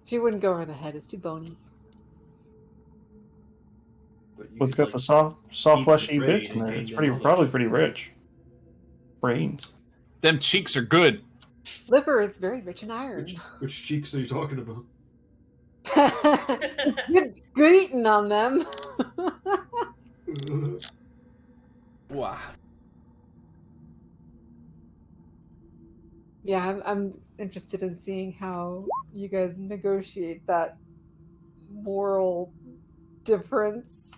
She wouldn't go over the head. It's too bony. It's got the soft fleshy bits in there. It's probably pretty rich. Brains. Them cheeks are good. Liver is very rich in iron. Which cheeks are you talking about? It's good eating on them. Wow. Yeah, I'm interested in seeing how you guys negotiate that moral difference.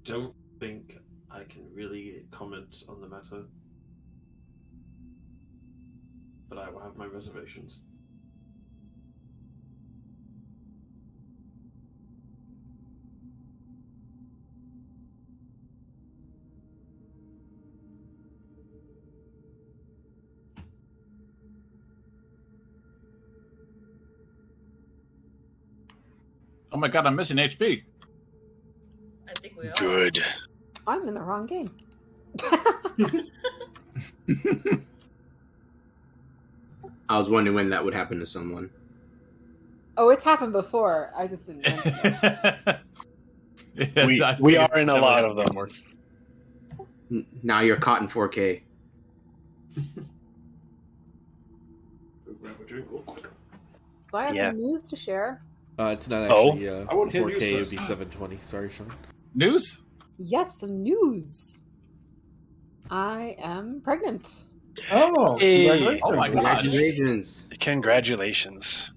Don't think I can really comment on the matter, but I will have my reservations. Oh my god, I'm missing HP. I think we are. Good. I'm in the wrong game. I was wondering when that would happen to someone. Oh, it's happened before. I just didn't mention it. Yes, we are in a lot of them. Now you're caught in 4K. Grab a drink real quick. So I have some news to share. It's not actually I want to hear 4K, it would news be first. 720. Sorry, Sean. News? Yes, some news. I am pregnant. Oh, Hey. Oh my god. Congratulations. Congratulations.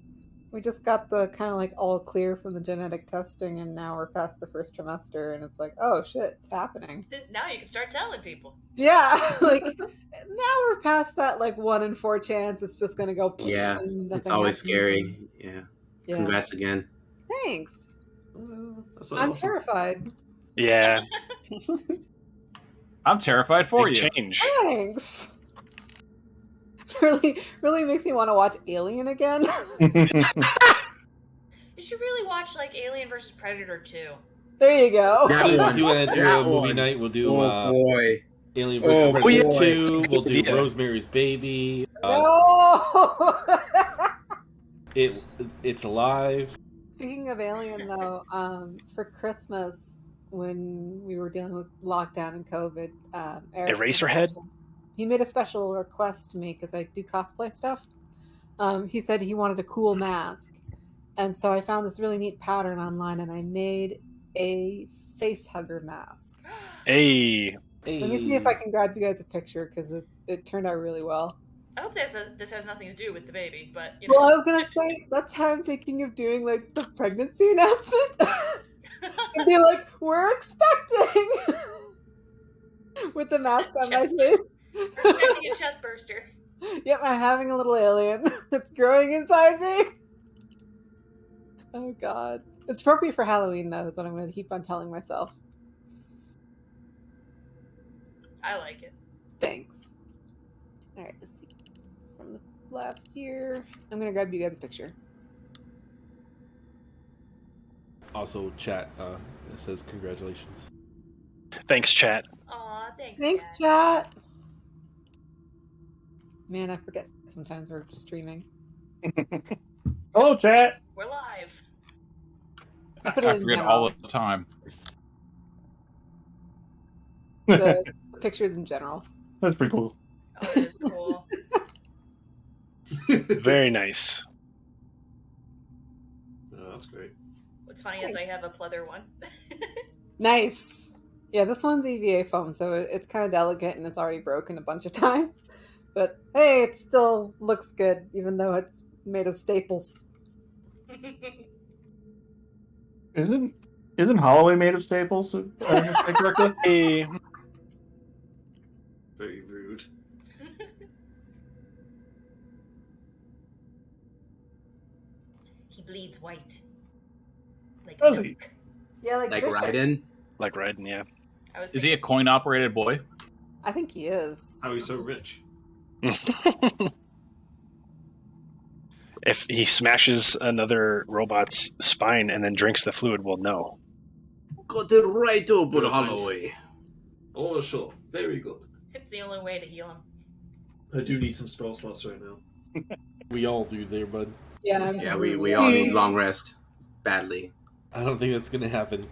We just got the kind of like all clear from the genetic testing, and now we're past the first trimester, and it's like, oh shit, it's happening. Now you can start telling people. Yeah, like now we're past that like 1 in 4 chance it's just gonna go. Yeah, and it's nothing always happens. scary. Yeah. Yeah. Congrats again. Thanks. That's I'm awesome. terrified. Yeah. I'm terrified for Big you. change. Thanks. Really makes me want to watch Alien again. You should really watch like Alien vs. Predator 2. There you go. That So one. if you want to do That a movie one. night, we'll do Oh boy. Alien Oh, vs. Predator boy. 2. We'll do Yeah. Rosemary's Baby. No. It's alive. Speaking of Alien, though, for Christmas when we were dealing with lockdown and COVID, Eric Eraserhead? He made a special request to me because I do cosplay stuff. He said he wanted a cool mask, and so I found this really neat pattern online, and I made a Facehugger Mask. Hey. Let me see if I can grab you guys a picture because it turned out really well. I hope this has nothing to do with the baby, but you know. Well, I was gonna say that's how I'm thinking of doing like the pregnancy announcement. And be like, we're expecting with the mask on my face. We're expecting a chest burster. Yep, I'm having a little alien. It's growing inside me. Oh god. It's appropriate for Halloween though, is what I'm gonna keep on telling myself. I like it. Thanks. Alright, let's see. From the last year. I'm gonna grab you guys a picture. Also, chat, it says congratulations. Thanks, chat. Aw, thanks. Thanks, Dad. chat. Man, I forget sometimes we're streaming. Hello, chat. We're live. I I put it in forget general. all the time. The pictures in general. That's pretty cool. Oh, it is cool. Very nice. Oh, that's great. What's funny is I have a pleather one. Nice. Yeah, this one's EVA foam, so it's kind of delicate and it's already broken a bunch of times. But hey, it still looks good, even though it's made of staples. Isn't Holloway made of staples? Correctly? Hey. Very rude. He bleeds white. Like Does he? milk. Yeah, like Bishop. Raiden? Like Raiden, yeah. I was Is he a coin-operated boy? I think he is. How are you so rich? If he smashes another robot's spine and then drinks the fluid, we'll know. Got it right over Holloway. Oh, sure. Very good. It's the only way to heal him. I do need some spell slots right now. We all do there, bud. Yeah, we all need long rest badly. I don't think that's gonna happen.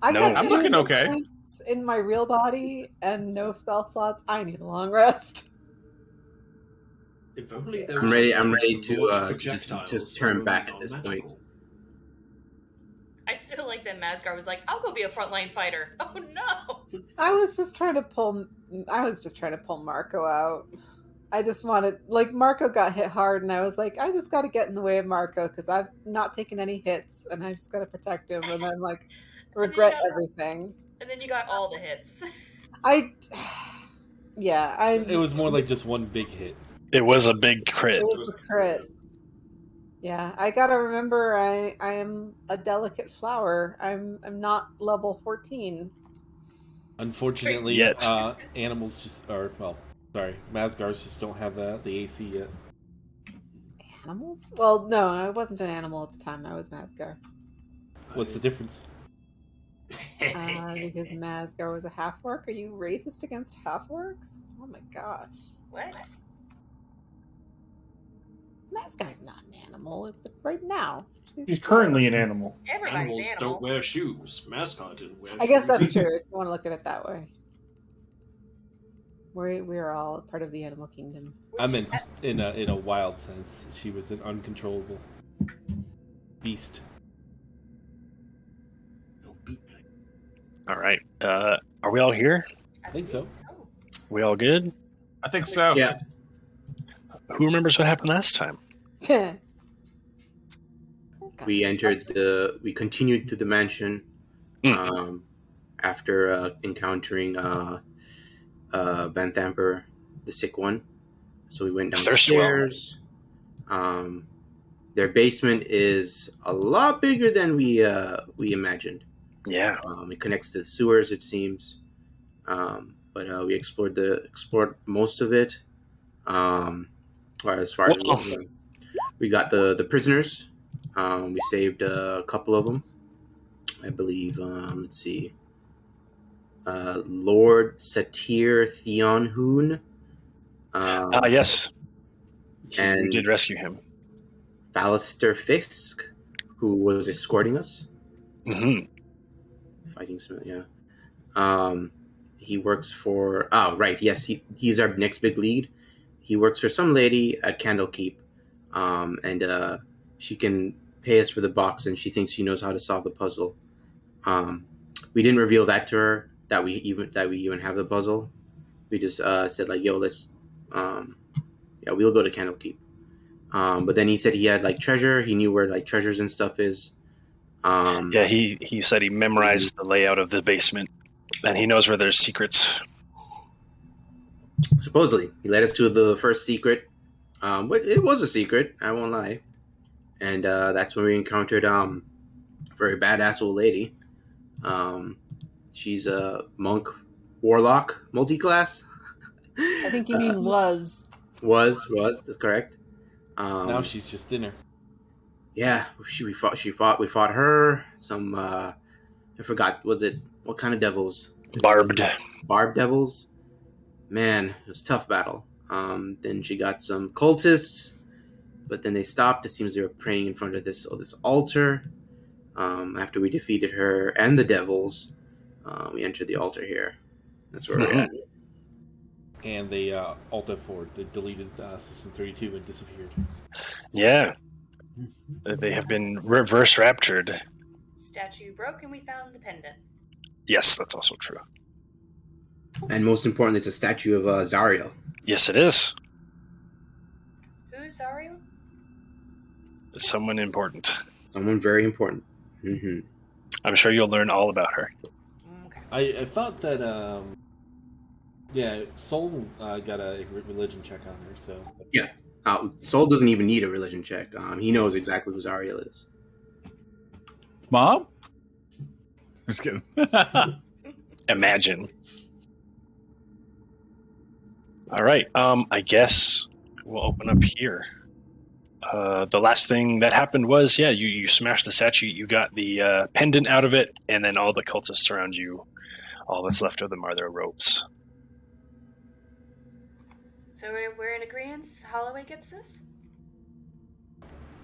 I've No. got I'm looking okay. points in my real body and no spell slots. I need a long rest. If only there I'm was ready. a I'm way ready to to launch just projectiles turn that back were at this point. non-magical. I still like that Mazgar was like, I'll go be a frontline fighter. Oh no! I was just trying to pull Marco out. I just wanted, like, Marco got hit hard, and I was like, I just got to get in the way of Marco because I've not taken any hits, and I just got to protect him, and then like regret everything. And then you got all the hits. It was more like just one big hit. It was a big crit. It was a crit. Yeah, I gotta remember I am a delicate flower. I'm not level 14. Unfortunately, Yet. animals just are Mazgars just don't have the AC yet. Animals? Well, no, I wasn't an animal at the time. I was Mazgar. What's the difference? Because Mazgar was a half-orc. Are you racist against half-orcs? Oh my gosh. What? Mazgar's not an animal, except right now. He's currently an animal. Everybody's Animals animals. don't wear shoes. Mascot didn't wear shoes. I guess that's true, if you want to look at it that way. We're all part of the animal kingdom. I meant in a wild sense. She was an uncontrollable beast. All right. Are we all here? I think so. We all good? I think so. Yeah. Who remembers what happened last time? We continued to the mansion after encountering Van Thamper, the sick one. So we went downstairs. Their basement is a lot bigger than we imagined. Yeah. It connects to the sewers, it seems. But we explored most of it. As far as we got the prisoners. We saved a couple of them. I believe, let's see. Lord Satir Theonhoon. Yes. And You did rescue him. Fallister Fisk, who was escorting us. Mm-hmm. Fighting Smith, yeah. He works for... Oh, right, yes, he's our next big lead. He works for some lady at Candlekeep. And she can pay us for the box, and she thinks she knows how to solve the puzzle. We didn't reveal that to her, that we even have the puzzle. We just said, like, yo, let's... we'll go to Candlekeep. But then he said he had, like, treasure. He knew where, like, treasures and stuff is. Yeah, he said he memorized the layout of the basement, and he knows where there's secrets. Supposedly. He led us to the first secret. But it was a secret, I won't lie. And that's when we encountered a very badass old lady. She's a monk, warlock, multi-class. I think you mean was. Was, that's correct. Now she's just dinner. Yeah, we fought her. Some I forgot, what kind of devils? Barbed devils. Man, it was a tough battle. Then she got some cultists, but then they stopped. It seems they were praying in front of this altar. After we defeated her and the devils, we entered the altar here. That's where we're at. And they Alta Ford. They deleted System 32 and disappeared. Yeah. They have been reverse raptured. Statue broke and we found the pendant. Yes, that's also true. And most importantly, it's a statue of Zariel. Yes, it is. Who's Zariel? Someone important. Someone very important. Mm-hmm. I'm sure you'll learn all about her. Okay. I thought that Soul got a religion check on her. So Yeah, Soul doesn't even need a religion check. He knows exactly who Zariel is. Mom? Just kidding. Imagine. All right. I guess we'll open up here. The last thing that happened was, you smashed the statue. You got the pendant out of it, and then all the cultists around you. All that's left of them are their ropes. So we're in agreement? Holloway gets this?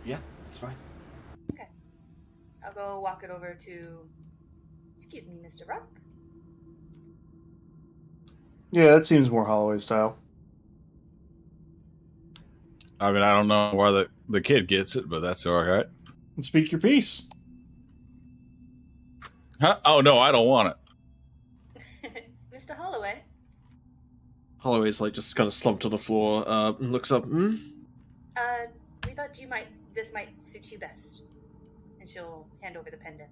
Yeah, that's fine. Okay. I'll go walk it over to... Excuse me, Mr. Rock. Yeah, that seems more Holloway style. I mean, I don't know why the kid gets it, but that's all right. Speak your piece. Huh? Oh, no, I don't want it. Mr. Holloway. Holloway's like just kind of slumped on the floor, and looks up. We thought this might suit you best. And she'll hand over the pendant.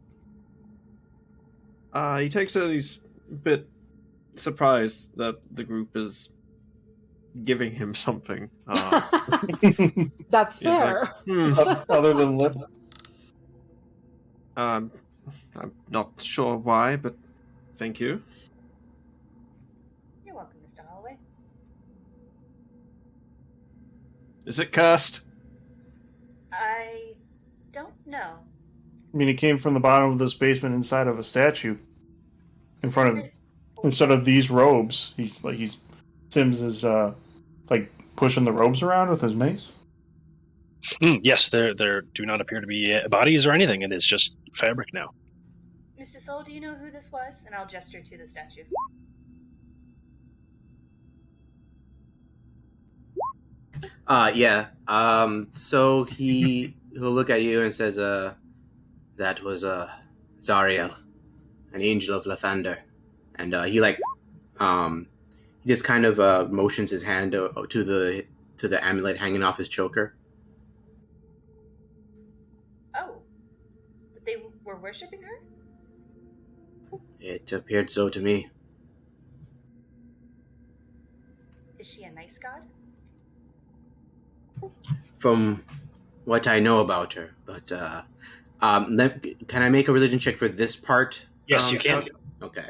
He takes it. He's a bit surprised that the group is giving him something. That's He's like, fair. Other than lip. I'm not sure why, but thank you. You're welcome, Mr. Holloway. Is it cursed? I don't know. I mean, it came from the bottom of this basement inside of a statue. Instead of these robes. Sims is like pushing the robes around with his mace. Yes, there do not appear to be bodies or anything. It is just fabric now. Mr. Soul, do you know who this was? And I'll gesture to the statue. Yeah. So he'll look at you and says, that was Zariel, an angel of Lathander. And he just kind of motions his hand to the amulet hanging off his choker. Oh. But they were worshipping her? It appeared so to me. Is she a nice god? From what I know about her, but can I make a religion check for this part? Yes, you can. Okay,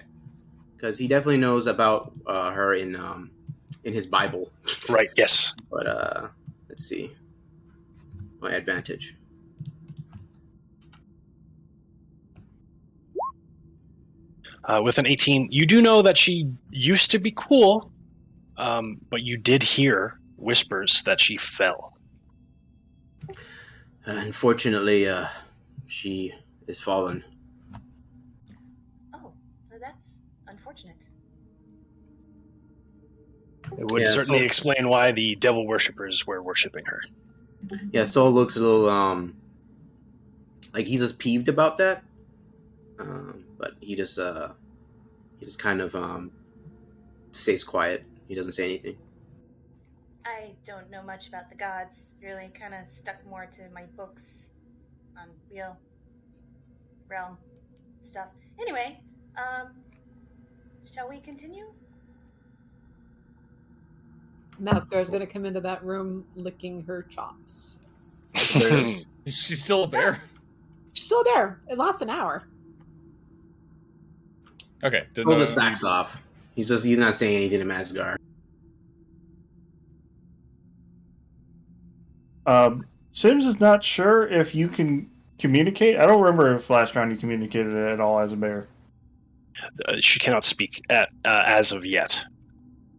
because he definitely knows about her in his Bible. Right. Yes. But let's see, my advantage. With an 18, you do know that she used to be cool, but you did hear whispers that she fell. Unfortunately, she is fallen. Oh, well, that's unfortunate. It would certainly explain why the devil worshippers were worshipping her. Yeah, Soul looks a little like he's just peeved about that, but he just kind of stays quiet. He doesn't say anything. I don't know much about the gods. Really kind of stuck more to my books on real realm stuff. Anyway, shall we continue? Mazgar's going to come into that room licking her chops. She's still a bear. She's still there. It lasts an hour. Okay. Soul just backs off. He's not saying anything to Mazgar. Sims is not sure if you can communicate. I don't remember if last round you communicated at all as a bear. She cannot speak as of yet.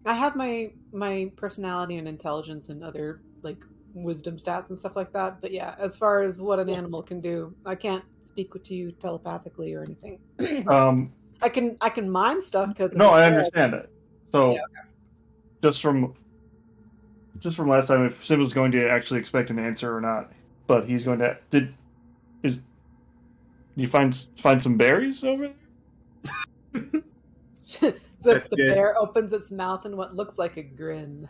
I have my personality and intelligence and other like wisdom stats and stuff like that. But yeah, as far as what an animal can do, I can't speak to you telepathically or anything. I can mime stuff because I understand it. So yeah, okay. just from last time, if Sim was going to actually expect an answer or not, but he's going to. Did you find some berries over there? The bear opens its mouth in what looks like a grin.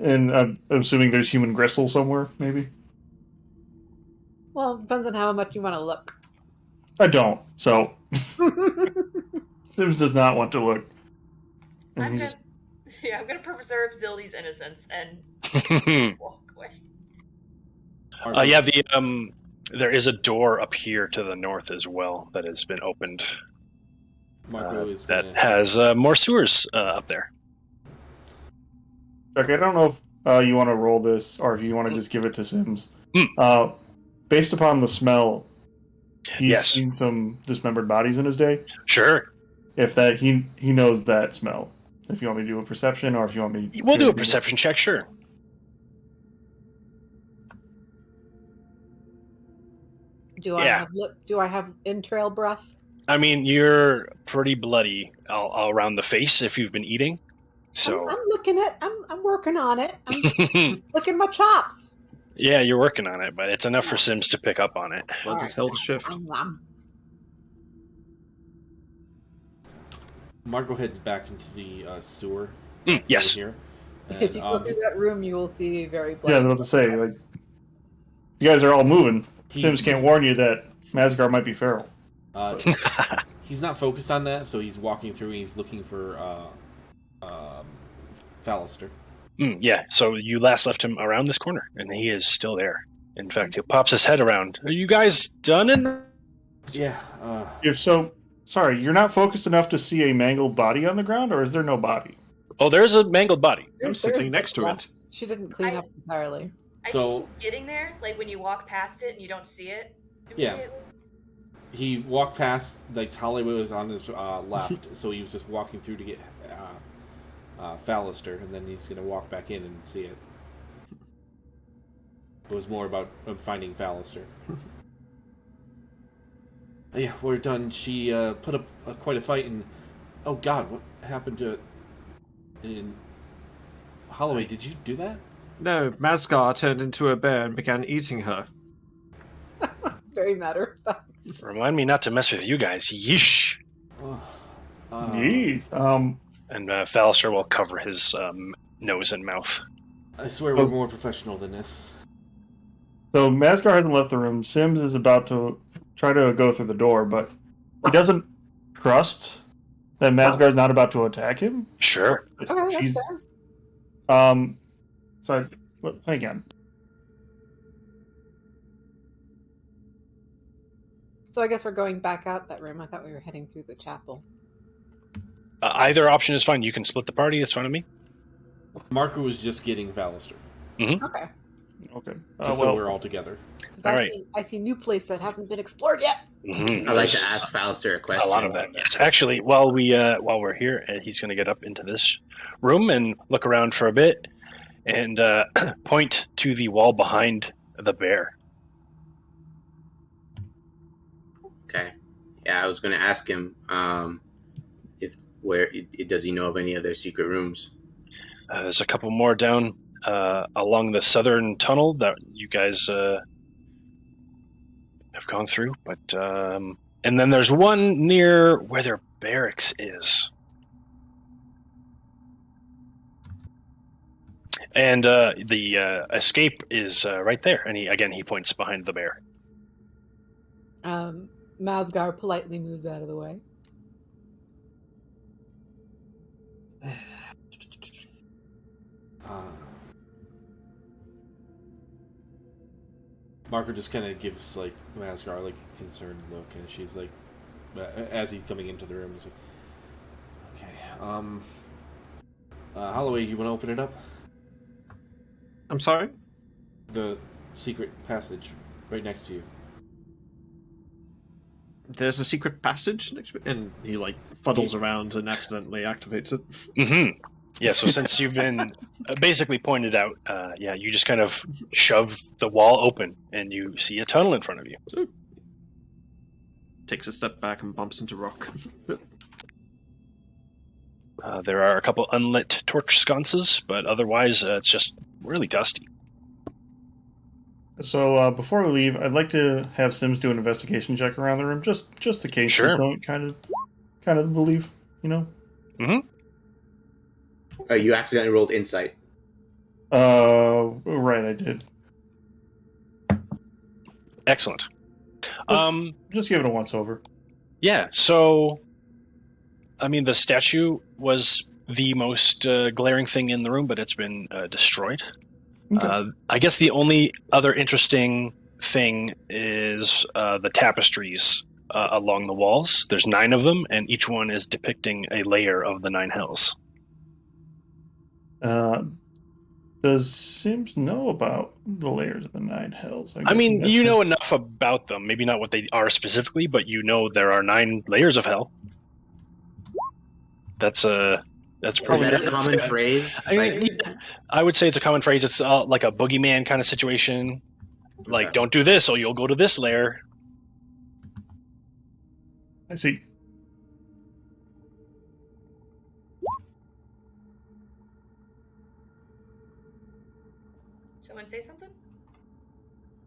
And I'm assuming there's human gristle somewhere, maybe? Well, it depends on how much you want to look. I don't, so... Sims does not want to look. And I'm gonna preserve Zyldi's innocence and walk away. There is a door up here to the north as well that has been opened. That has more sewers up there. Okay, I don't know if you want to roll this or if you want to just give it to Sims. Based upon the smell, he's seen some dismembered bodies in his day. Sure. If that he knows that smell, If you want me to do a perception, or if you want me, We'll do a perception check, sure. Do I have entrail breath? I mean, you're pretty bloody all around the face if you've been eating. So I'm working on it. I'm licking my chops. Yeah, you're working on it, but it's enough for Sims to pick up on it. Blood is held shift. Margot heads back into the sewer. Yes. Here. And, If you go through that room, you will see very black. Yeah, I was about to say, like, you guys are all moving. Sims can't warn you that Mazgar might be feral. He's not focused on that, so he's walking through and he's looking for Fallister. Yeah, so you last left him around this corner, and he is still there. In fact, he pops his head around. Are you guys done in? Yeah. Sorry, you're not focused enough to see a mangled body on the ground, or is there no body? Oh, there's a mangled body. I'm sitting next to it. She didn't clean up entirely. I think he's getting there, like when you walk past it and you don't see it. Yeah. He walked past, like, Holloway was on his left, so he was just walking through to get Fallister, and then he's going to walk back in and see it. It was more about finding Fallister. Yeah, we're done. She put up quite a fight, and oh god, what happened to it? In Holloway, did you do that? No, Mazgar turned into a bear and began eating her. Very matter of fact. Remind me not to mess with you guys. Yeesh. Yee. And Fallister will cover his nose and mouth. I swear we're more professional than this. So Mazgar hasn't left the room. Sims is about to try to go through the door, but he doesn't trust that Mazgar's not about to attack him. Sure. Okay, that's fair. So hang on. So I guess we're going back out that room. I thought we were heading through the chapel. Either option is fine. You can split the party. It's fine with me. Marco was just getting Fallister. Mm-hmm. Okay. So we're all together. All right. I see new place that hasn't been explored yet. Mm-hmm. I'd like to ask Fallister a question. A lot of that. Yes, actually, while we're here, he's going to get up into this room and look around for a bit, and point to the wall behind the bear. Okay. Yeah, I was going to ask him does he know of any other secret rooms? There's a couple more down along the southern tunnel that you guys have gone through, but and then there's one near where their barracks is, and the escape is right there. And he points behind the bear. Mazgar politely moves out of the way. Marco just kind of gives like Mazgar like a concerned look, and she's like, as he's coming into the room, he's like, "Okay, Holloway, you want to open it up? I'm sorry? The secret passage right next to you." There's a secret passage next to it, and he like fuddles around and accidentally activates it. Mm-hmm. Yeah, so since you've been basically pointed out, you just kind of shove the wall open, and you see a tunnel in front of you. So, takes a step back and bumps into Roc. There are a couple unlit torch sconces, but otherwise it's just really dusty. So before we leave, I'd like to have Sims do an investigation check around the room, just in case Sure. you don't kind of believe, you know. Mm-hmm. You accidentally rolled insight. Right, I did. Excellent. Just give it a once over. Yeah, so, I mean, the statue was the most glaring thing in the room, but it's been destroyed. Okay. I guess the only other interesting thing is the tapestries along the walls. There's 9 of them, and each one is depicting a layer of the 9 hells. Does Sims know about the layers of the 9 hells? I mean, you know enough about them. Maybe not what they are specifically, but you know there are 9 layers of hell. That's That's Is pretty that a common phrase? I mean, I would say it's a common phrase. It's like a boogeyman kind of situation. Like, don't do this or you'll go to this lair. I see. Someone say something?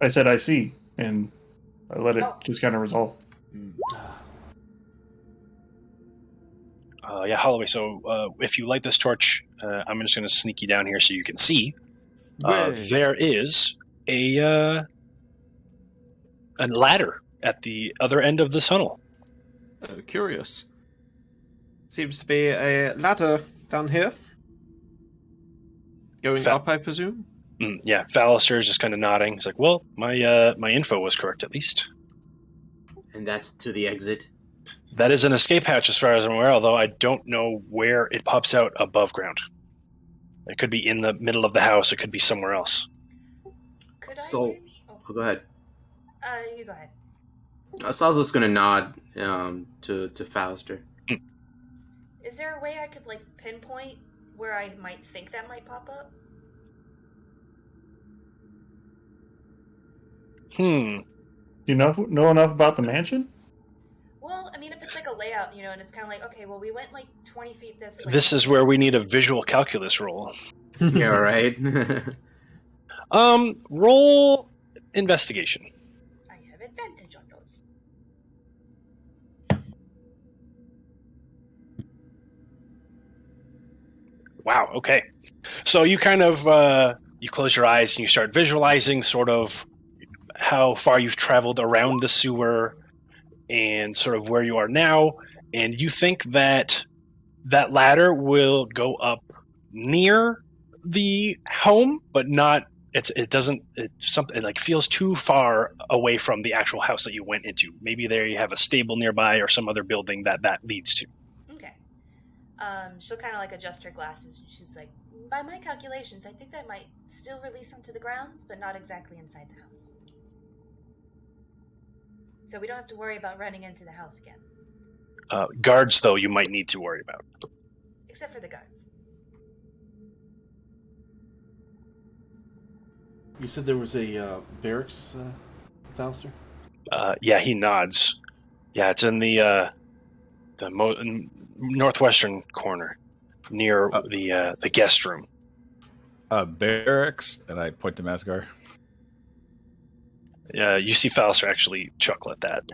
I said I see, and I let it just kind of resolve. Yeah, Holloway, so if you light this torch, I'm just going to sneak you down here so you can see. There is a ladder at the other end of the tunnel. Curious. Seems to be a ladder down here. Going up, I presume? Yeah, Fallister's just kind of nodding. He's like, well, my info was correct at least. And that's to the exit? That is an escape hatch as far as I'm aware, although I don't know where it pops out above ground. It could be in the middle of the house. It could be somewhere else. Could I? So, go ahead. You go ahead. So I was just going to nod to Fallister. Is there a way I could, like, pinpoint where I might think that might pop up? Do you know enough about the mansion? Well, I mean, if it's like a layout, you know, and it's kind of like, okay, well, we went like 20 feet this way. This is where we need a visual calculus roll. Yeah, right. Roll investigation. I have advantage on those. Wow, okay. So you kind of, you close your eyes and you start visualizing sort of how far you've traveled around the sewer and sort of where you are now, and you think that that ladder will go up near the home, but not. It like feels too far away from the actual house that you went into. Maybe there you have a stable nearby or some other building that leads to. Okay. She'll kind of like adjust her glasses. She's like, by my calculations, I think that might still release onto the grounds, but not exactly inside the house. So we don't have to worry about running into the house again. Guards, though, you might need to worry about. Except for the guards. You said there was a barracks, Fallister? Yeah, he nods. Yeah, it's in the northwestern corner, near the guest room. Barracks, and I point to Mazgar. You see Fallister actually chuckle at that.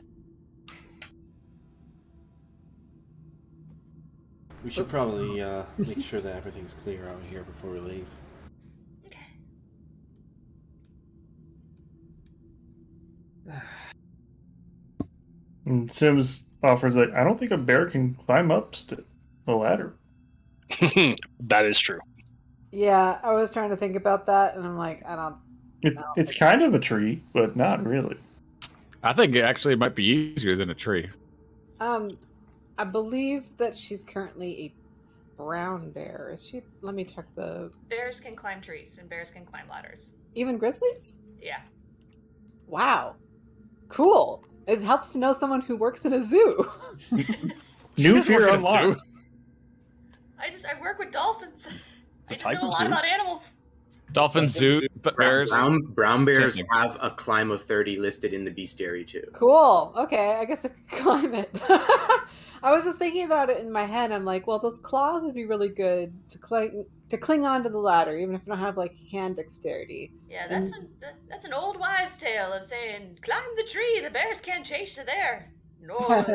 We should probably make sure that everything's clear out here before we leave. And Sims offers like, I don't think a bear can climb up the ladder. That is true. Yeah, I was trying to think about that, and I'm like, It's kind of a tree, but not really. I think it actually might be easier than a tree. I believe that she's currently a brown bear. Is she? Let me check the... Bears can climb trees, and bears can climb ladders. Even grizzlies? Yeah. Wow. Cool. It helps to know someone who works in a zoo. New fear unlocked. I work with dolphins. I just type know a of lot zoo? about animals. Dolphin zoo, but bears. Brown bears Same thing. have a climb of 30 listed in the bestiary too. Cool. Okay, I guess I could climb it. I was just thinking about it in my head. I'm like, well, those claws would be really good to cling onto the ladder, even if you don't have like hand dexterity. Yeah, that's an old wives' tale of saying, climb the tree, the bears can't chase you there. No,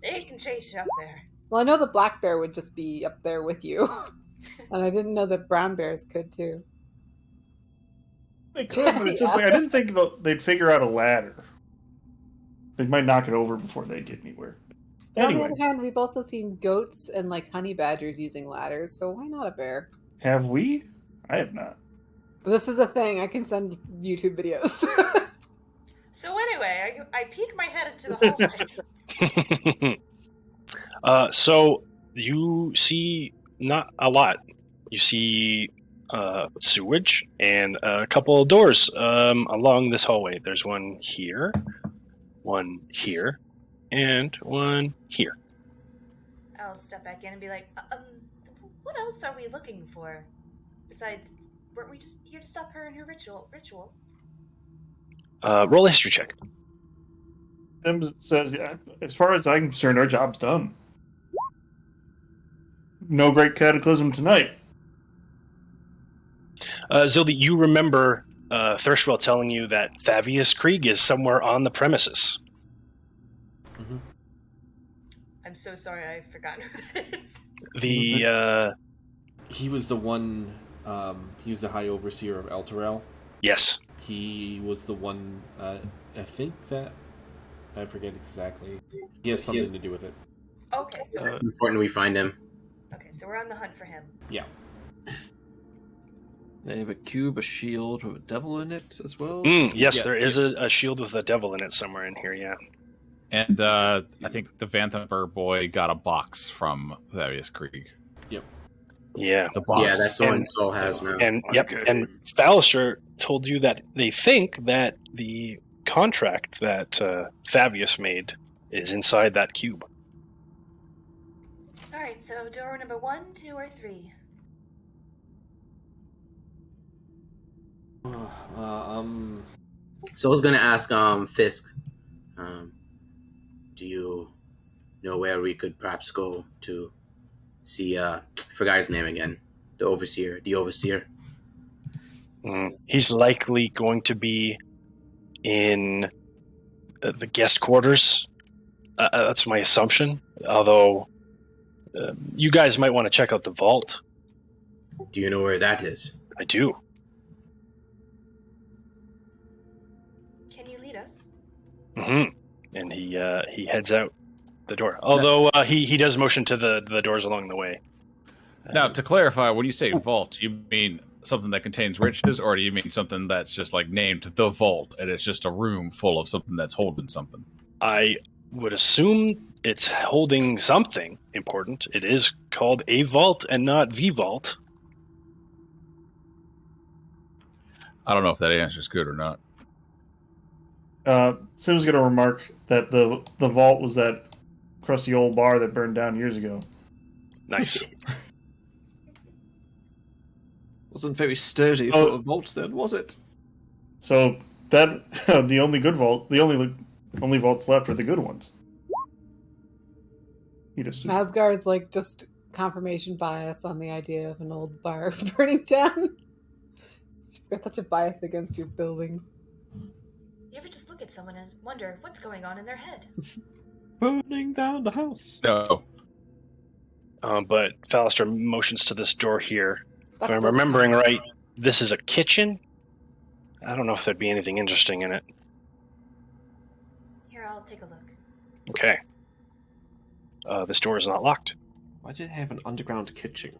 they can chase you up there. Well, I know the black bear would just be up there with you. And I didn't know that brown bears could too. They could, but it's just like, I didn't think they'd figure out a ladder. They might knock it over before they get anywhere. Anyway. On the other hand, we've also seen goats and like honey badgers using ladders, so why not a bear? Have we? I have not. This is a thing. I can send YouTube videos. So anyway, I peek my head into the hallway. So you see not a lot. You see sewage and a couple of doors along this hallway. There's one here, and one here. I'll step back in and be like, What else are we looking for? Besides, weren't we just here to stop her in her ritual? Roll a history check. Sims says, yeah, as far as I'm concerned, our job's done. No great cataclysm tonight. Zyldi, you remember Thirstwell telling you that Thavius Krieg is somewhere on the premises. Mm-hmm. I'm so sorry, I've forgotten who that is. He was the one. He was the High Overseer of Elturel. Yes. He was the one. I think that. I forget exactly. He has something to do with it. Okay, so Important we find him. we're on the hunt for him. Yeah. They have a cube, a shield with a devil in it as well. Yes, Yeah. there is a shield with a devil in it somewhere in here, yeah. And I think the Vanthamper boy got a box from Thavius Krieg. Yep. Yeah. The box. Yeah, that's the one Soul has now. And Okay. and Fallister told you that they think that the contract that Thavius made is inside that cube. Alright, so door number 1, 2, or 3? So I was gonna ask Fisk, do you know where we could perhaps go to see I forgot his name again. The overseer. He's likely going to be in the guest quarters. That's my assumption. Although you guys might want to check out the vault. Do you know where that is? I do. Can you lead us? Mm-hmm. And he heads out the door. Although he does motion to the doors along the way. Now, to clarify, when you say vault, you mean something that contains riches, or do you mean something that's just like named the vault, and it's just a room full of something that's holding something? I would assume it's holding something important. It is called a vault and not the vault. I don't know if that answer is good or not. Sim's going to remark that the vault was that crusty old bar that burned down years ago. Nice. Wasn't very sturdy for a vault then, was it? So that the only good vault, the only vaults left are the good ones. He just Mazgar is like just confirmation bias on the idea of an old bar burning down. She's got such a bias against your buildings. You ever just look at someone and wonder what's going on in their head? Burning down the house. No. But Fallister motions to this door here. If That's I'm remembering right, this is a kitchen. I don't know if there'd be anything interesting in it. Here, I'll take a look. Okay. This door is not locked. Why did it have an underground kitchen?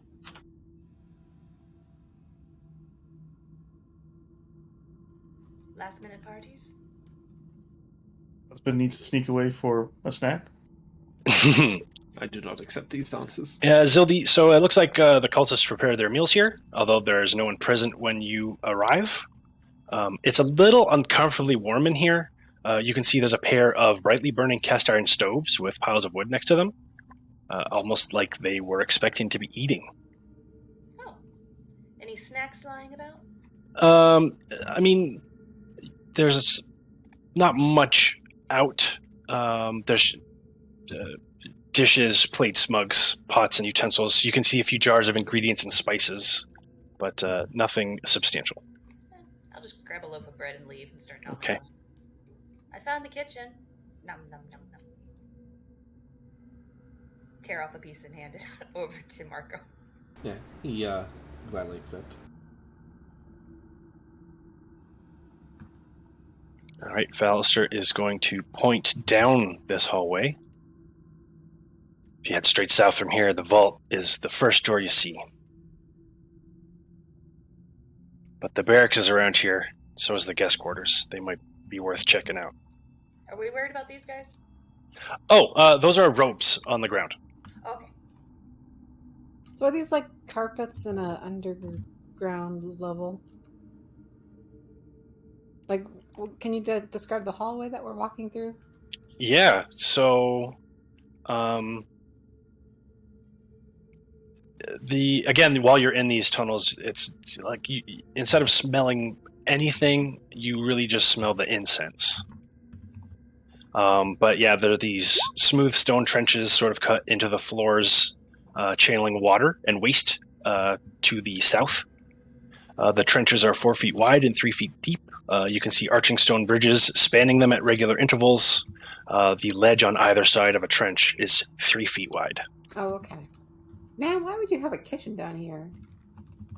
Last minute parties? husband needs to sneak away for a snack. I do not accept these answers. Yeah, Zyldi, so it looks like the cultists prepare their meals here, although there is no one present when you arrive. It's a little uncomfortably warm in here. You can see there's a pair of brightly burning cast iron stoves with piles of wood next to them, almost like they were expecting to be eating. Oh. Any snacks lying about? I mean, there's not much out. There's dishes, plates, mugs, pots, and utensils. You can see a few jars of ingredients and spices, but nothing substantial. I'll just grab a loaf of bread and leave and start nomming. Okay. I found the kitchen. Nom nom nom nom. Tear off a piece and hand it over to Marco. Yeah, he gladly accept. All right, Fallister is going to point down this hallway. If you head straight south from here, the vault is the first door you see. But the barracks is around here, so is the guest quarters. They might be worth checking out. Are we worried about these guys? Oh, those are ropes on the ground. Okay. So are these like carpets in a underground level? Like, can you describe the hallway that we're walking through? Yeah, so while you're in these tunnels, it's like instead of smelling anything, you really just smell the incense. But yeah, there are these smooth stone trenches sort of cut into the floors, channeling water and waste to the south. The trenches are 4 feet wide and 3 feet deep. You can see arching stone bridges spanning them at regular intervals. The ledge on either side of a trench is 3 feet wide. Oh, okay. Man, why would you have a kitchen down here?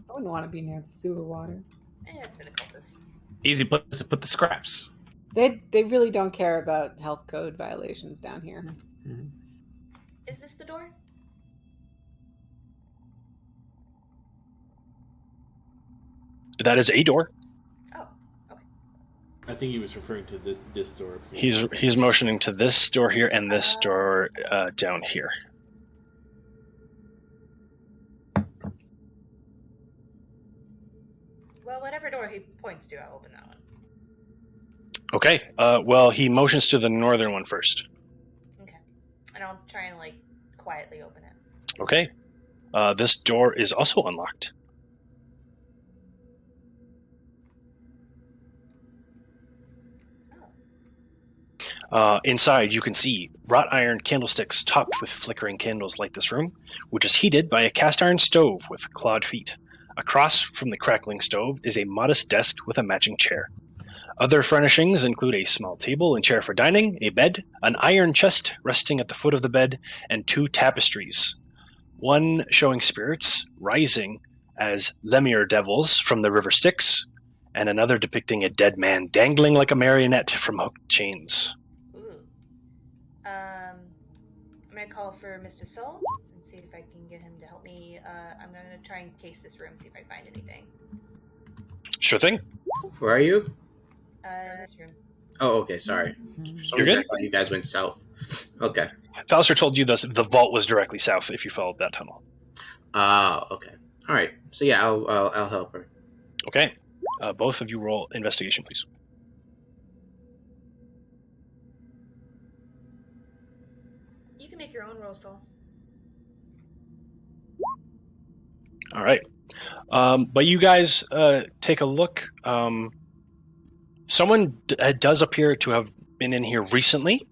I wouldn't want to be near the sewer water. It's been a cultist. Easy place to put the scraps. They really don't care about health code violations down here. Mm-hmm. Is this the door? That is a door. Oh, okay. I think he was referring to this door up here. He's motioning to this door here and this door down here. Well, whatever door he points to, I'll open that one. Okay. Well, he motions to the northern one first. Okay. And I'll try and, like, quietly open it. Okay. This door is also unlocked. Inside, you can see wrought iron candlesticks topped with flickering candles light this room, which is heated by a cast iron stove with clawed feet. Across from the crackling stove is a modest desk with a matching chair. Other furnishings include a small table and chair for dining, a bed, an iron chest resting at the foot of the bed, and 2 tapestries. One showing spirits rising as Lemure devils from the river Styx, and another depicting a dead man dangling like a marionette from hooked chains. Ooh. I'm going to call for Mr. Soul and see if I can get him to help me. I'm going to try and case this room, see if I find anything. Sure thing. Where are you? In this room. Oh, okay. Sorry. For some You're reason good? I thought you guys went south. Okay. Fallister told you the vault was directly south if you followed that tunnel. Okay. All right. So yeah, I'll help her. Okay. Both of you roll investigation, please. You can make your own roll, Soul. All right. But you guys take a look. Someone does appear to have been in here recently.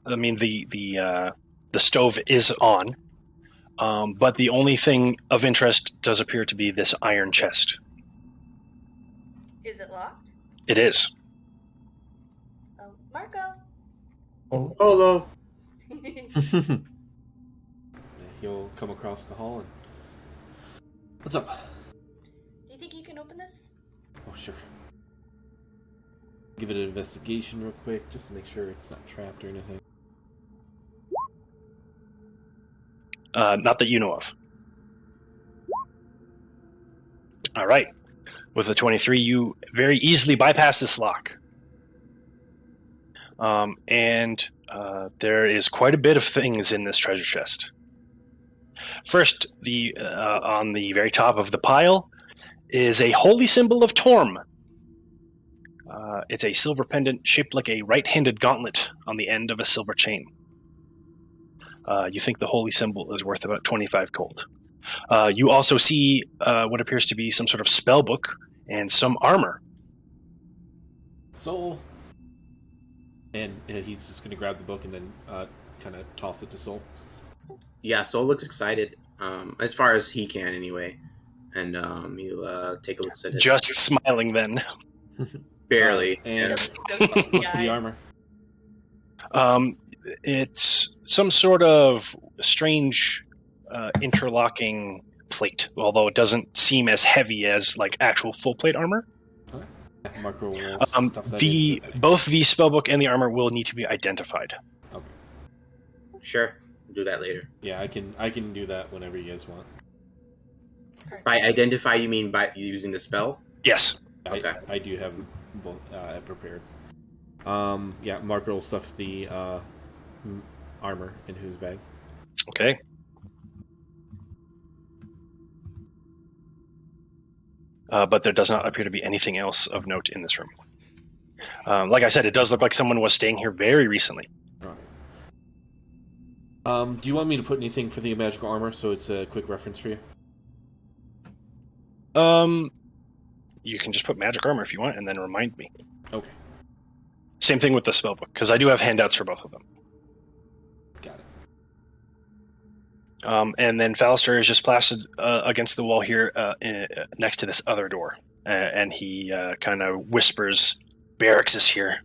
I mean, the stove is on, but the only thing of interest does appear to be this iron chest. Is it locked? It is. Oh, Marco! Hello. Yeah, he'll come across the hall and... What's up? Do you think you can open this? Oh, sure. Give it an investigation real quick, just to make sure it's not trapped or anything. Not that you know of. All right. With the 23, you very easily bypass this lock. And there is quite a bit of things in this treasure chest. First, on the very top of the pile is a holy symbol of Torm. It's a silver pendant shaped like a right-handed gauntlet on the end of a silver chain. You think the holy symbol is worth about 25 gold. You also see what appears to be some sort of spell book and some armor. Soul! And he's just going to grab the book and then kind of toss it to Soul. Yeah, Soul looks excited, as far as he can anyway. And he'll take a look at it. Just smiling then. Barely. And Just what's the armor? It's some sort of strange interlocking plate, although it doesn't seem as heavy as like actual full plate armor. Okay. Marco will stuff that into it. Both the spellbook and the armor will need to be identified. Okay. Sure. We'll do that later. Yeah, I can do that whenever you guys want. By identify, you mean by using the spell? Yes. Okay. I do have both prepared. Yeah, Marco will stuff the armor in his bag. Okay. But there does not appear to be anything else of note in this room. Like I said, it does look like someone was staying here very recently. All right. Do you want me to put anything for the magical armor so it's a quick reference for you? You can just put magic armor if you want, and then remind me. Okay. Same thing with the spellbook, because I do have handouts for both of them. Got it. And then Fallister is just plastered against the wall here next to this other door. And he kind of whispers, "Barracks is here.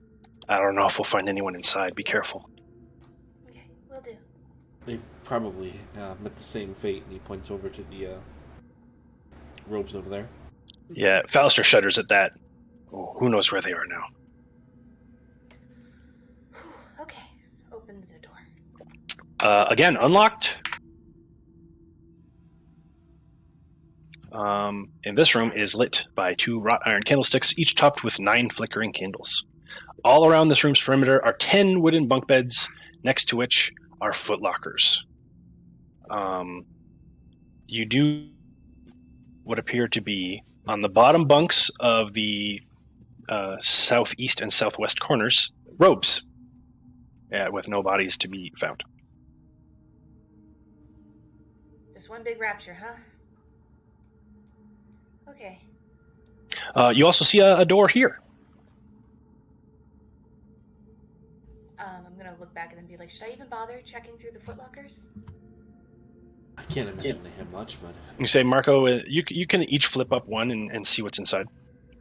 I don't know if we'll find anyone inside. Be careful." Okay, will do. They've probably met the same fate, and he points over to the robes over there. Yeah, Fallister shudders at that. Oh, who knows where they are now? Okay, opens the door. Again, unlocked. In this room is lit by 2 wrought iron candlesticks, each topped with 9 flickering candles. All around this room's perimeter are 10 wooden bunk beds, next to which are footlockers. You do what appear to be on the bottom bunks of the southeast and southwest corners, robes, with no bodies to be found. Just one big rapture, huh? Okay. You also see a door here. I'm gonna look back and then be like, should I even bother checking through the footlockers? I can't imagine they have much, but... You say, Marco, you can each flip up one and see what's inside.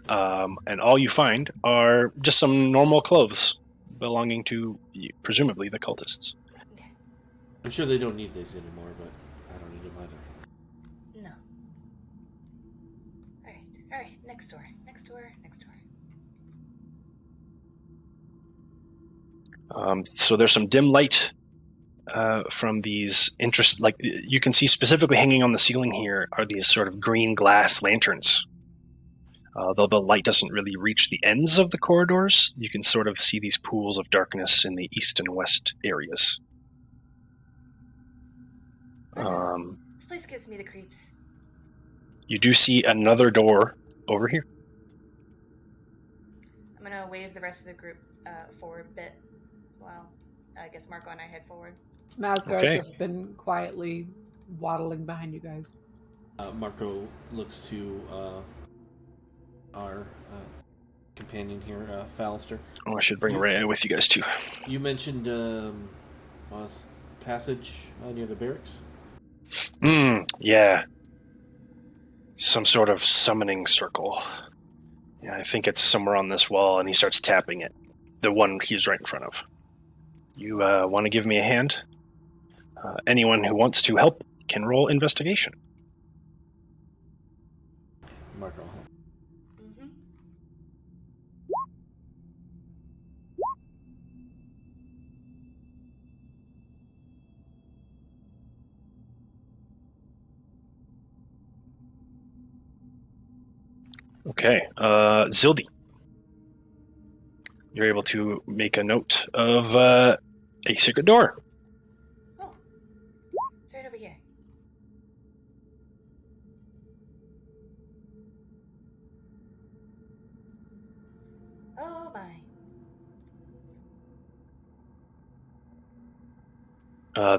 And all you find are just some normal clothes belonging to, presumably, the cultists. Okay. I'm sure they don't need these anymore, but I don't need them either. No. Alright, next door. So there's some dim light from these you can see specifically hanging on the ceiling here are these sort of green glass lanterns. Though the light doesn't really reach the ends of the corridors, you can sort of see these pools of darkness in the east and west areas. This place gives me the creeps. You do see another door over here. I'm gonna wave the rest of the group forward a bit while I guess Marco and I head forward. Mazgar's Okay. just been quietly waddling behind you guys. Marco looks to our companion here, Fallister. Oh, I should bring Ray with you guys too. You mentioned passage near the barracks? Yeah. Some sort of summoning circle. Yeah, I think it's somewhere on this wall, and he starts tapping it. The one he's right in front of. You want to give me a hand? Anyone who wants to help can roll investigation. Marco. Mm-hmm. Okay, Zyldi. You're able to make a note of a secret door. Oh, it's right over here. Oh my.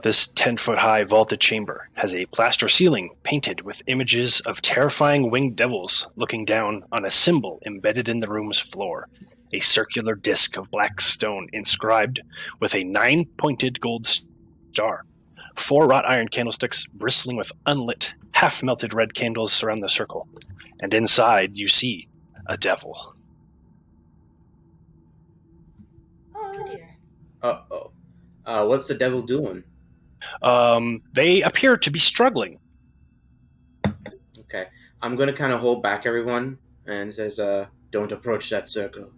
This 10-foot-high vaulted chamber has a plaster ceiling painted with images of terrifying winged devils looking down on a symbol embedded in the room's floor, a circular disc of black stone inscribed with a 9-pointed gold star. 4 wrought iron candlesticks bristling with unlit, half-melted red candles surround the circle, and inside you see a devil. Oh dear. Uh-oh. What's the devil doing? They appear to be struggling. Okay. I'm going to kind of hold back everyone and says, don't approach that circle.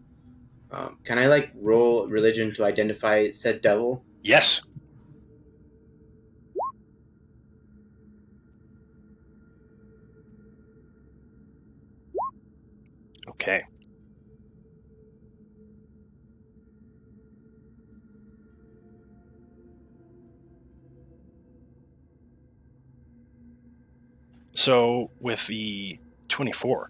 Can I, roll religion to identify said devil? Yes. Okay. So, with the 24,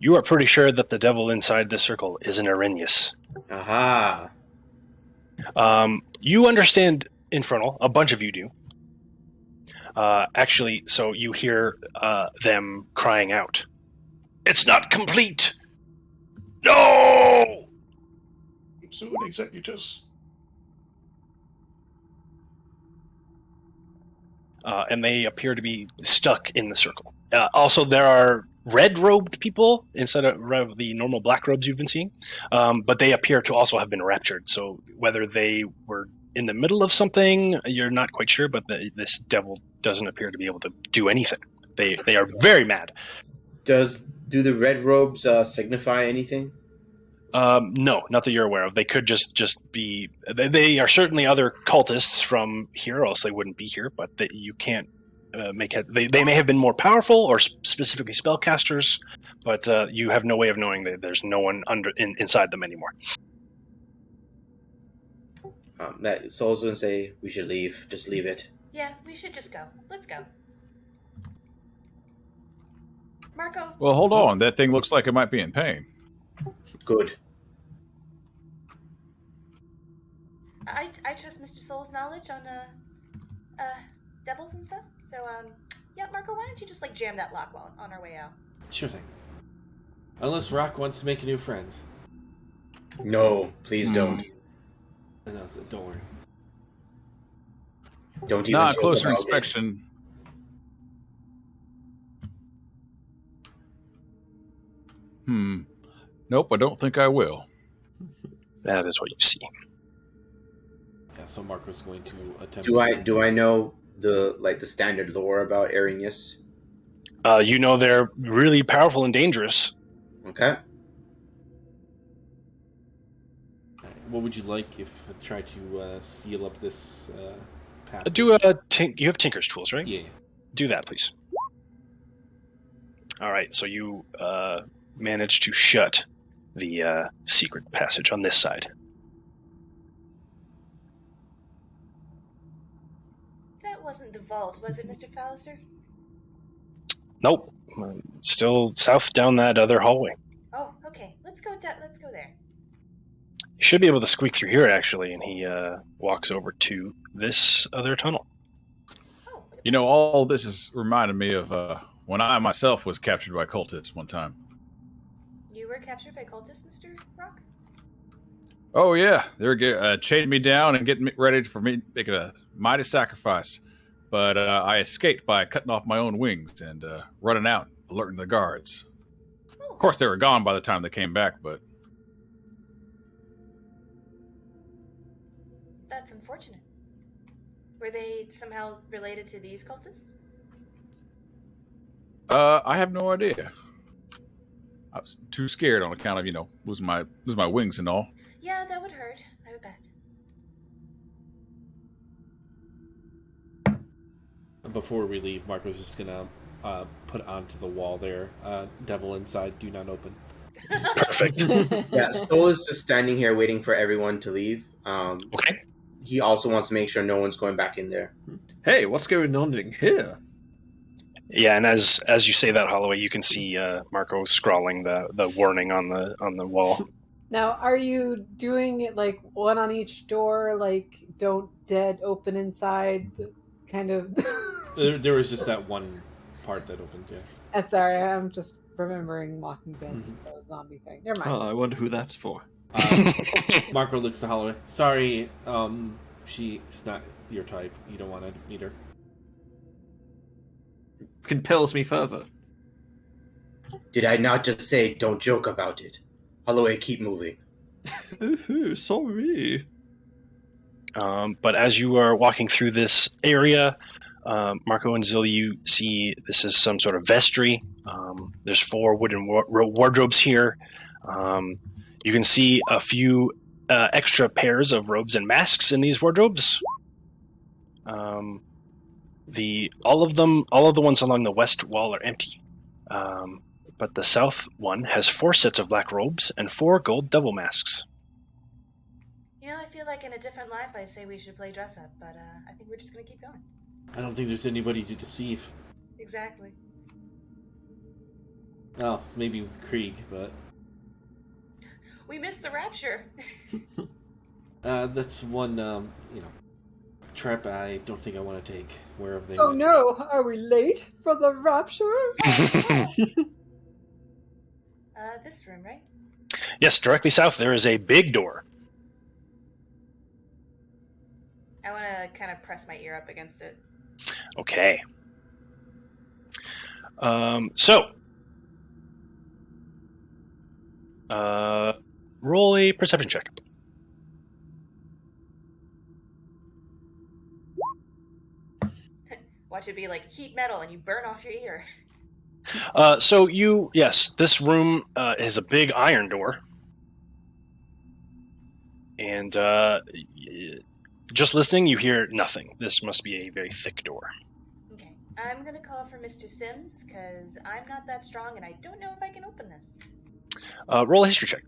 you are pretty sure that the devil inside this circle is an Arrhenius. Aha. You understand infernal. A bunch of you do. Actually, so you hear them crying out. It's not complete! No! Soon, executus. And they appear to be stuck in the circle. Also, there are red-robed people instead of the normal black robes you've been seeing, but they appear to also have been raptured. So whether they were in the middle of something, you're not quite sure, but this devil doesn't appear to be able to do anything. They are very mad. Do the red robes signify anything? No, not that you're aware of. They could just be... They are certainly other cultists from here, or else they wouldn't be here, but you can't make it... They may have been more powerful, or specifically spellcasters, but you have no way of knowing that there's no one inside them anymore. Soul's gonna say, we should leave. Just leave it. Yeah, we should just go. Let's go. Marco. Well, hold on. That thing looks like it might be in pain. Good. I trust Mr. Soul's knowledge on devils and stuff. So yeah, Marco, why don't you just like jam that lock on our way out? Sure thing. Unless Rock wants to make a new friend. No, please don't. No, don't worry. Don't even. Not closer about inspection. Nope, I don't think I will. That is what you see. Yeah, so Marco's going to attempt. Do I know the standard lore about Arrhenius? You know they're really powerful and dangerous. Okay. What would you like if I try to seal up this pass? You have Tinker's tools, right? Yeah. Do that, please. All right, so you manage to shut the secret passage on this side. That wasn't the vault, was it, Mr. Fallister? Nope. Still south down that other hallway. Oh, okay. Let's go there. You should be able to squeak through here, actually, and he walks over to this other tunnel. Oh. You know, all this is reminding me of when I myself was captured by cultists one time. You were captured by cultists, Mr. Rock? Oh, yeah. They were chaining me down and getting me ready for me making a mighty sacrifice. But I escaped by cutting off my own wings and running out, alerting the guards. Oh. Of course, they were gone by the time they came back, but... That's unfortunate. Were they somehow related to these cultists? I have no idea. I was too scared on account of, losing my wings and all. Yeah, that would hurt. I would bet. Before we leave, Marco's just gonna put onto the wall there, devil inside, do not open. Perfect. Yeah, Soul is just standing here waiting for everyone to leave. Okay. He also wants to make sure no one's going back in there. Hey, what's going on in here? Yeah, and as you say that, Holloway, you can see Marco scrawling the warning on the wall. Now, are you doing it like one on each door, like don't dead open inside, kind of? There was just that one part that opened, yeah. Sorry, I'm just remembering Walking Dead, the zombie thing. Never mind. Oh, I wonder who that's for. Marco looks to Holloway. Sorry, she's not your type. You don't want to meet her. Compels me further. Did I not just say don't joke about it? Holloway, keep moving. Ooh, sorry. But as you are walking through this area, Marco and Zyldi, you see this is some sort of vestry. There's 4 wooden wardrobes here. You can see a few extra pairs of robes and masks in these wardrobes. All of the ones along the west wall are empty. But the south one has 4 sets of black robes and 4 gold devil masks. You know, I feel like in a different life I say we should play dress up, but I think we're just gonna keep going. I don't think there's anybody to deceive. Exactly. Oh, maybe Krieg, but... We missed the rapture. that's one, trip I don't think I want to take. Where have they Oh went? no, are we late for the rapture? This room, right? Yes, directly south there is a big door. I want to kind of press my ear up against it. Okay. Roll a perception check. Watch it be like heat metal and you burn off your ear. This room is a big iron door. And just listening, you hear nothing. This must be a very thick door. Okay. I'm going to call for Mr. Sims, because I'm not that strong and I don't know if I can open this. Roll a history check.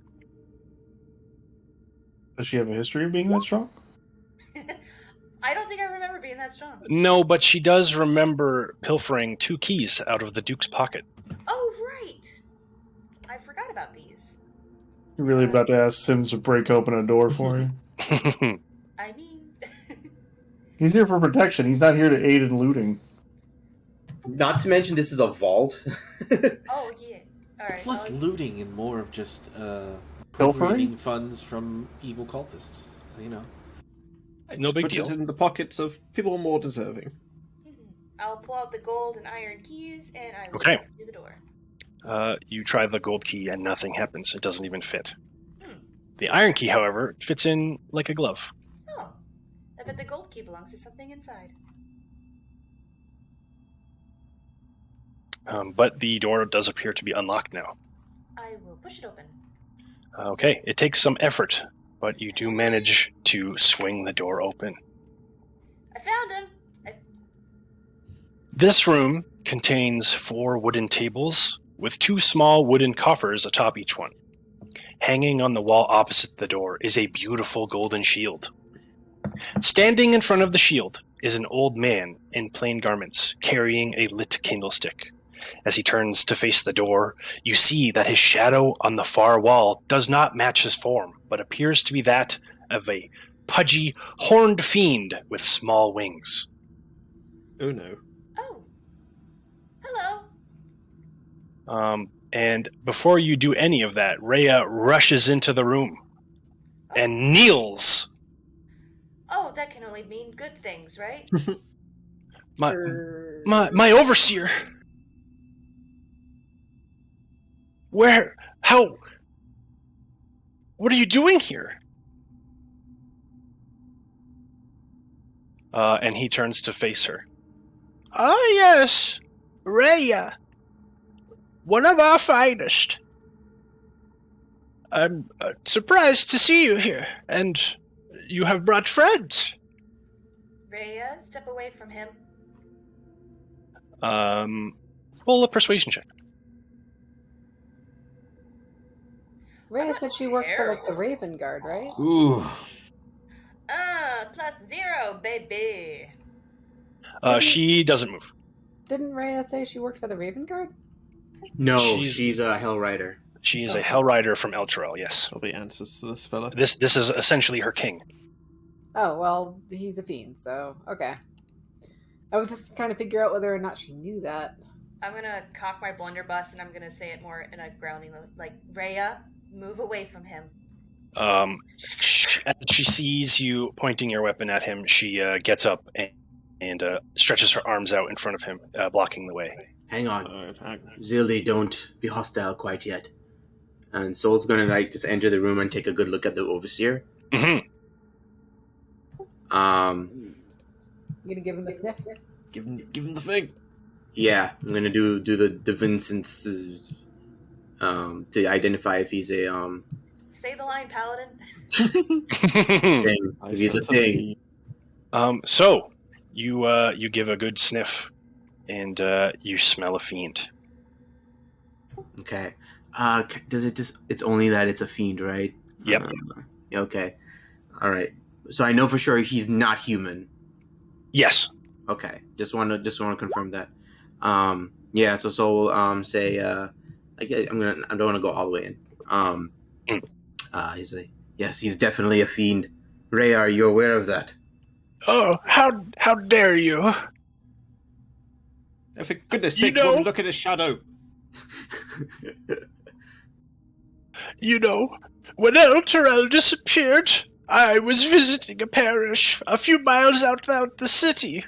Does she have a history of being that strong? I don't think I remember being that strong. No, but she does remember pilfering 2 keys out of the Duke's pocket. Oh, right. I forgot about these. You're really about to ask Sims to break open a door for you? I mean... He's here for protection. He's not here to aid in looting. Not to mention this is a vault. Oh, yeah. All right. It's less looting and more of just Pilfering? reading funds from evil cultists. You know. No big Put deal. it in the pockets of people more deserving. I'll pull out the gold and iron keys, and I will Okay. open through the door. You try the gold key and nothing happens. It doesn't even fit. The iron key, however, fits in like a glove. Oh. I bet the gold key belongs to something inside. But the door does appear to be unlocked now. I will push it open. Okay, it takes some effort, but you do manage to swing the door open. I found him! This room contains 4 wooden tables with 2 small wooden coffers atop each one. Hanging on the wall opposite the door is a beautiful golden shield. Standing in front of the shield is an old man in plain garments carrying a lit candlestick. As he turns to face the door, you see that his shadow on the far wall does not match his form, but appears to be that of a pudgy, horned fiend with small wings. Oh no. Oh. Hello. And before you do any of that, Rhea rushes into the room and kneels. Oh, that can only mean good things, right? My overseer. Where? How? What are you doing here? And he turns to face her. Ah, yes, Rhea. One of our finest. I'm surprised to see you here, and you have brought friends. Rhea, step away from him. Roll a persuasion check. Rhea said she worked for like the Raven Guard, right? Ooh. +0, baby. She doesn't move. Didn't Rhea say she worked for the Raven Guard? No, She's- she's a Hell Rider. She is a Hell Rider from Elturel, yes. All the answers to this fella. This is essentially her king. Oh, well, he's a fiend, so okay. I was just trying to figure out whether or not she knew that. I'm gonna cock my blunderbuss and I'm gonna say it more in a grounding, like, Rhea, move away from him. As she sees you pointing your weapon at him, she gets up and stretches her arms out in front of him, blocking the way. Hang on. Zyldi, don't be hostile quite yet. And Soul's gonna just enter the room and take a good look at the overseer. Mm-hmm. You gonna give him a sniff? Give him the thing. Yeah, I'm gonna do the Vincent's to identify if he's a Say the line, Paladin. thing. If he's a thing. So you give a good sniff, and you smell a fiend. Okay. Does it just? It's only that it's a fiend, right? Yep. Okay. All right. So I know for sure he's not human. Yes. Okay. Just want to confirm that. Yeah. So Soul say I don't want to go all the way in. He's like, yes, he's definitely a fiend. Ray, are you aware of that? Oh, how dare you? For goodness You sake, know- woman, look at his shadow. You know, when El Terrell disappeared, I was visiting a parish a few miles outside the city.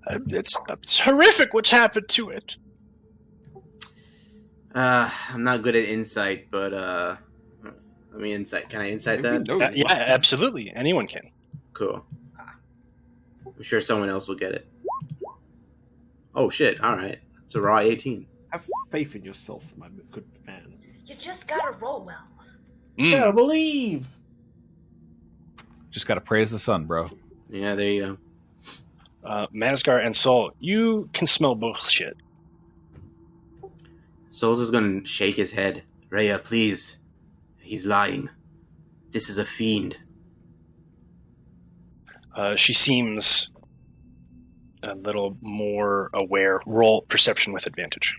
It's horrific what's happened to it. I'm not good at insight, but let me insight. Can I insight that? Yeah, absolutely. Anyone can. Cool. I'm sure someone else will get it. Oh shit! All right, it's a raw 18. Have faith in yourself, my good man. You just gotta roll well. Yeah, believe. Just gotta praise the sun, bro. Yeah, there you go. Mazgar and Soul, you can smell bullshit. Souls is gonna shake his head. Rhea, please. He's lying. This is a fiend. She seems a little more aware. Roll perception with advantage.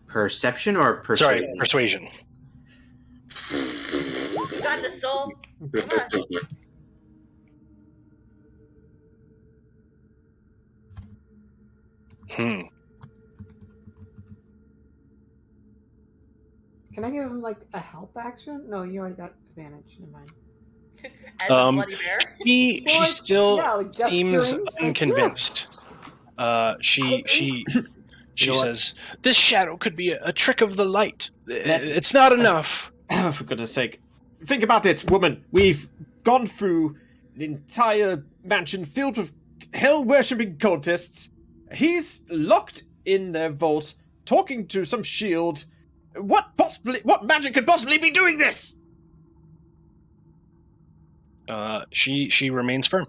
Perception or persuasion? Sorry, persuasion. You got the soul. Come on. Can I give him like a help action? No, you already got advantage. Never mind. As a bloody bear. She Well, still yeah, like seems gesturing, like, unconvinced. She says, "This shadow could be a trick of the light. It's not enough." For goodness sake. Think about it, woman. We've gone through an entire mansion filled with hell-worshipping cultists. He's locked in their vault, talking to some shield. What magic could possibly be doing this? She remains firm.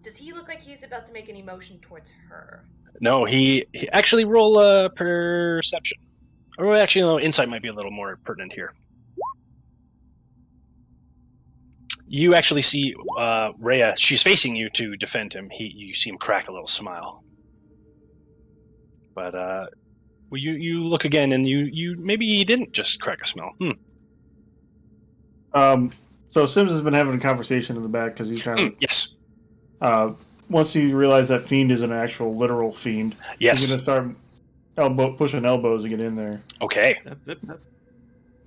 Does he look like he's about to make an emotion towards her? No, he actually roll perception. Or actually, no, insight might be a little more pertinent here. You actually see Rhea. She's facing you to defend him. You see him crack a little smile. But you look again, and you maybe he didn't just crack a smile. So Sims has been having a conversation in the back because he's trying to. Yes. Once he realized that fiend is an actual literal fiend, Yes. he's going to start pushing elbows to get in there. Okay. And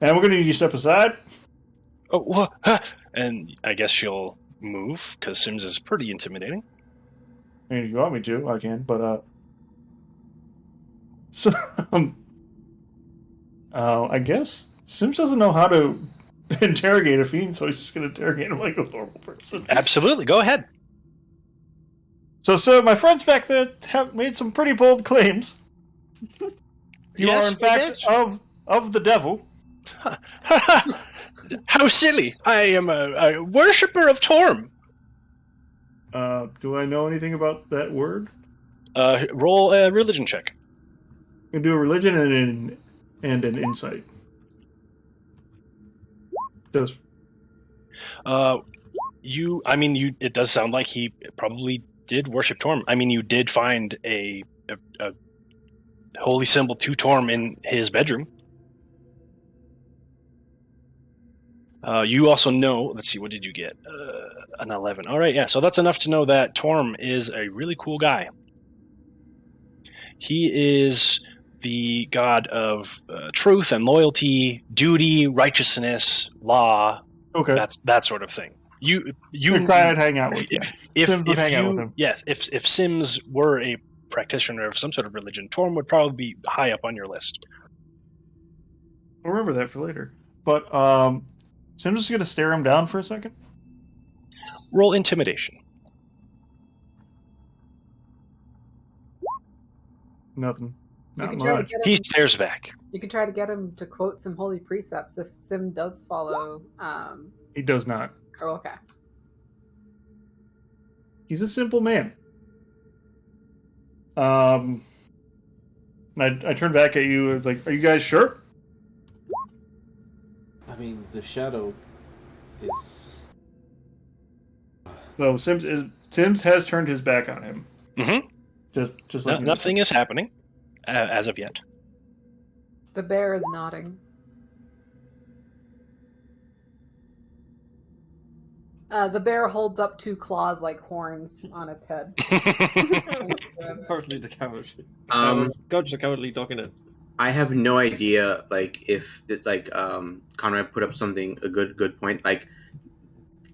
we're going to need you to step aside. Oh, what? Huh. And I guess she'll move because Sims is pretty intimidating. I mean, if you want me to, I can. But so I guess Sims doesn't know how to interrogate a fiend, so he's just going to interrogate him like a normal person. Absolutely, go ahead. So my friends back there have made some pretty bold claims. You Yes, are, in fact, of the devil. How silly! I am a worshipper of Torm. Do I know anything about that word? Roll a religion check. You can do a religion and an insight. Does it does sound like he probably did worship Torm. I mean, you did find a holy symbol to Torm in his bedroom. You also know, let's see, what did you get? An 11. All right, yeah, so that's enough to know that Torm is a really cool guy. He is the god of truth and loyalty, duty, righteousness, law, okay. that sort of thing. You try and hang out with him. Sims would hang out with him. Yes, if Sims were a practitioner of some sort of religion, Torm would probably be high up on your list. I'll remember that for later. But Sims is going to stare him down for a second. Roll intimidation. Nothing. Not could try to much. get him, He stares back. you could try to get him to quote some holy precepts if Sim does follow. He does not. Oh, okay. He's a simple man. I turn back at you. It's like, are you guys sure? I mean, the shadow is. No, Sims has turned his back on him. Mm-hmm. Just like Nothing is happening as of yet. The bear is nodding. The bear holds up 2 claws like horns on its head. Partly the coward. Goat's a cowardly dog in it. I have no idea, like, if it's like Conrad put up a good point. Like,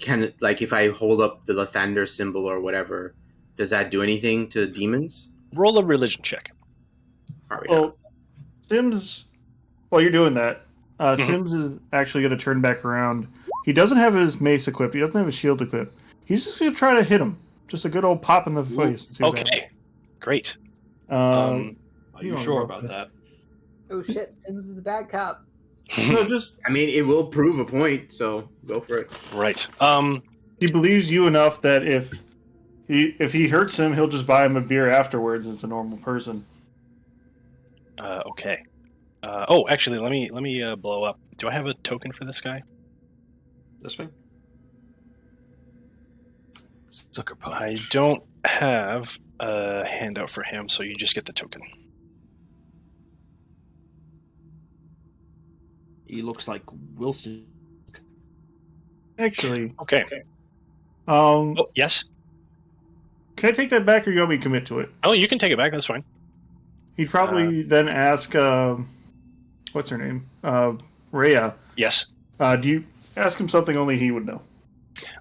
if I hold up the Lathander symbol or whatever, does that do anything to demons? Roll a religion check. Probably Well, not. Sims, while you're doing that, Sims is actually going to turn back around. He doesn't have his mace equipped. He doesn't have his shield equipped. He's just going to try to hit him. Just a good old pop in the face. And see what Okay, great. happens. Are you sure about that? Oh shit, Sims is the bad cop. No, just I mean, it will prove a point, so go for it. Right. he believes you enough that if he hurts him, he'll just buy him a beer afterwards. It's a normal person. Okay. Oh, actually, let me blow up. Do I have a token for this guy? This thing? Sucker punch. I don't have a handout for him, so you just get the token. He looks like Wilson. Actually, Okay. um, Oh, yes. can I take that back, or you want me to commit to it? Oh, you can take it back. That's fine. He'd probably then ask, what's her name? Rhea. Yes. Do you ask him something only he would know?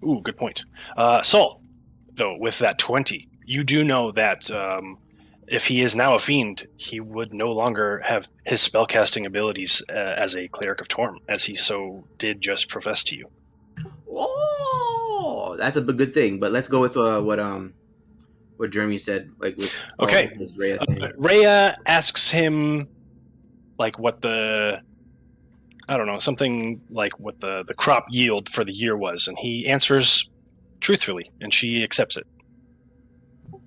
Ooh, good point. Saul, though, with that 20, you do know that if he is now a fiend, he would no longer have his spellcasting abilities as a cleric of Torm, as he so did just profess to you. Oh, that's a good thing. But let's go with what Jeremy said. Like with Okay. this Rhea thing. Rhea asks him, like, what the... I don't know, something like what the crop yield for the year was, and he answers truthfully, and she accepts it.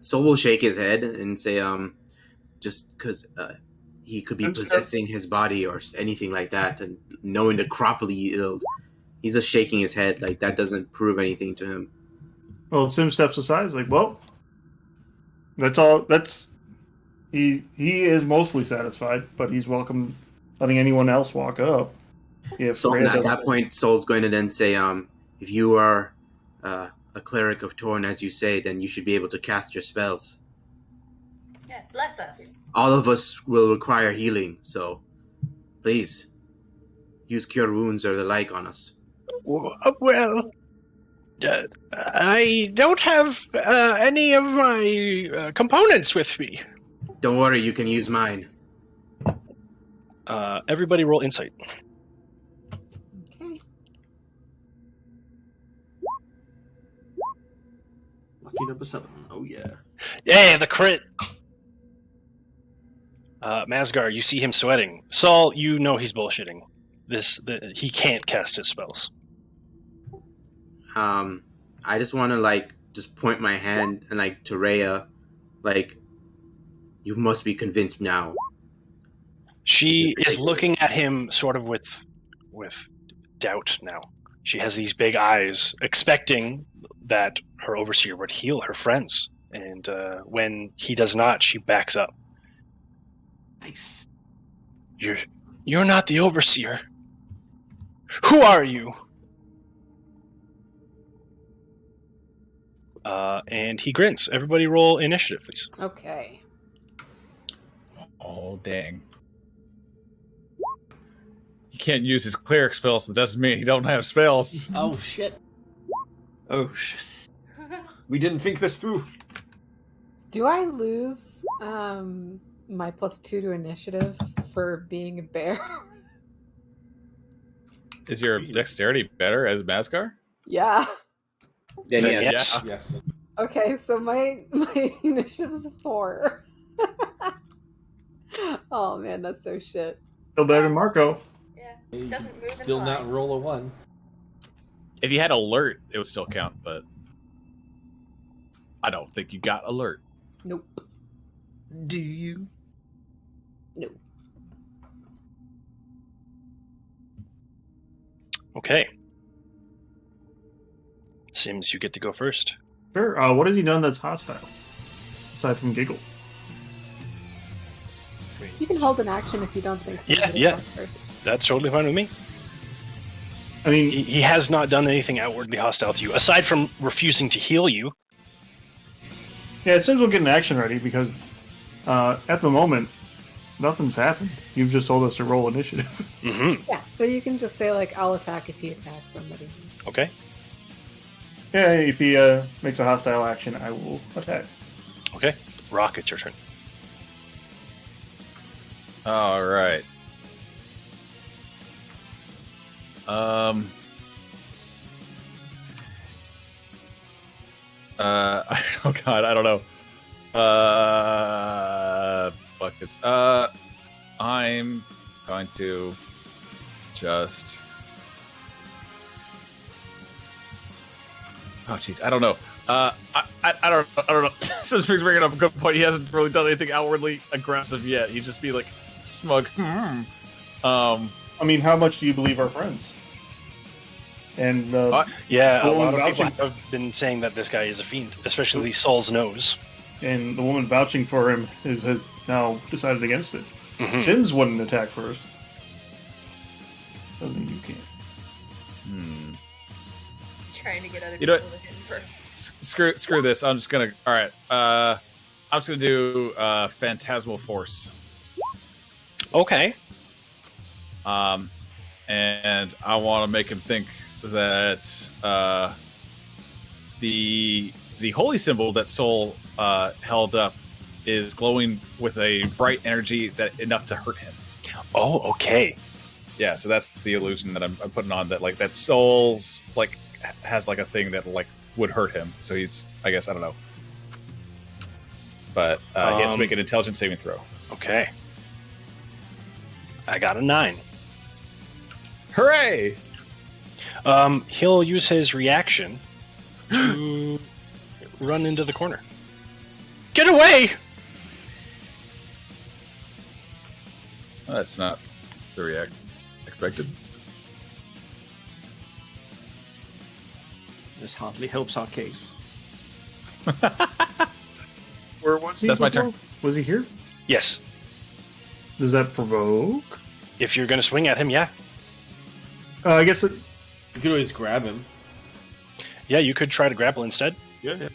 Soul will shake his head and say, just because he could be possessing his body or anything like that, and knowing the crop yield, he's just shaking his head like that doesn't prove anything to him. Well, Sim steps aside. He's like, well, that's all. That's he is mostly satisfied, but he's welcome letting anyone else walk up. If So Rhea at doesn't- that point, Soul's going to then say, if you are a cleric of Torn, as you say, then you should be able to cast your spells. Yeah, bless us. All of us will require healing, so please use cure wounds or the like on us. Well, I don't have any of my components with me. Don't worry, you can use mine. Everybody roll insight. Okay. Lucky number 7. Oh yeah. Yeah, the crit! Mazgar, you see him sweating. Saul, you know he's bullshitting. He can't cast his spells. I just want to just point my hand and to Rhea, you must be convinced now. She is looking at him sort of with doubt now. She has these big eyes, expecting that her overseer would heal her friends. And when he does not, she backs up. Nice. You're not the overseer. Who are you? And he grins. Everybody roll initiative, please. Okay. Oh, dang. He can't use his cleric spells, but doesn't mean he don't have spells. Oh shit. Oh shit. We didn't think this through. Do I lose my +2 to initiative for being a bear? Is your dexterity better as Mazgar? Yeah. Then Yes. Yes. Okay, so my initiative is 4. Oh man, that's so shit. Still better than Marco. Yeah, doesn't move in Still line. not roll a 1. If you had alert, it would still count, but I don't think you got alert. Nope. Do you? No. Okay. Sims, you get to go first. Sure. What has he done that's hostile? Aside from giggle. You can hold an action if you don't think so. Yeah. First. That's totally fine with me. I mean, He has not done anything outwardly hostile to you, aside from refusing to heal you. yeah, Sims will get an action ready because at the moment, nothing's happened. You've just told us to roll initiative. Mm-hmm. Yeah, so you can just say, like, I'll attack if he attacks somebody. Okay. Yeah, if he makes a hostile action, I will attack. Okay. Rock, it's your turn. All right. Oh god, I don't know. Buckets. I'm going to just. Oh jeez, I don't know. I don't know. Sims brings bringing up a good point. He hasn't really done anything outwardly aggressive yet. He's just be like smug. I mean, how much do you believe our friends? And Yeah, a the woman lot of people vouching, have been saying that this guy is a fiend, especially Saul's nose. and the woman vouching for him has now decided against it. Mhm. Sims wouldn't attack first. Doesn't mean you can't. Trying to get other You know people to hit him first. Screw this. I'm just gonna. All right. I'm just gonna do Phantasmal Force. Okay. And I want to make him think that the holy symbol that Soul held up is glowing with a bright energy that enough to hurt him. Oh, okay. Yeah, so that's the illusion that I'm putting on, that like that Soul's like has like a thing that like would hurt him. So he's, I guess, I don't know, but he has to make an intelligence saving throw. Okay. I got a 9. Hooray! He'll use his reaction to run into the corner. Get away! Well, that's not the react expected. This hardly helps our case. Where was he? That's my before? turn. Was he here? Yes. Does that provoke? If you're going to swing at him, yeah. I guess it. You could always grab him. Yeah, you could try to grapple instead. Yeah.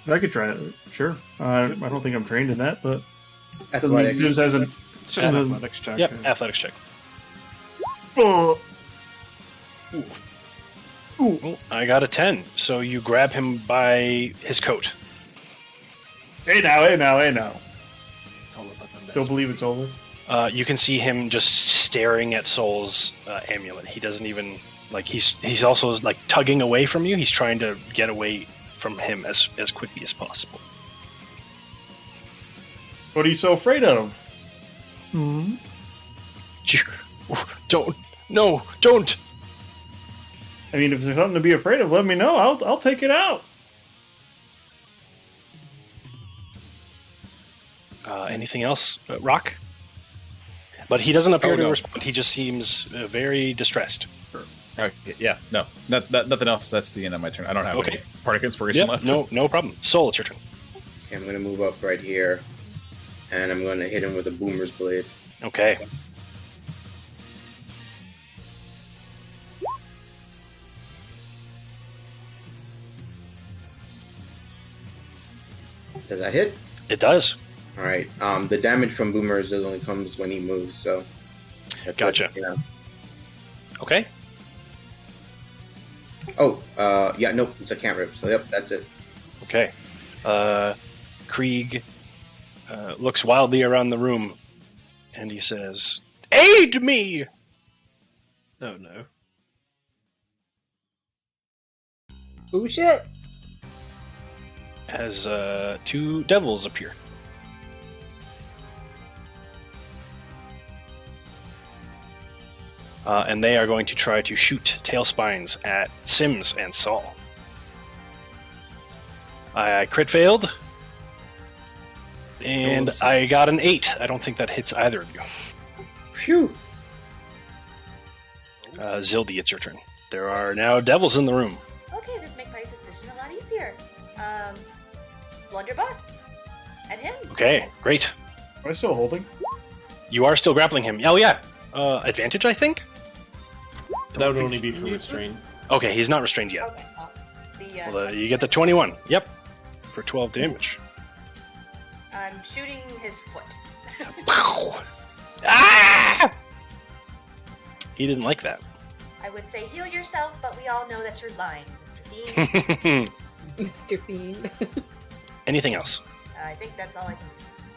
I could try it. Sure. I don't think I'm trained in that, but doesn't mean Athletics. Sims hasn't. It's just an hasn't- athletics check. Yep, athletics check. Oh, Oh, I got a 10. So you grab him by his coat. hey now. It's all about them. Don't believe it's over. You can see him just staring at Soul's amulet. He doesn't even like. He's also like tugging away from you. He's trying to get away from him as quickly as possible. What are you so afraid of? Don't. No, don't. I mean, if there's something to be afraid of, let me know. I'll take it out. Anything else, Rock? But he doesn't appear to no. respond. He just seems very distressed. Okay, yeah, no, nothing else. That's the end of my turn. I don't have Okay. any Bardic Inspiration left. No problem. Soul, it's your turn. Okay, I'm gonna move up right here, and I'm gonna hit him with a boomer's blade. Okay. Does that hit? It does. All right. The damage from boomers only comes when he moves. So. Gotcha. Yeah. Okay. Oh. Yeah. Nope. It's a cantrip. So yep. That's it. Okay. Krieg looks wildly around the room, and he says, "Aid me!" Oh no. Ooh, shit! As 2 devils appear. And they are going to try to shoot tailspines at Sims and Saul. I crit failed. And I got an 8. I don't think that hits either of you. Phew. Zyldi, it's your turn. There are now devils in the room. Okay, this makes my decision a lot easier. Blunderbuss. At him. Okay, great. Am I still holding? You are still grappling him. Oh, yeah. Advantage, I think? That would only be for restraint. Okay, he's not restrained yet. Okay. Well, you get the 21. Yep. For 12 damage. I'm shooting his foot. Ah! He didn't like that. I would say heal yourself, but we all know that you're lying, Mr. Fiend. Mr. Fiend. Anything else? I think that's all I can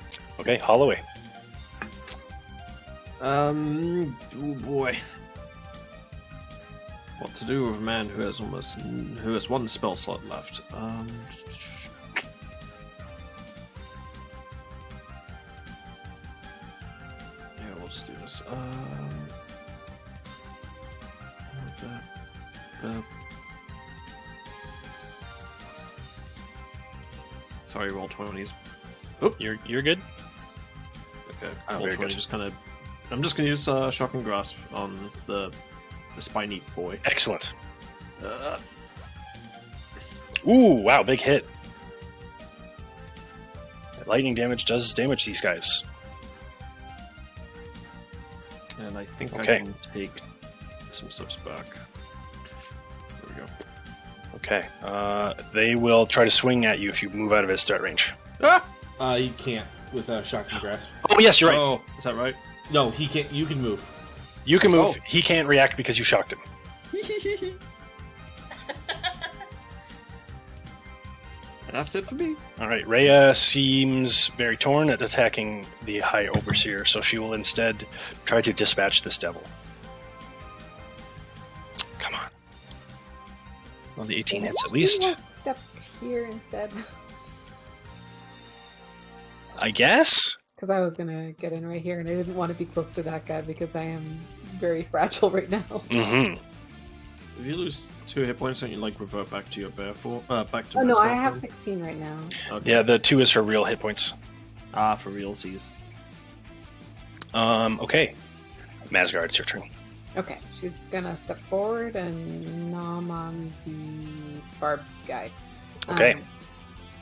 do. Okay, Holloway. Oh boy. What to do with a man who has one spell slot left? Yeah, we'll just do this. Sorry, roll 20s. Oh, you're good. Okay, Oh, roll very 20. good. I'm just gonna use Shocking Grasp on the spiny boy. Excellent. Ooh, wow, big hit. Lightning damage does damage these guys. And I think Okay. I can take some steps back. There we go. Okay. They will try to swing at you if you move out of his threat range. You can't with Shocking Grasp. Oh, yes, you're right. Oh, is that right? No, he can't. You can move. You can move. Oh. He can't react because you shocked him. And that's it for me. All right. Rhea seems very torn at attacking the High Overseer, so she will instead try to dispatch this devil. Come on. Well, the 18 hits at least. Step here instead. I guess? Because I was gonna get in right here, and I didn't want to be close to that guy because I am very fragile right now. Mm-hmm. If you lose 2 hit points, don't you like revert back to your bear form? Back to Oh no, Mazgar I have form? 16 right now. Okay. Yeah, the 2 is for real hit points. For realsies. Okay. Mazgar, it's your turn. Okay, she's gonna step forward and nom on the barbed guy. Okay.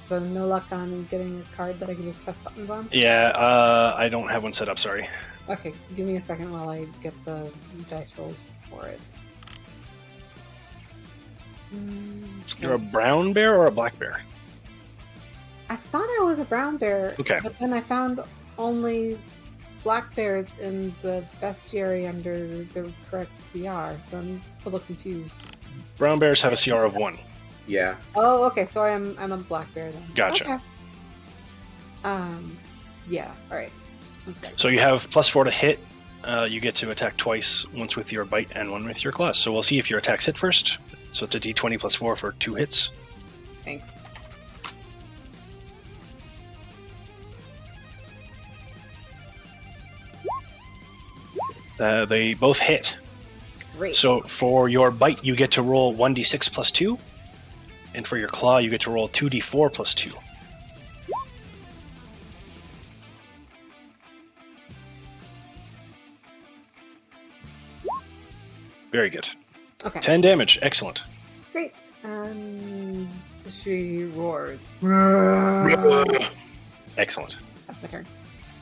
So no luck on getting a card that I can just press buttons on? Yeah, I don't have one set up, sorry. Okay, give me a second while I get the dice rolls for it. You're a brown bear or a black bear? I thought I was a brown bear, Okay. but then I found only black bears in the bestiary under the correct CR, so I'm a little confused. Brown bears have a CR of 1. Yeah. Oh, okay, so I'm a black bear then. Gotcha. Okay. Yeah, alright. Okay. So you have +4 to hit. You get to attack twice, once with your bite and one with your claws. So we'll see if your attacks hit first. So it's a d20 +4 for 2 hits. Thanks. They both hit. Great. So for your bite, you get to roll 1d6 +2. And for your claw, you get to roll 2d4 +2. Very good. Okay. 10 damage. Excellent. Great. She roars. Excellent. That's my turn.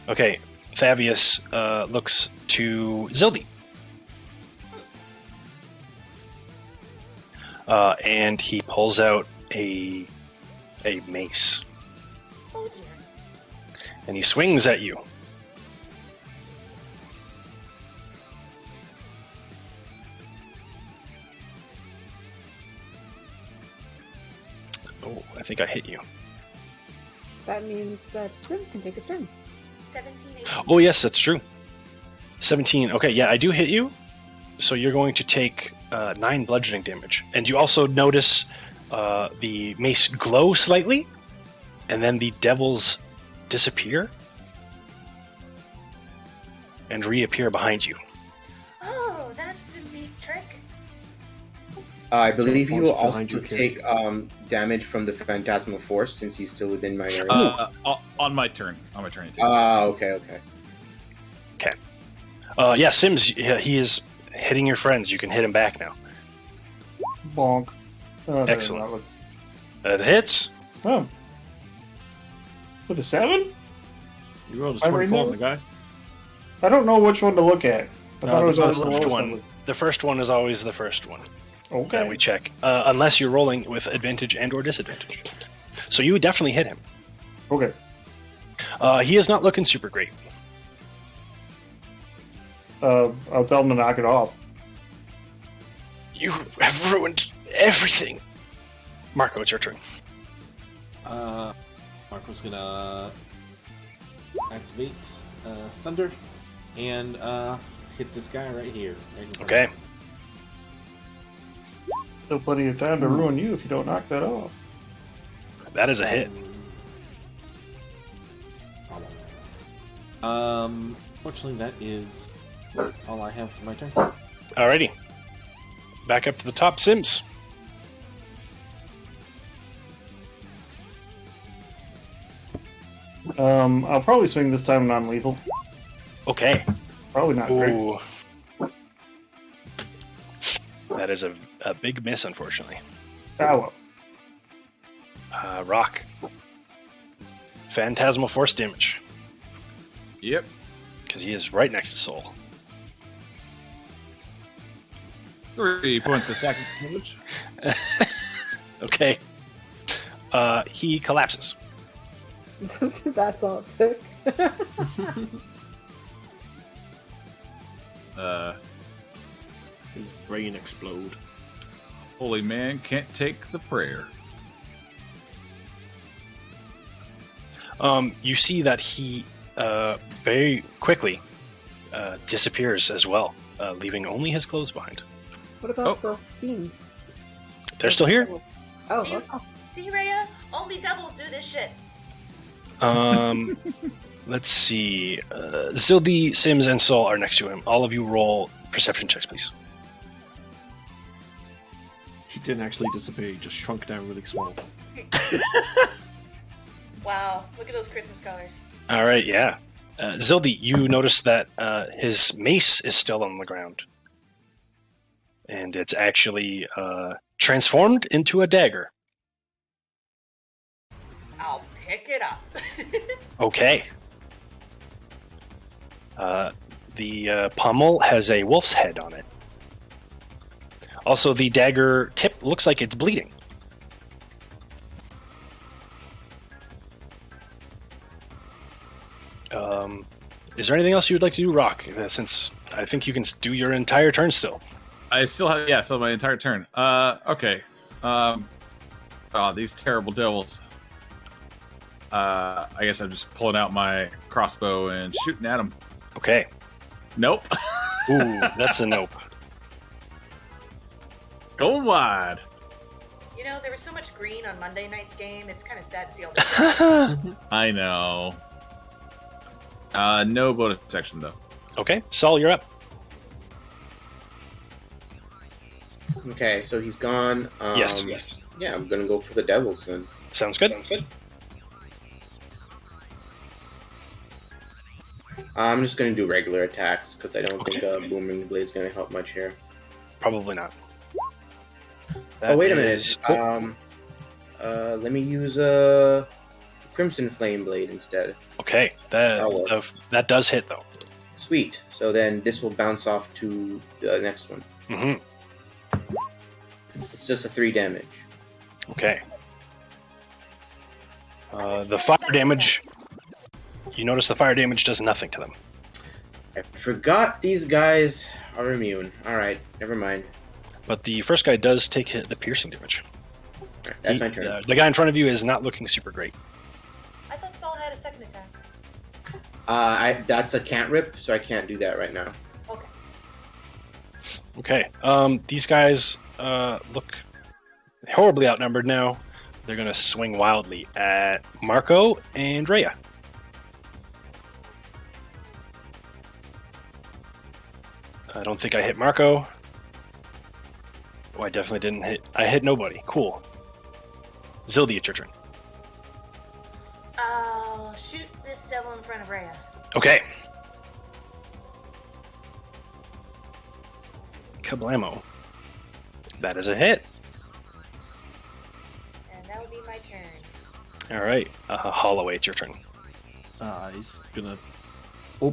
Okay. Thavius looks to Zyldi. And he pulls out a mace. Oh dear. And he swings at you. Oh, I think I hit you. That means that Sims can take his turn. 17, 18. Oh, yes, that's true. 17. Okay, yeah, I do hit you. So you're going to take 9 bludgeoning damage. And you also notice the mace glow slightly, and then the devils disappear and reappear behind you. Oh, that's a neat trick. I believe he will Force also behind you, take damage from the Phantasmal Force since he's still within my area. On my turn. On my turn. he takes Okay. Okay. Yeah, Sims, he is hitting your friends. You can hit him back now. Bonk. Oh, there, Excellent. that was- It hits. Oh. With a 7? You rolled a I'm 24 on right the guy. I don't know which one to look at. I thought it was always the first lowest one. number. The first one is always the first one Okay. that we check, unless you're rolling with advantage and/or disadvantage. So you would definitely hit him. Okay. He is not looking super great. I'll tell him to knock it off. You have ruined everything. Marco, it's your turn. Marco's gonna activate Thunder and hit this guy right here. Right in front Okay. of him. Still plenty of time to ruin you if you don't knock that off. That is a hit. Fortunately, that is all I have for my turn. Alrighty. Back up to the top, Sims. I'll probably swing this time non-lethal. Okay. Probably not great. Ooh. That is a big miss, unfortunately. Ah, well. Rock. Phantasmal force damage. Yep. Because he is right next to Soul. 3 points of second damage. Okay. He collapses. That's all it took. His brain explode. Holy man can't take the prayer. You see that he very quickly disappears as well, leaving only his clothes behind. What about the fiends? They're still here? Oh, See, okay. see, Rhea? Only devils do this shit. Let's see. Zyldi, Sims, and Soul are next to him. All of you roll perception checks, please. He didn't actually disappear, he just shrunk down really small. Wow, look at those Christmas colors. All right, yeah. Zyldi, you notice that his mace is still on the ground. And it's actually transformed into a dagger. I'll pick it up. Okay. The pommel has a wolf's head on it. Also, the dagger tip looks like it's bleeding. Is there anything else you would like to do, Rock? Since I think you can do your entire turn still. I still have, still my entire turn. Okay. Oh, these terrible devils. I guess I'm just pulling out my crossbow and shooting at them. Okay. Nope. Ooh, that's a nope. Going wide. You know, there was so much green on Monday night's game, it's kind of sad to see all this. I know. No bonus action, though. Okay, Saul, you're up. Okay, so he's gone. Yes. Yeah, I'm gonna go for the devils then. Sounds good. I'm just gonna do regular attacks because I don't think Booming Blade's gonna help much here. Probably not. Oh, wait a is- minute. Let me use a Crimson Flame Blade instead. Okay, that does hit though. Sweet. So then this will bounce off to the next one. Mm-hmm. It's just a 3 damage. Okay. The fire damage. You notice the fire damage does nothing to them. I forgot these guys are immune. Alright, never mind. But the first guy does take the piercing damage. Right, that's my turn. The guy in front of you is not looking super great. I thought Saul had a second attack. That's a can't rip, so I can't do that right now. Okay. Okay. These guys look horribly outnumbered now. They're going to swing wildly at Marco and Rhea. I don't think I hit Marco. Oh, I definitely didn't hit. I hit nobody. Cool. Zyldi, it's your turn. I'll shoot this devil in front of Rhea. Okay. Kablamo. That is a hit. And that would be my turn. All right. Holloway, it's your turn. He's gonna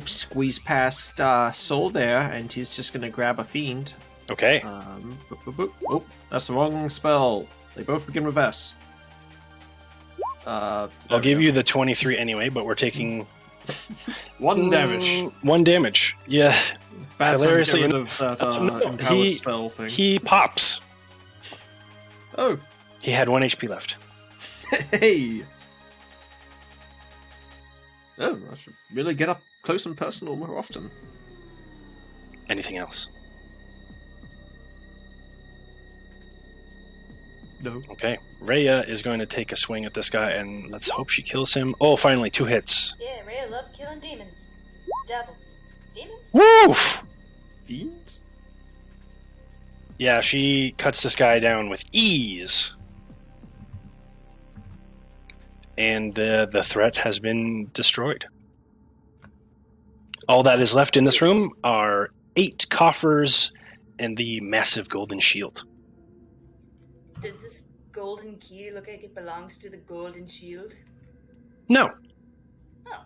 squeeze past Soul there, and he's just gonna grab a fiend. Okay. Oh, that's the wrong spell. They both begin with S. I'll give you the 23 anyway, but we're taking 1 damage. 1 damage. Yeah. Bad Hilariously time to enough, get rid of that empowered spell thing. he pops. Oh, He had 1 HP left. hey. Oh, I should really get up close and personal more often. Anything else? No. Okay. Rhea is going to take a swing at this guy, and let's hope she kills him. Oh, finally, 2 hits. Yeah, Rhea loves killing demons. Devils. Demons? Woof! Fiends? Yeah, she cuts this guy down with ease. And the threat has been destroyed. All that is left in this room are 8 coffers and the massive golden shield. Does this golden key look like it belongs to the golden shield? No. Oh.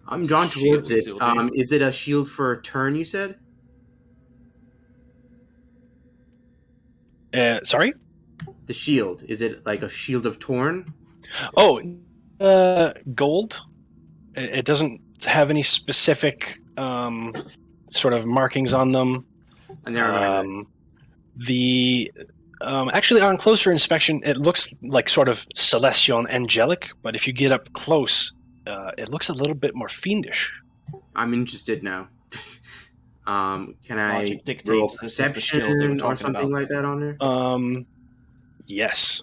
I'm drawn towards it. Zyldi. Is it a shield for a turn, you said? Sorry? The shield. Is it like a shield of Torn? Oh, gold. It doesn't have any specific sort of markings on them. I never remember. Actually, on closer inspection, it looks like sort of celestial and angelic, but if you get up close, it looks a little bit more fiendish. I'm interested now. Can I Logic dictates roll this is the shield they were perception or talking something about. like that on there? Yes.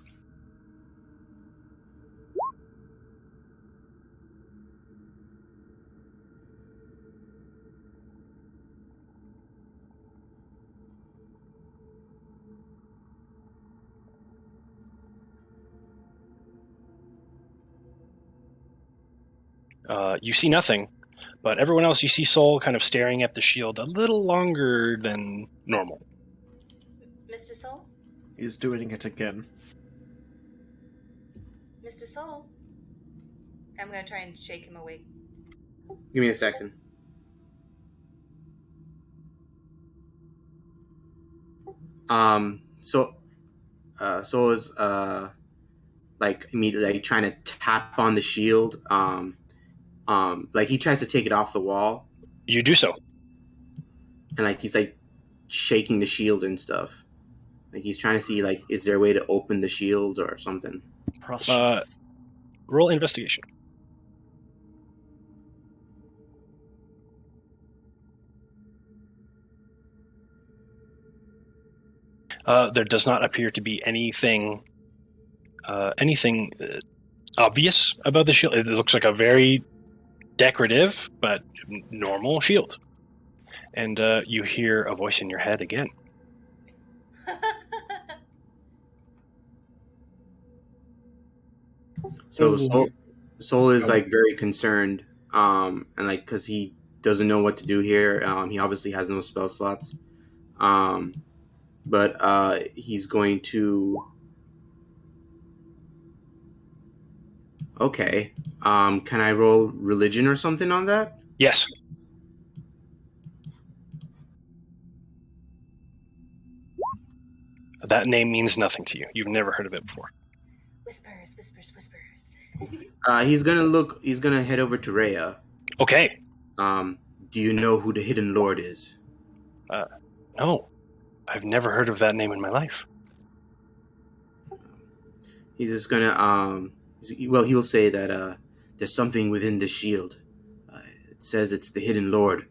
You see nothing, but everyone else, you see Soul kind of staring at the shield a little longer than normal. Mr. Soul? He's doing it again. Mr. Soul? I'm gonna try and shake him awake. Give me a second. Soul is like immediately like, trying to tap on the shield. Like he tries to take it off the wall, You do so. and like he's like shaking the shield and stuff. Like he's trying to see like is there a way to open the shield or something. Roll investigation. There does not appear to be anything obvious about the shield. It looks like a very decorative but normal shield. And you hear a voice in your head again. So Soul is like very concerned, and like because he doesn't know what to do here. He obviously has no spell slots, but he's going to. Okay. Can I roll religion or something on that? Yes. That name means nothing to you. You've never heard of it before. Whispers, whispers, whispers. He's gonna head over to Rhea. Okay. Do you know who the Hidden Lord is? No. I've never heard of that name in my life. He's just gonna he'll say that there's something within the shield. It says it's the Hidden Lord,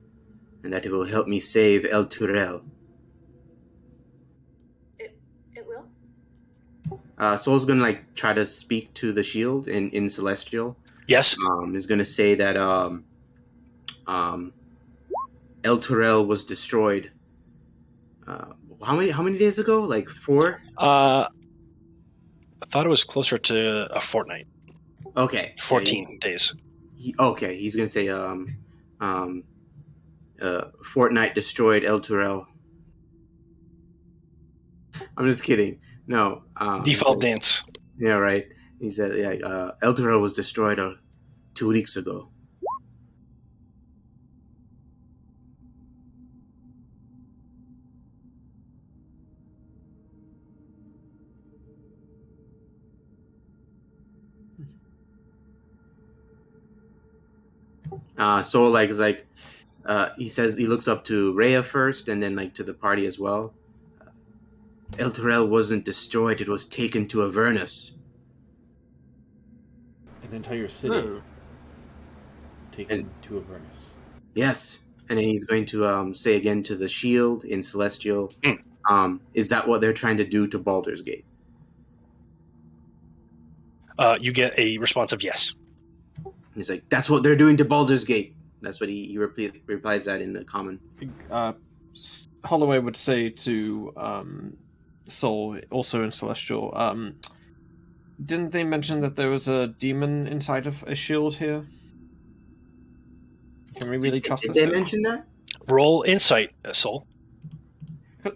and that it will help me save El Turel. It will? Soul's gonna like try to speak to the shield in Celestial. Yes. Is gonna say that El Turel was destroyed. How many days ago? Like 4? I thought it was closer to a fortnight. Okay. 14 days. He's gonna say Fortnite destroyed El Turel. I'm just kidding. No. Default dance. Yeah, right. He said, El Turel was destroyed 2 weeks ago. Soul like is like, he says he looks up to Rhea first, and then like to the party as well. Elturel wasn't destroyed; it was taken to Avernus. An entire city taken to Avernus. Yes, and then he's going to say again to the shield in Celestial, is that what they're trying to do to Baldur's Gate? You get a response of yes. He's like, that's what they're doing to Baldur's Gate. That's what he replies that in the common. Holloway would say to Soul, also in Celestial, didn't they mention that there was a demon inside of a shield here? Can we really trust this? Did they mention that? Roll insight, Soul.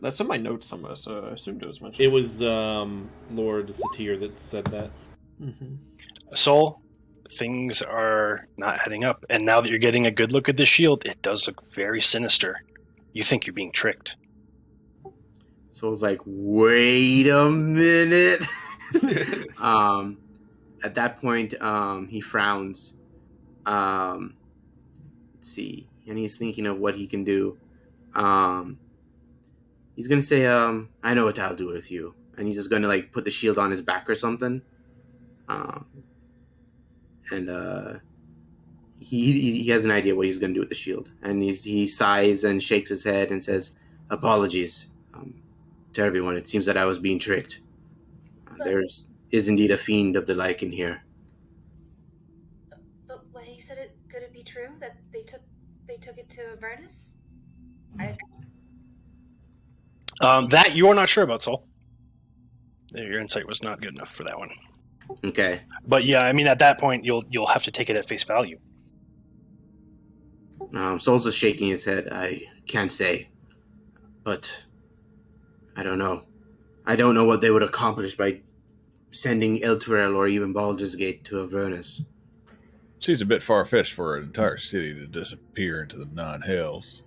That's in my notes somewhere, so I assumed it was mentioned. It was Lord Satir that said that. Mm-hmm. Soul, things are not heading up, and now that you're getting a good look at the shield, it does look very sinister. You think you're being tricked. Soul's like, wait a minute. At that point, he frowns. Let's see, and he's thinking of what he can do. He's gonna say, I know what I'll do with you, and he's just gonna like put the shield on his back or something. He has an idea what he's gonna do with the shield, and he sighs and shakes his head and says, apologies to everyone. It seems that I was being tricked. There is indeed a fiend of the like in here. But when he said it, could it be true that they took it to Avernus? That you're not sure about, Soul. Your insight was not good enough for that one. Okay. But yeah, I mean, at that point, you'll have to take it at face value. Soul's just shaking his head. I can't say, but I don't know. I don't know what they would accomplish by sending Elturel or even Baldur's Gate to Avernus. Seems a bit far-fetched for an entire city to disappear into the non-hells.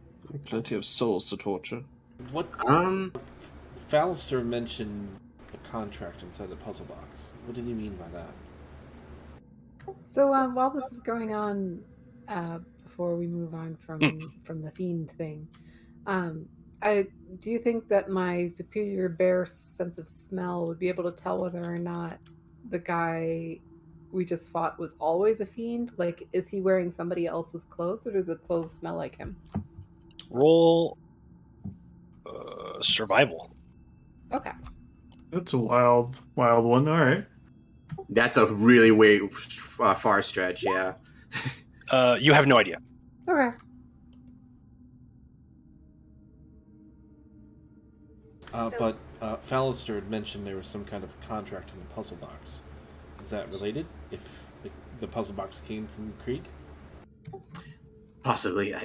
Plenty of souls to torture. What? Fallister mentioned a contract inside the puzzle box. What did he mean by that? So while this is going on, before we move on from the fiend thing, do you think that my superior bear sense of smell would be able to tell whether or not the guy we just fought was always a fiend? Like, is he wearing somebody else's clothes, or do the clothes smell like him? Roll survival. Okay. That's a wild one. All right. That's a really far stretch, yeah. You have no idea. Okay. But Fallister had mentioned there was some kind of contract in the puzzle box. Is that related? If the puzzle box came from Krieg? Possibly.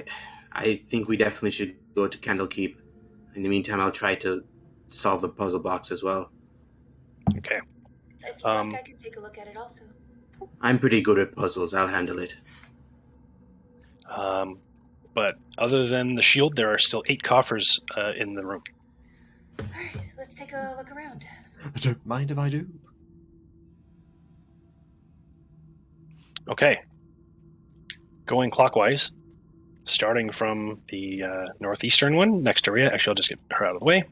I think we definitely should go to Candlekeep. In the meantime, I'll try to solve the puzzle box as well. Okay. If you like, I can take a look at it also. I'm pretty good at puzzles. I'll handle it. But other than the shield, there are still 8 coffers in the room. Alright, let's take a look around. I don't mind if I do. Okay. Going clockwise, starting from the northeastern one next to Rhea. Actually, I'll just get her out of the way.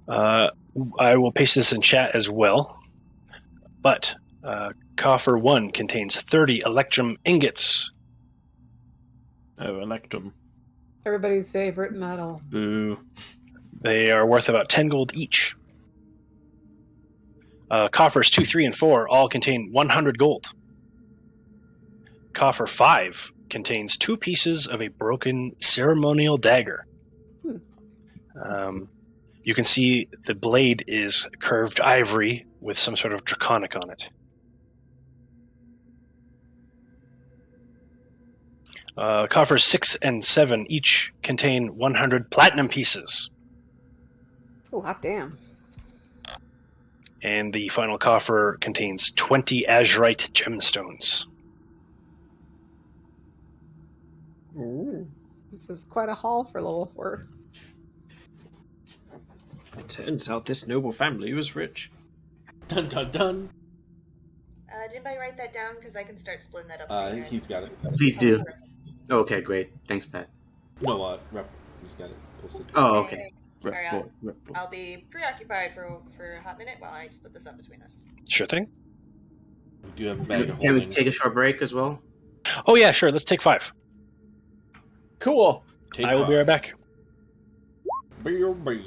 I will paste this in chat as well. But coffer 1 contains 30 Electrum Ingots. Oh, Electrum. Everybody's favorite metal. Boo. They are worth about 10 gold each. Coffers 2, 3, and 4 all contain 100 gold. Coffer 5 contains 2 pieces of a broken ceremonial dagger. You can see the blade is curved ivory with some sort of draconic on it. Coffers 6 and 7 each contain 100 platinum pieces. Oh, hot damn. And the final coffer contains 20 azurite gemstones. Ooh. This is quite a haul for level 4. It turns out this noble family was rich. Dun dun dun. Do anybody write that down? Because I can start splitting that up. He's got it. Please do. Okay, great. Thanks, Pat. No, Rep. He's got it posted. Oh, okay. Alright, I'll be preoccupied for a hot minute while I split this up between us. Sure thing. We do have a bag of Can we holding. take a short break as well? Oh yeah, sure. Let's take 5. Cool. I will be right back. Bye.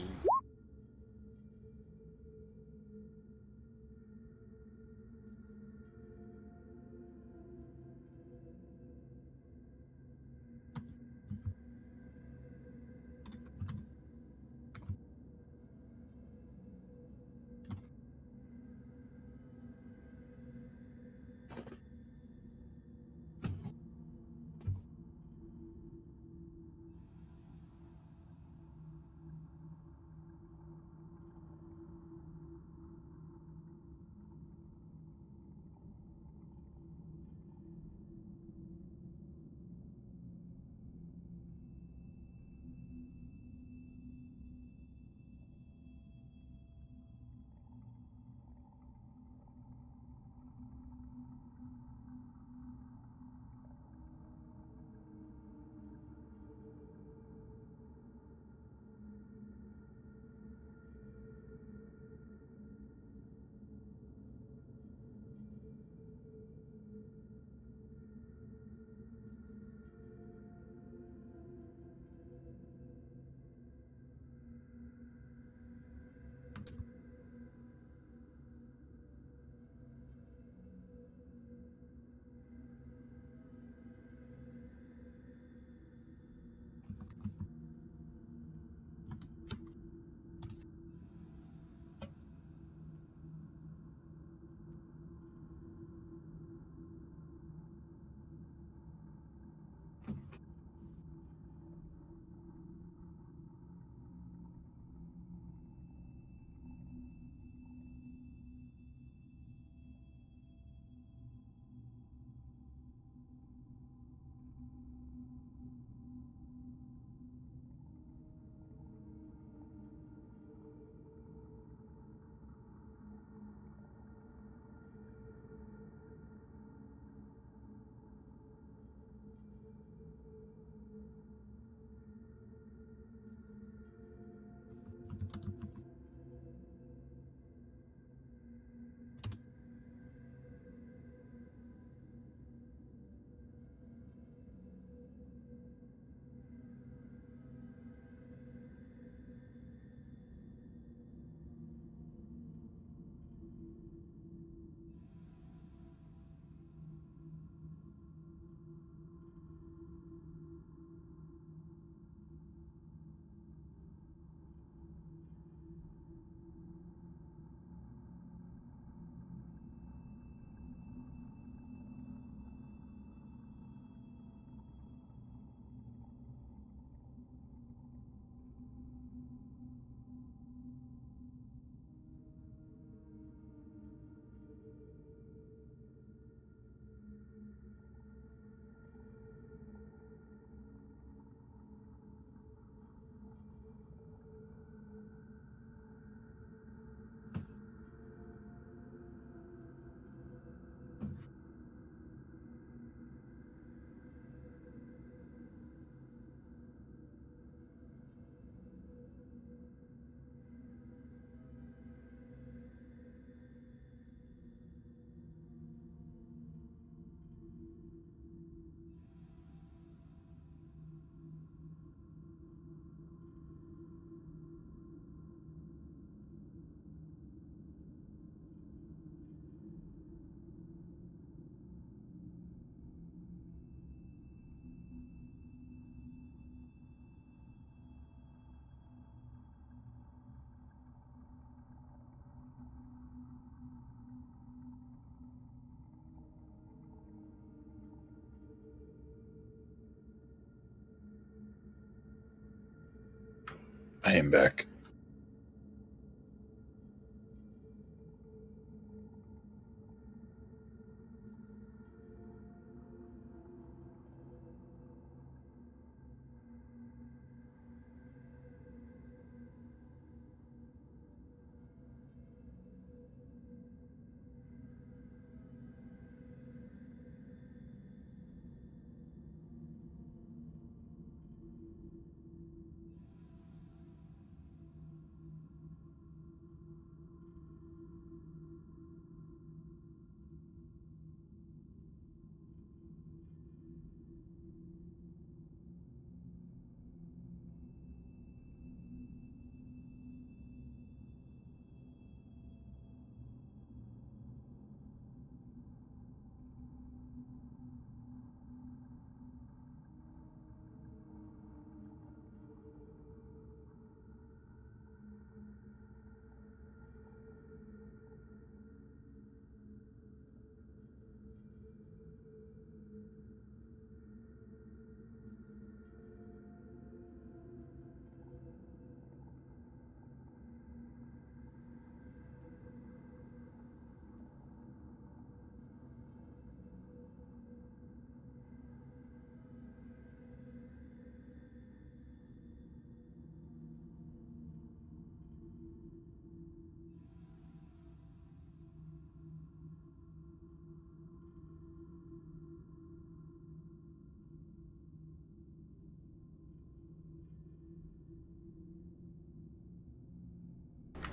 I am back.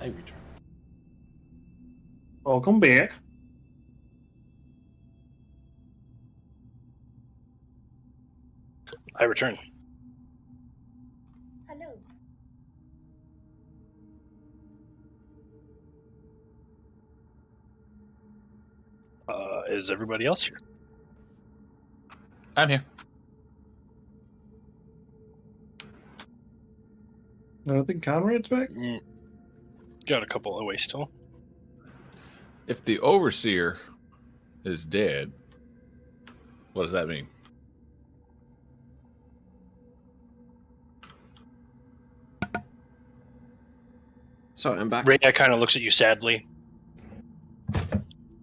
I return. Welcome back. I return. Hello. Is everybody else here? I'm here. I don't think Conrad's back. Got a couple away still. If the overseer is dead, what does that mean? Sorry, I'm back. Rhea kind of looks at you sadly.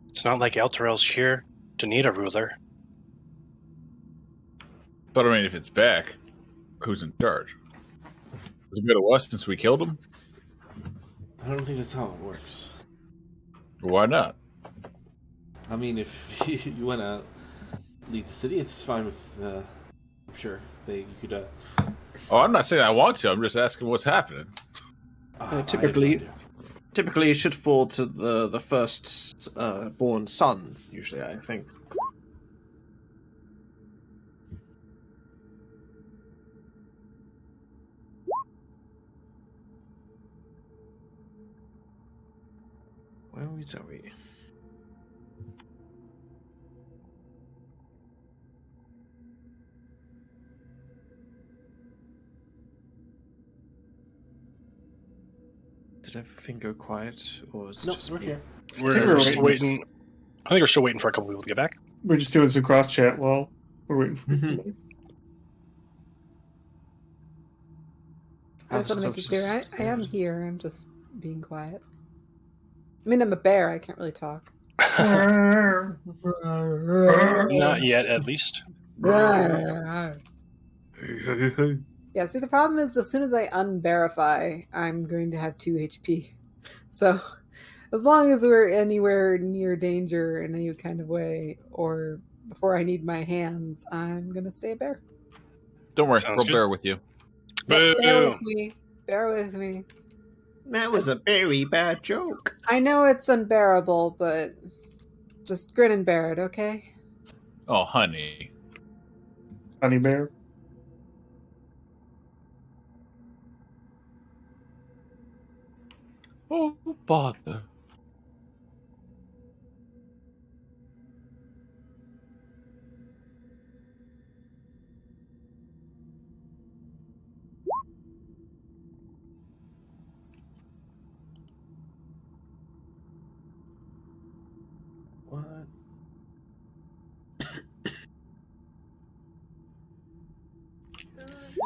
It's not like Elturel's here to need a ruler. But I mean, if it's back, who's in charge? Does it go to us since we killed him? I don't think that's how it works. Why not? I mean, if you want to leave the city, it's fine with. I'm sure you could. Oh, I'm not saying I want to. I'm just asking what's happening. Typically, it should fall to the first born son. Usually, I think. Where are we? Did everything go quiet, or is it just we're me? here. We're still waiting. I think we're still waiting for a couple people to get back. We're just doing some cross chat while we're waiting for people. I just want to make it clear. I am here. I'm just being quiet. I mean, I'm a bear. I can't really talk. Not yet, at least. Yeah, see, the problem is as soon as I unbearify, I'm going to have 2 HP. So, as long as we're anywhere near danger in any kind of way, or before I need my hands, I'm going to stay a bear. Don't worry, Sounds we'll good. bear with you. Bear Boo! with me. Bear with me. That was a very bad joke. I know it's unbearable, but just grin and bear it, okay? Oh, honey. Honey bear. Oh, bother. What?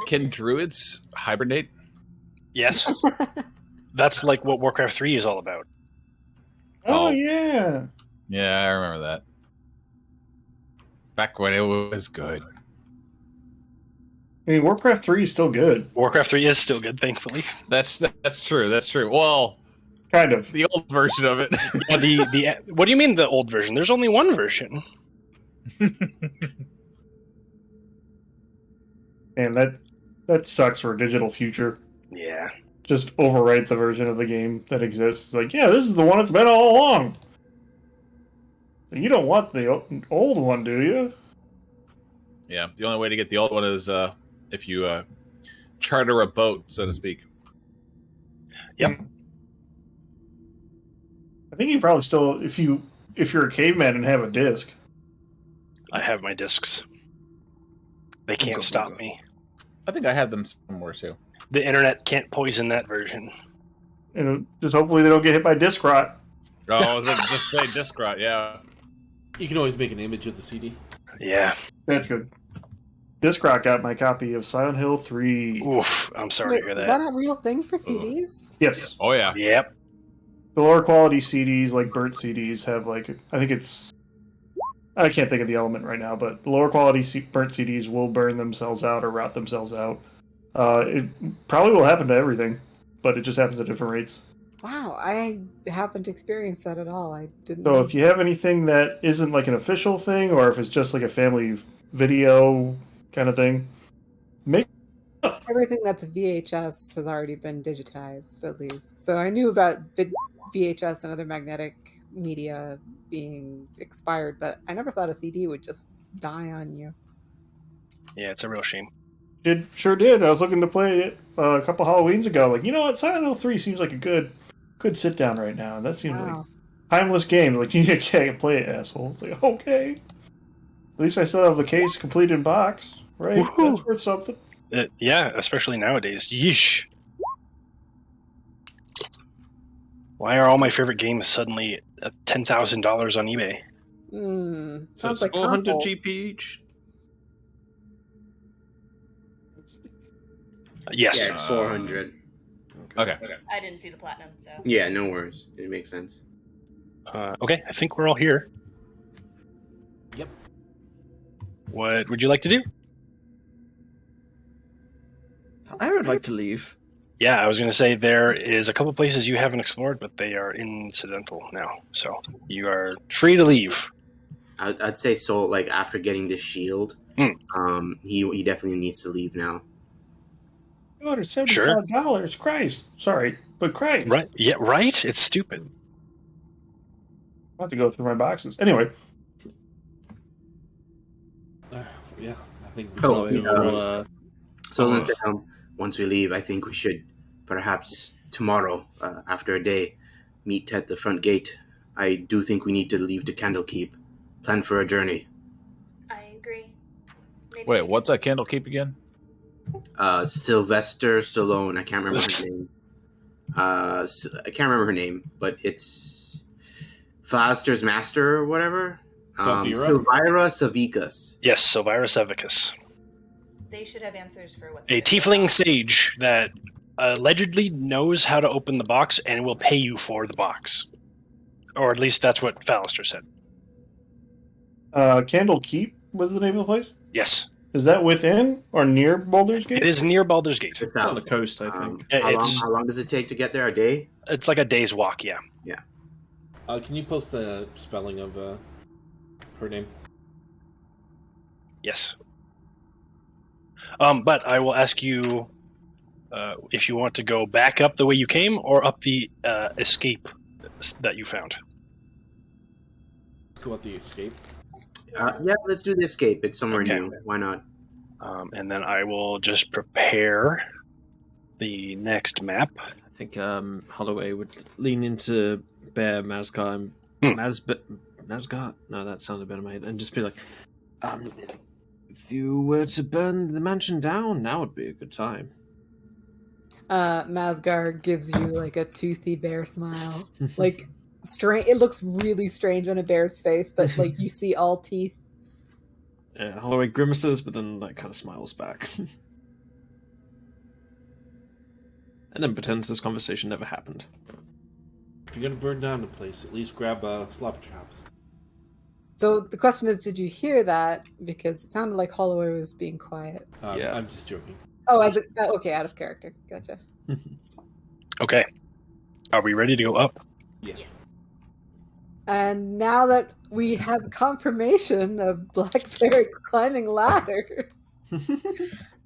Can druids hibernate? Yes. That's like what Warcraft 3 is all about. Oh, Oh. yeah. Yeah, I remember that. Back when it was good. I mean, Warcraft 3 is still good. Warcraft 3 is still good, thankfully. That's true. That's true. Well, Kind of. the old version of it. Yeah, the what do you mean the old version? There's only one version. And that sucks for a digital future. Yeah. Just overwrite the version of the game that exists. It's like, yeah, this is the one it's been all along. You don't want the old one, do you? Yeah, the only way to get the old one is if you charter a boat, so to speak. Yep. I think you probably still, if you're a caveman and have a disc. I have my discs. They can't stop me. I think I have them somewhere too. The internet can't poison that version. And just hopefully they don't get hit by disc rot. Oh, I was gonna just say disc rot, yeah. You can always make an image of the CD. Yeah. That's good. Disc rot got my copy of Silent Hill 3. Oof. I'm sorry Wait, to hear is that. that a real thing for CDs? Yes. Oh yeah. Yep. The lower quality CDs, like Burt CDs, have like, I think it's, I can't think of the element right now, but the lower quality Burt CDs will burn themselves out or rot themselves out. It probably will happen to everything, but it just happens at different rates. Wow, I haven't experienced that at all. I didn't. So if you have anything that isn't like an official thing, or if it's just like a family video kind of thing, make it up. everything that's VHS has already been digitized, at least. So I knew about VHS and other magnetic media being expired, but I never thought a CD would just die on you. Yeah, it's a real shame. It sure did. I was looking to play it a couple Halloweens ago. Like, you know what? Silent Hill 3 seems like a good sit down right now. That seems like timeless game. Like, you can't play it, asshole. Like, okay. At least I still have the case complete in box, right? Woohoo. That's worth something. Yeah, especially nowadays. Yeesh. Why are all my favorite games suddenly at $10,000 on eBay? So Sounds it's like 400 console. GP each. Yes. Yeah, it's 400. Okay. I didn't see the platinum, so. Yeah, no worries. It makes sense. Okay, I think we're all here. Yep. What would you like to do? I would like to leave. Yeah, I was going to say there is a couple places you haven't explored, but they are incidental now. So you are free to leave. I'd say Soul, like, after getting this shield, he definitely needs to leave now. $275. Christ. Sorry, but Christ. Right? Yeah, right? It's stupid. I'll have to go through my boxes. Anyway. Yeah, I think. So once we leave, I think we should perhaps tomorrow, after a day, meet at the front gate. I do think we need to leave to Candlekeep, plan for a journey. I agree. Maybe Wait, what's that Candlekeep again? Sylvester Stallone. I can't remember her name. I can't remember her name, but it's Foster's master or whatever. Silvira Savicus. Yes, Silvira Savicus. They should have answers for what. A tiefling sage that allegedly knows how to open the box and will pay you for the box. Or at least that's what Fallister said. Candlekeep was the name of the place? Yes. Is that within or near Baldur's Gate? It is near Baldur's Gate. It's On the coast, I think. How long does it take to get there? A day? It's like a day's walk, yeah. Yeah. Can you post the spelling of her name? Yes. But I will ask you if you want to go back up the way you came or up the escape that you found. Let's go with the escape. Yeah, let's do the escape. It's somewhere Okay. new. Why not? And then I will just prepare the next map. I think Holloway would lean into Bear Mazgar and Mazgar? No, that sounded better in my head. And just be like, if you were to burn the mansion down, now would be a good time. Mazgar gives you like a toothy bear smile. Like strange. It looks really strange on a bear's face, but like you see all teeth. Yeah, Holloway grimaces, but then like kind of smiles back. And then pretends this conversation never happened. If you're gonna burn down the place, at least grab sloppy chops. So the question is, did you hear that? Because it sounded like Holloway was being quiet. Yeah. I'm just joking. Oh, okay, out of character. Gotcha. Okay. Are we ready to go up? Yeah. Yes. And now that we have confirmation of black bears climbing ladders,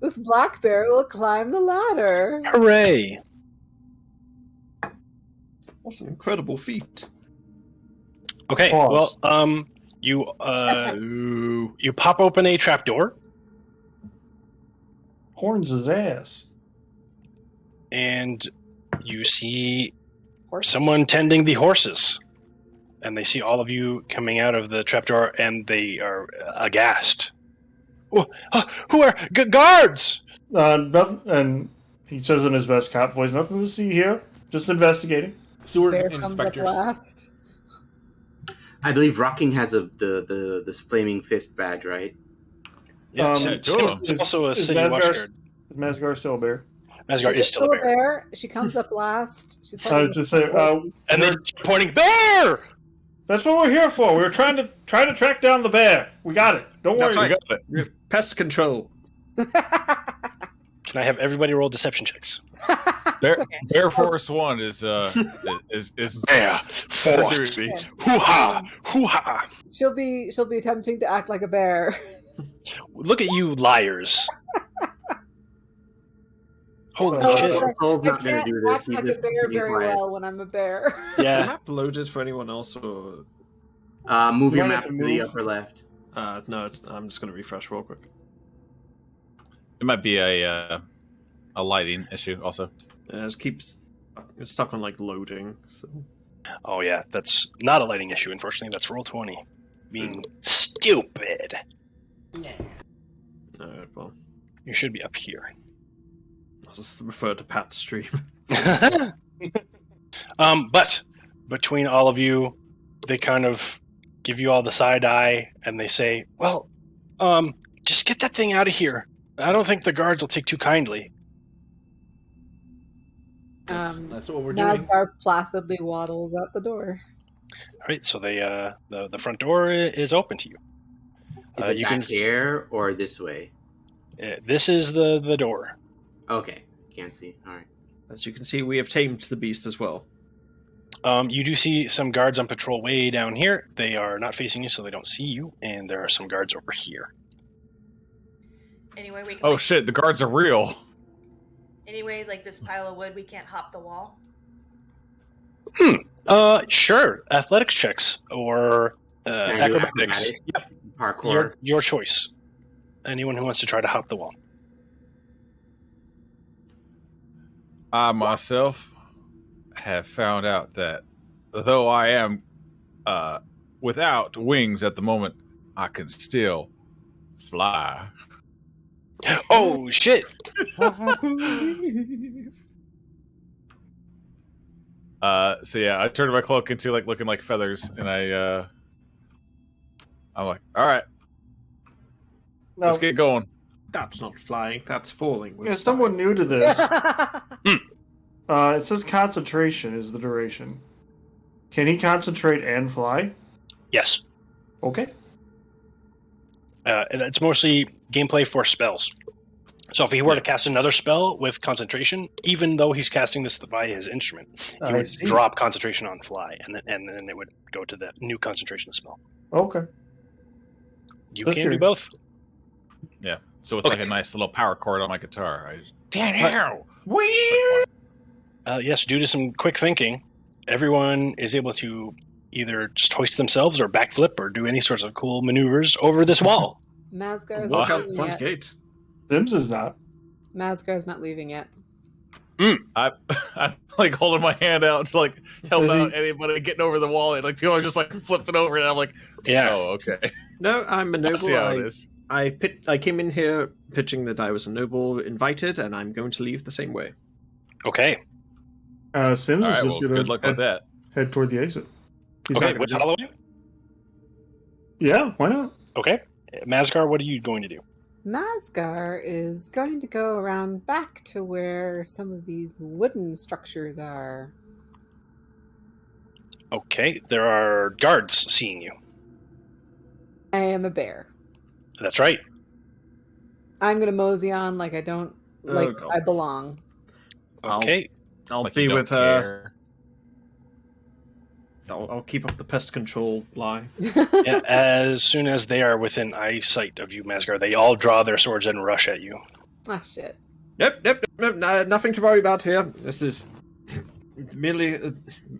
this black bear will climb the ladder. Hooray! What an incredible feat. Okay, Pause. well, you pop open a trapdoor, Horns his ass. and you see Horse. someone tending the horses. And they see all of you coming out of the trapdoor, and they are aghast. Who are guards? Nothing, and he says in his best cop voice, "Nothing to see here. Just investigating." Sewer Bear comes up inspectors. last. I believe Roc King has the flaming fist badge, right? Yes, Yeah, it's two of them. also a Is city watchguard. Is Mazgar still a bear? Mazgar is still a bear. She comes up last. She's I would just say, And then pointing, bear! that's what we're here for. We're trying to track down the bear. We got it. Don't worry. That's right. We got it. Pest control. Can I have everybody roll deception checks? Bear Force 1 is Bear force. Hoo-ha! Hoo-ha! She'll be attempting to act like a bear. Look at you liars. Holy Oh, shit. right. Soul's I not going to can't do this. act He's like a just bear keeping very quiet. well when I'm a bear. Is the Yeah. map loaded for anyone else, or Move You your might map have to to the move. upper left. no? I'm just going to refresh real quick. It might be a lighting issue also. It keeps it's stuck on like loading. So Oh yeah, that's not a lighting issue. Unfortunately, that's roll 20. Being stupid. well, You should be up here. I'll just refer to Pat's stream. But between all of you, they kind of give you all the side eye, and they say, "Well, just get that thing out of here. I don't think the guards will take too kindly." That's what we're doing. Mazgar placidly waddles out the door. All right, so they the front door is open to you. Is it you back here or this way? This is the door. Okay, can't see. All right. As you can see, we have tamed the beast as well. You do see some guards on patrol way down here. They are not facing you, so they don't see you. And there are some guards over here. Anyway, we can. Oh shit, the guards are real. Anyway, like this pile of wood, we can't hop the wall. Sure. Athletics checks or Can I do acrobatics. acrobatics? Parkour. Your choice. Anyone who wants to try to hop the wall. I myself have found out that though I am without wings at the moment, I can still fly. Oh shit! So yeah, I turned my cloak into like looking like feathers, and I'm like, all right, Now, let's get going. That's not flying. That's falling. With yeah, someone new to this. That's It says concentration is the duration. Can he concentrate and fly? Yes. Okay. And it's mostly gameplay for spells. So if he were to cast another spell with concentration, even though he's casting this by his instrument, he I would see. drop concentration on fly, and then it would go to the new concentration spell. Okay. You Just can do curious. both. Yeah, so it's like Okay. a nice little power chord on my guitar. Damn. Yes, due to some quick thinking, everyone is able to either just hoist themselves or backflip or do any sorts of cool maneuvers over this wall. Mazgar's Walk not out leaving front yet. gate. Sims is not. Mazgar's not leaving yet. I'm like holding my hand out to like help Is he- out anybody getting over the wall, and like people are just like flipping over, and I'm like, Yeah. oh, okay. No, I'm a I noble. see how it is. I came in here pitching that I was a noble invited, and I'm going to leave the same way. Okay. Sims All is right, just well, going good luck with that. head toward the exit. He's Okay, not with gonna- Holloway? Yeah, why not? Okay. Mazgar, what are you going to do? Mazgar is going to go around back to where some of these wooden structures are. Okay, there are guards seeing you. I am a bear. That's right. I'm gonna mosey on like I don't like God. I belong. Okay. I'll Like be you don't with her. care. I'll keep up the pest control lie. Yeah, as soon as they are within eyesight of you, Mazgar, they all draw their swords and rush at you. Ah, shit. Nope, nothing to worry about here. This is merely,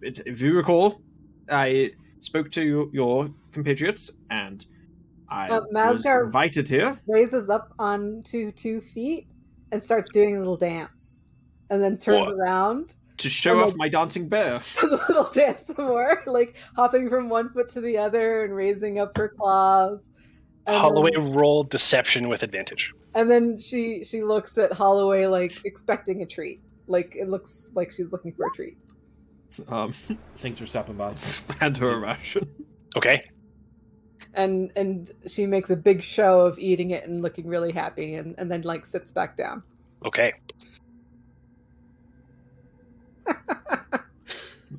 if you recall, I spoke to your compatriots, and I was Mazgar- invited here. Raises up onto 2 feet and starts doing a little dance. And then turns What? around To show off my dancing bear. a little dance some more, like hopping from one foot to the other and raising up her claws. And Holloway then, roll deception with advantage. and then she looks at Holloway like expecting a treat. Like it looks like she's looking for a treat. Thanks for stopping by. Hand her a ration. Okay. And she makes a big show of eating it and looking really happy and then like sits back down. Okay.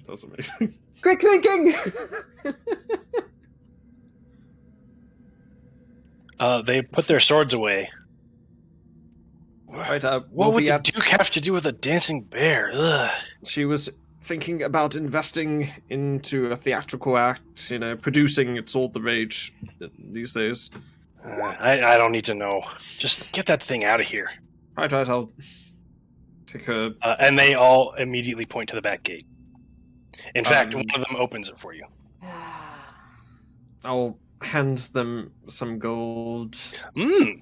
That's amazing. Quick thinking! They put their swords away. Right, What we'll would be the at- Duke have to do with a dancing bear? Ugh. She was thinking about investing into a theatrical act, producing. It's all the rage these days. I don't need to know. Just get that thing out of here. Right, I'll Take a. And they all immediately point to the back gate. In fact, one of them opens it for you. I'll hand them some gold. Mm.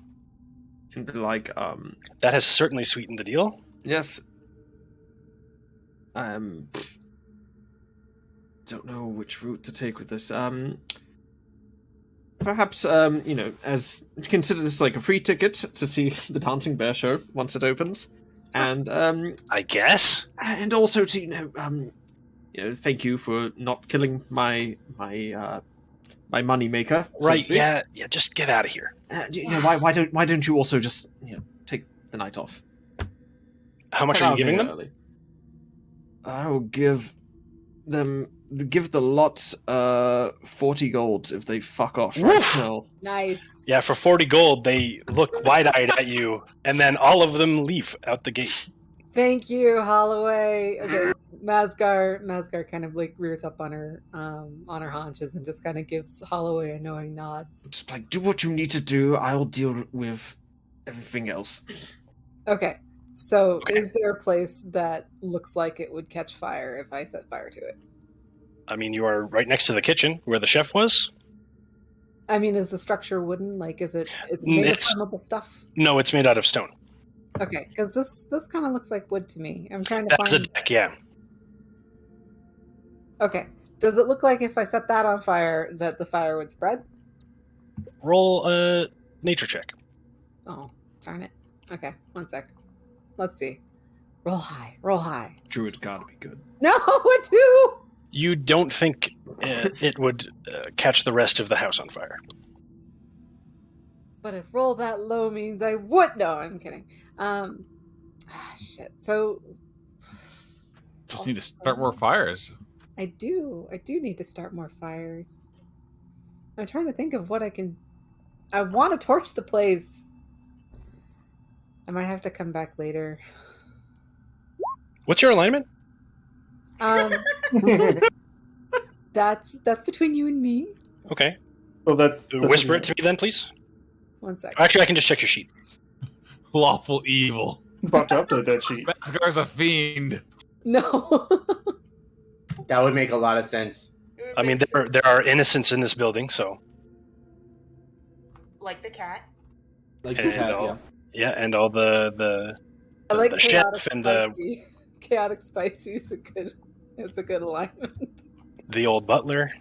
And be like, That has certainly sweetened the deal. yes. Don't know which route to take with this. Perhaps, as consider this like a free ticket to see the Dancing Bear show once it opens, and I guess. and also to thank you for not killing my money maker. so to Right? speak. Yeah. Just get out of here. Why don't you also just take the night off? How much are you giving them? Early. I will give the lot 40 gold if they fuck off right Woof! now. Nice. Yeah, for 40 gold, they look wide-eyed at you, and then all of them leave out the gate. Thank you, Holloway. Okay, Mazgar kind of like rears up on her haunches and just kind of gives Holloway a knowing nod. Just like do what you need to do. I'll deal with everything else. Okay, so Okay. is there a place that looks like it would catch fire if I set fire to it? I mean, you are right next to the kitchen where the chef was. I mean, is the structure wooden? Like, is it made of It's- flammable stuff? No, it's made out of stone. Okay, because this kind of looks like wood to me. I'm trying to That's a find. deck, yeah. Okay, does it look like if I set that on fire that the fire would spread? Roll a nature check. Oh, darn it. Okay, one sec. Let's see. Roll high. Roll high. Druid gotta be good. No, a 2. You don't think it would catch the rest of the house on fire. But if roll that low means I would. No, I'm kidding. Shit. So Just need to start more fires. I do need to start more fires. I'm trying to think of what I can. I want to torch the place. I might have to come back later. What's your alignment? That's between you and me. Okay. Well, that's Whisper it to me then, please. One sec. Actually, I can just check your sheet. Lawful evil. about to update that sheet. Mazgar's a fiend. No. That would make a lot of sense. I mean, there are innocents in this building, so Like the cat. Like And the cat, all- yeah. yeah, and all the I like the chaotic chef and the spicy. Chaotic spicy is a good alignment. old butler.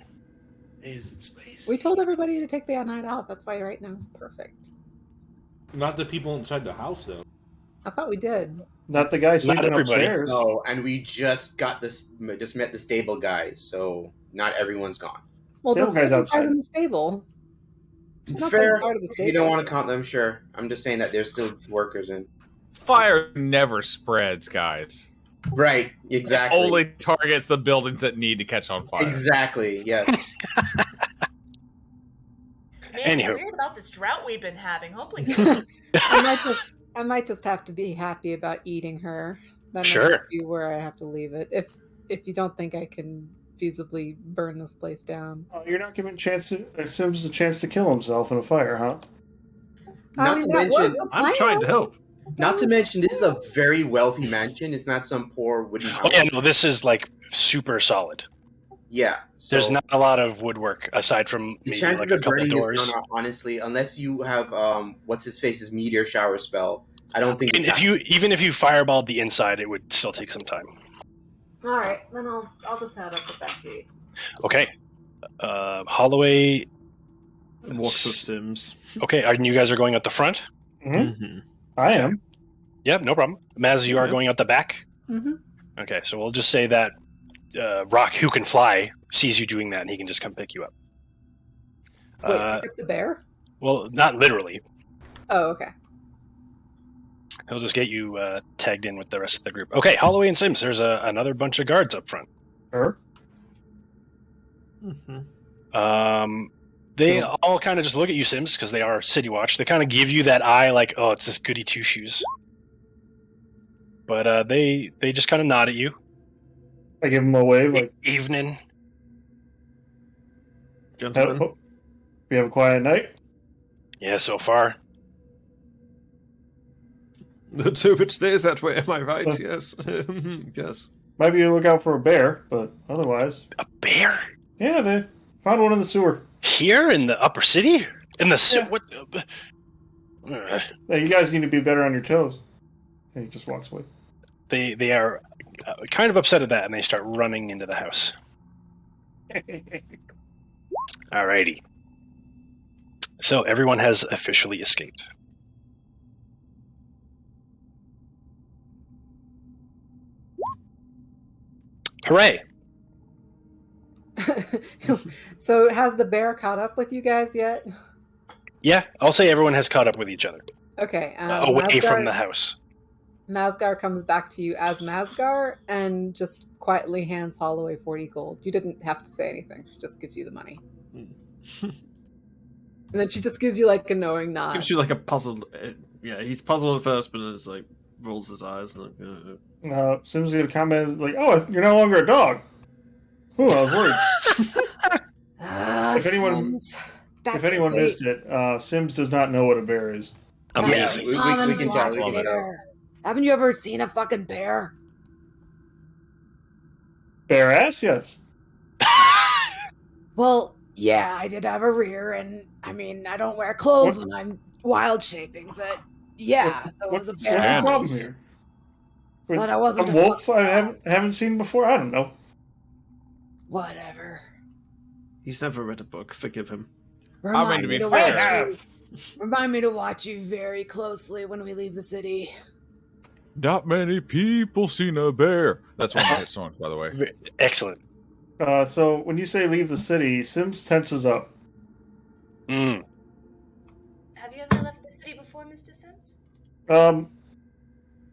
Is it space? We told everybody to take the night off. That's why right now it's perfect. Not the people inside the house, though. I thought we did. Not the guy sleeping everybody. upstairs. No, and we just met the stable guys, so not everyone's gone. Well, Stable the guy's stable outside. guy's in the stable. It's not Fair. part of the stable. You don't want to count them, sure. I'm just saying that there's still workers in. Fire never spreads, guys. Right, It exactly. only targets the buildings that need to catch on fire. Exactly, yes. Man, it's Anywho. weird about this drought we've been having. Hopefully, I might just have to be happy about eating her. That Sure. might be where I have to leave it. If you don't think I can feasibly burn this place down. Oh, you're not giving Sims a chance to kill himself in a fire, huh? Not to that was mention, the I'm trying to plan. help. Not to mention, this is a very wealthy mansion. It's not some poor wooden house. Oh yeah, no, this is like super solid. Yeah, so There's not a lot of woodwork aside from the maybe chances like a of couple burning doors. this down are, honestly, unless you have what's his face's meteor shower spell. I don't think. And it's even if you fireballed the inside, it would still take some time. All right, then I'll just head up the back gate. Okay, Holloway. And walks with Sims. Okay, and you guys are going out the front. Mm-hmm. I am. Yep, no problem. Maz, you are Yeah. going out the back. Mm-hmm. Okay, so we'll just say that Rock, who can fly, sees you doing that, and he can just come pick you up. Wait, pick up the bear? Well, not literally. Oh, okay. He'll just get you tagged in with the rest of the group. Okay, Holloway and Sims, there's another bunch of guards up front. Sure. They all kind of just look at you, Sims, because they are City Watch. They kind of give you that eye like, oh, it's this goody two-shoes. But they just kind of nod at you. I give him a wave, like, Evening. Gentlemen. "Oh, we have a quiet night. Yeah, so far. Let's hope it stays that way, am I right? Yes. Yes. Might be a lookout for a bear, but otherwise... A bear? Yeah, they found one in the sewer. Here in the upper city? In the Yeah. what? Hey, you guys need to be better on your toes. And he just walks away. They are kind of upset at that, and they start running into the house. Alrighty. So everyone has officially escaped. Hooray! So has the bear caught up with you guys yet? Yeah, I'll say everyone has caught up with each other. Okay. Away from the house. Mazgar comes back to you as Mazgar and just quietly hands Holloway 40 gold. You didn't have to say anything. She just gives you the money. And then she just gives you like a knowing nod. Gives you like a puzzled. Yeah, he's puzzled at first, but then it's like rolls his eyes. Like, Sims gonna comment like, "Oh, you're no longer a dog." Ooh, I was worried. If anyone missed it, Sims does not know what a bear is. Amazing. Yeah, we can tell. Haven't you ever seen a fucking bear? Bear ass, yes. Well, yeah, I did have a rear, and I mean, I don't wear clothes when I'm wild shaping, but yeah, so it was a What's bear. the problem here? But I wasn't a a wolf. wolf. I haven't seen before. I don't know. Whatever. he's never read a book. Forgive him. I mean, to be to fair- watch I you- have. Remind me to watch you very closely when we leave the city. Not many people seen a bear. That's one of my hit songs, by the way. Excellent. So when you say leave the city, Sims tenses up. Mm. Have you ever left the city before, Mr. Sims?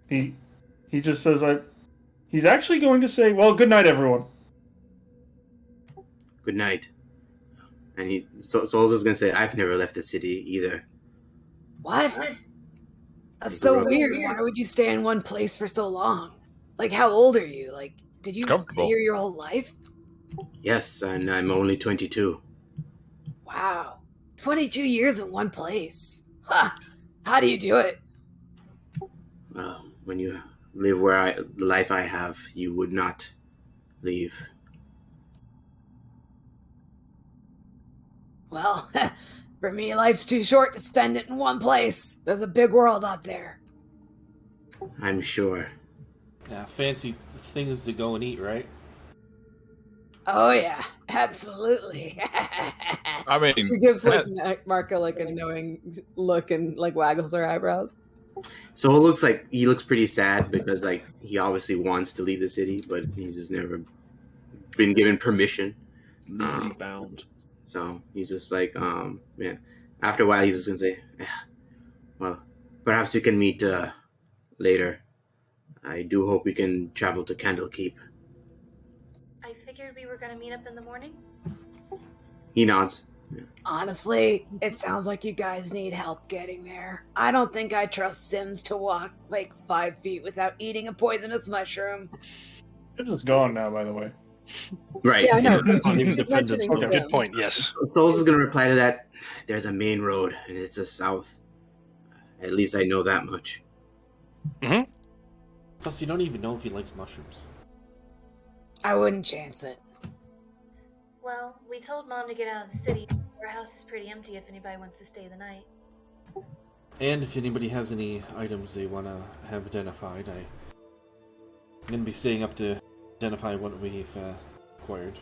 He just says he's actually going to say, "Well, good night, everyone." Good night. And Soul's just gonna say, "I've never left the city either." What? That's so weird. Why would you stay in one place for so long? Like, how old are you? Like, did you It's comfortable. stay here your whole life? Yes, and I'm only 22. Wow. 22 years in one place. Ha! How do you do it? When you live the life I have, you would not leave. Well, for me, life's too short to spend it in one place. There's a big world out there. I'm sure. Yeah, fancy things to go and eat, right? Oh, yeah. Absolutely. I mean, she gives Marco like a knowing look and like waggles her eyebrows. Soul looks pretty sad because like he obviously wants to leave the city, but he's just never been given permission. Legally bound. So he's just like, yeah. After a while, he's just gonna say, "Well, perhaps we can meet later. I do hope we can travel to Candlekeep." I figured we were going to meet up in the morning. He nods. Honestly, it sounds like you guys need help getting there. I don't think I trust Sims to walk like 5 feet without eating a poisonous mushroom. They're just gone now, by the way. Right. Yeah, I know. He's She's defended mentioning himself. Good Sims. point, yes. Soul's is gonna reply to that. There's a main road, and it's the south. At least I know that much. Plus, you don't even know if he likes mushrooms. I wouldn't chance it. Well, we told Mom to get out of the city. Our house is pretty empty if anybody wants to stay the night. And if anybody has any items they want to have identified, I'm going to be staying up to identify what we've acquired.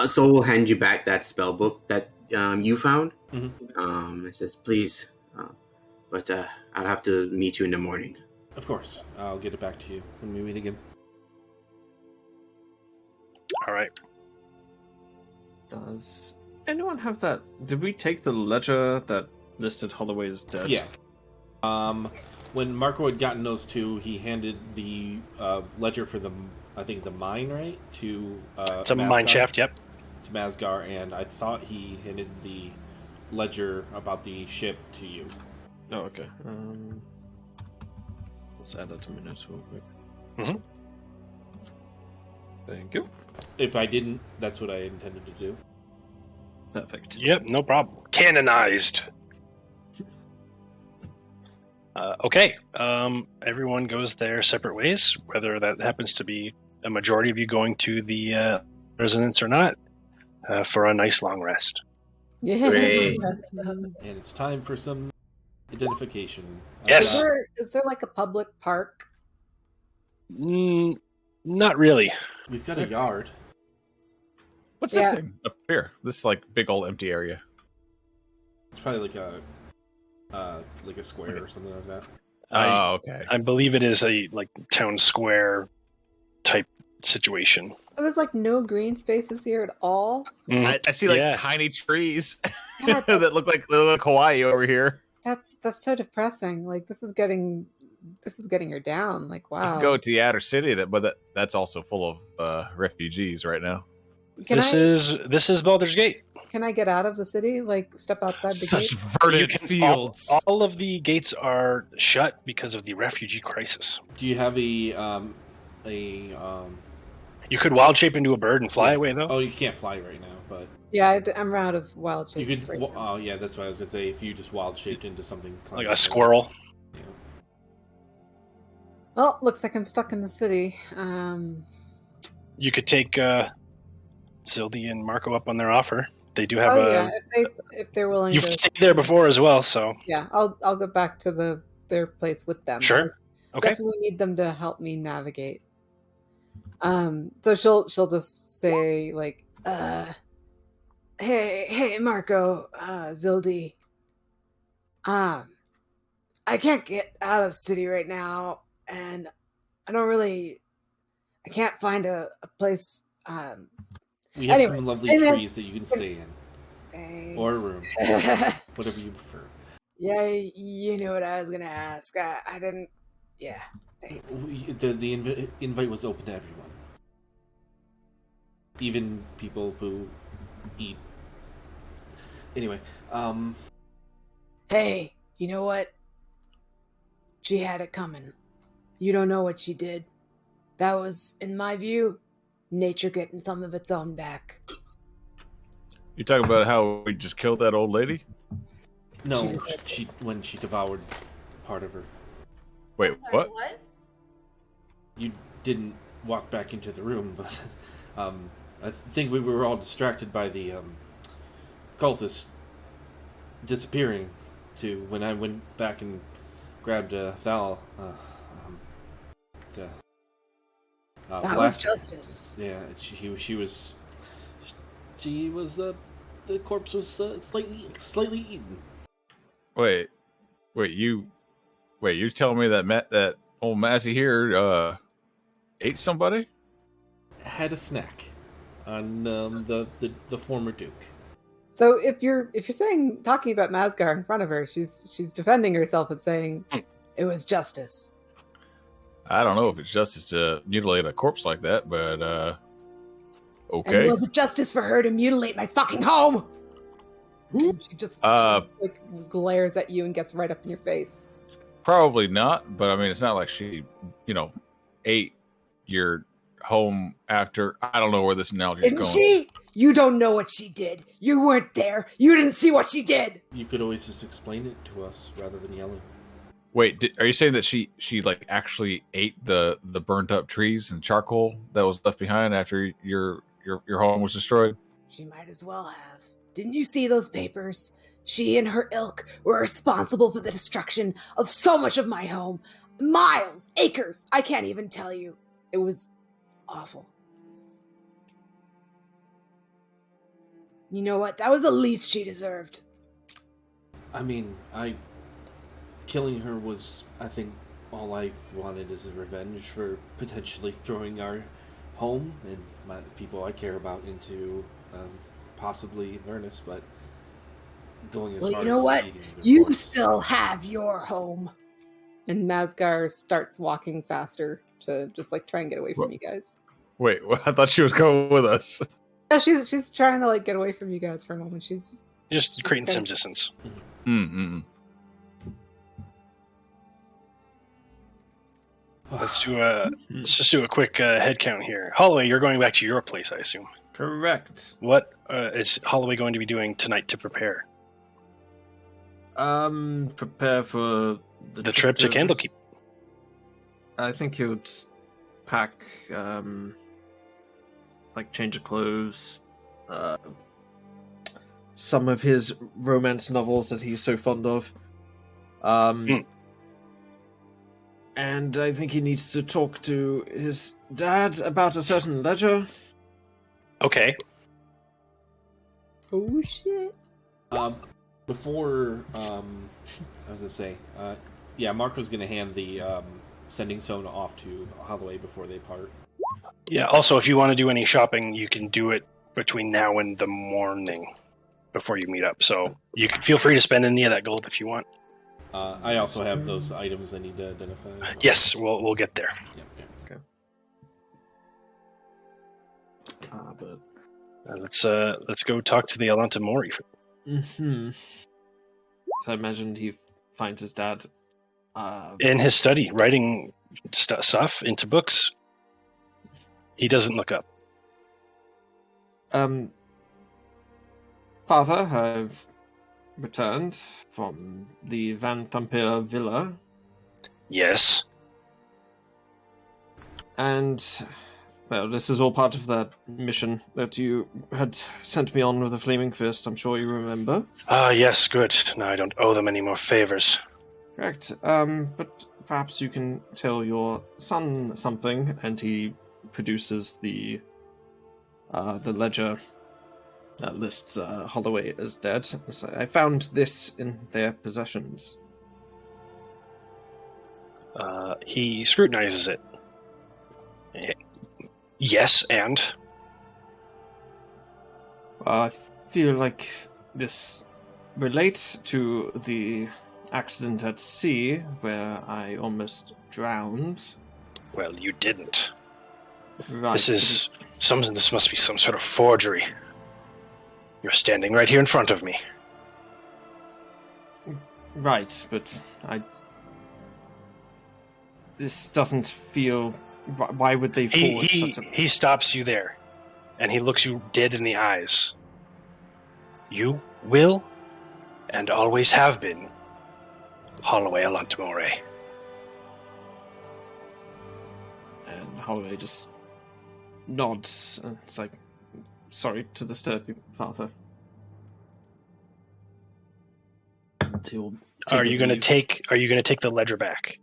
Soul will hand you back that spell book that you found. Mhm. It says, "Please, but I'll have to meet you in the morning." Of course, I'll get it back to you when we meet again. All right. Does anyone have that? Did we take the ledger that listed Holloway as dead? Yeah. When Marco had gotten those two, he handed the ledger for the mine, right? To It's a Mazgar, mine shaft, yep. To Mazgar, and I thought he handed the ledger about the ship to you. Oh, okay. Let's add that to my notes real quick. Mhm. Thank you. If I didn't, that's what I intended to do. Perfect. Yep, no problem. Canonized. Okay. Everyone goes their separate ways, whether that happens to be a majority of you going to the residence or not, for a nice long rest. Yeah. Great. And it's time for some identification. Yes. Is there like a public park? Not really. We've got a yard. What's Yeah. this thing up here? This like big old empty area. It's probably like a square or something like that. Oh, okay. I believe it is a like town square type situation. So there's like no green spaces here at all. I see like Yeah. tiny trees Yeah, that look like Hawaii over here. That's so depressing. Like this is getting her down. Like You wow. can go to the outer city, that's also full of refugees right now. This is Baldur's Gate. Can I get out of the city? Like step outside the Such gate? verdant You can- fields. All of the gates are shut because of the refugee crisis. Do you have a You could wild shape into a bird and fly Yeah. away, though. Oh, you can't fly right now, but Yeah, I'm out of wild you shapes. could. right now. Oh, yeah, that's what I was gonna say. If you just wild shaped into something Like a squirrel. Yeah. Well, looks like I'm stuck in the city. You could take Zyldi and Marco up on their offer. They do have if they're willing You've to. stayed there before as well, so Yeah, I'll go back to their place with them. sure. Okay. Definitely need them to help me navigate. So she'll just say like, hey Marco, Zyldi. I can't get out of the city right now, and I can't find a place. We have Anyway, some lovely and then- trees that you can stay in, Thanks. or a room, whatever you prefer. Yeah, you knew what I was gonna ask. I didn't. Yeah, thanks. The invite was open to everyone, even people who eat. Anyway, Hey, you know what? She had it coming. You don't know what she did. That was, in my view, nature getting some of its own back. You talking about how we just killed that old lady? no, She when she devoured part of her. Wait, Sorry, what? what? You didn't walk back into the room, but I think we were all distracted by the cultist disappearing. To when I went back and grabbed Thal. That was blast- justice. Yeah, she was. The corpse was slightly eaten. Wait, you telling me that old Mazzy here ate somebody? Had a snack on the former Duke. So if you're talking about Mazgar in front of her, she's defending herself and saying it was justice. I don't know if it's justice to mutilate a corpse like that, but okay. And was it justice for her to mutilate my fucking home? And she just like glares at you and gets right up in your face. Probably not, but I mean, it's not like she, ate your home after. I don't know where this analogy is Didn't going. she? You don't know what she did. You weren't there. You didn't see what she did. You could always just explain it to us rather than yelling. Wait, are you saying that she like actually ate the burnt up trees and charcoal that was left behind after your home was destroyed? She might as well have. Didn't you see those papers? She and her ilk were responsible for the destruction of so much of my home. Miles, acres. I can't even tell you. It was awful. You know what? That was the least she deserved. I mean, killing her was, I think, all I wanted is a revenge for potentially throwing our home and my people I care about into possibly Vernus, but going as Well, far you know as what? eating the You corpse. still have your home. And Mazgar starts walking faster to just like try and get away from you guys. Wait, I thought she was going with us. Yeah, she's trying to like get away from you guys for a moment. She's Just creating okay. some distance. Mm-mm. Let's just do a quick head count here. Holloway, you're going back to your place, I assume. Correct. What is Holloway going to be doing tonight to prepare? Prepare for The trip to Candlekeep. I think he would pack, change of clothes, some of his romance novels that he's so fond of. And I think he needs to talk to his dad about a certain ledger. Okay. Oh shit. Before, I was gonna say, Mark was gonna hand the sending Sona off to Holloway before they part. Yeah, also, if you want to do any shopping, you can do it between now and the morning before you meet up. So you can feel free to spend any of that gold if you want. I also have those items I need to identify. Yes, we'll get there. Yeah. Okay. Let's go talk to the Alontemoré. Mm-hmm. So I imagine he finds his dad in his study, writing stuff into books. He doesn't look up. Father, I've returned from the Van Thumpere Villa. Yes. And, well, this is all part of that mission that you had sent me on with the Flaming Fist. I'm sure you remember. Ah, yes, good. Now I don't owe them any more favors. Correct. But perhaps you can tell your son something, and he produces the ledger that lists Holloway as dead. So I found this in their possessions. He scrutinizes it. Yes, and? I feel like this relates to the accident at sea where I almost drowned. Well, you didn't. Right. This must be some sort of forgery. You're standing right here in front of me. Right, but this doesn't feel... Why would they forge such a... He stops you there, and he looks you dead in the eyes. You will, and always have been, Holloway Alontemoré. And Holloway just nods, and it's like, sorry to disturb you, Father. Are you going to take the ledger back?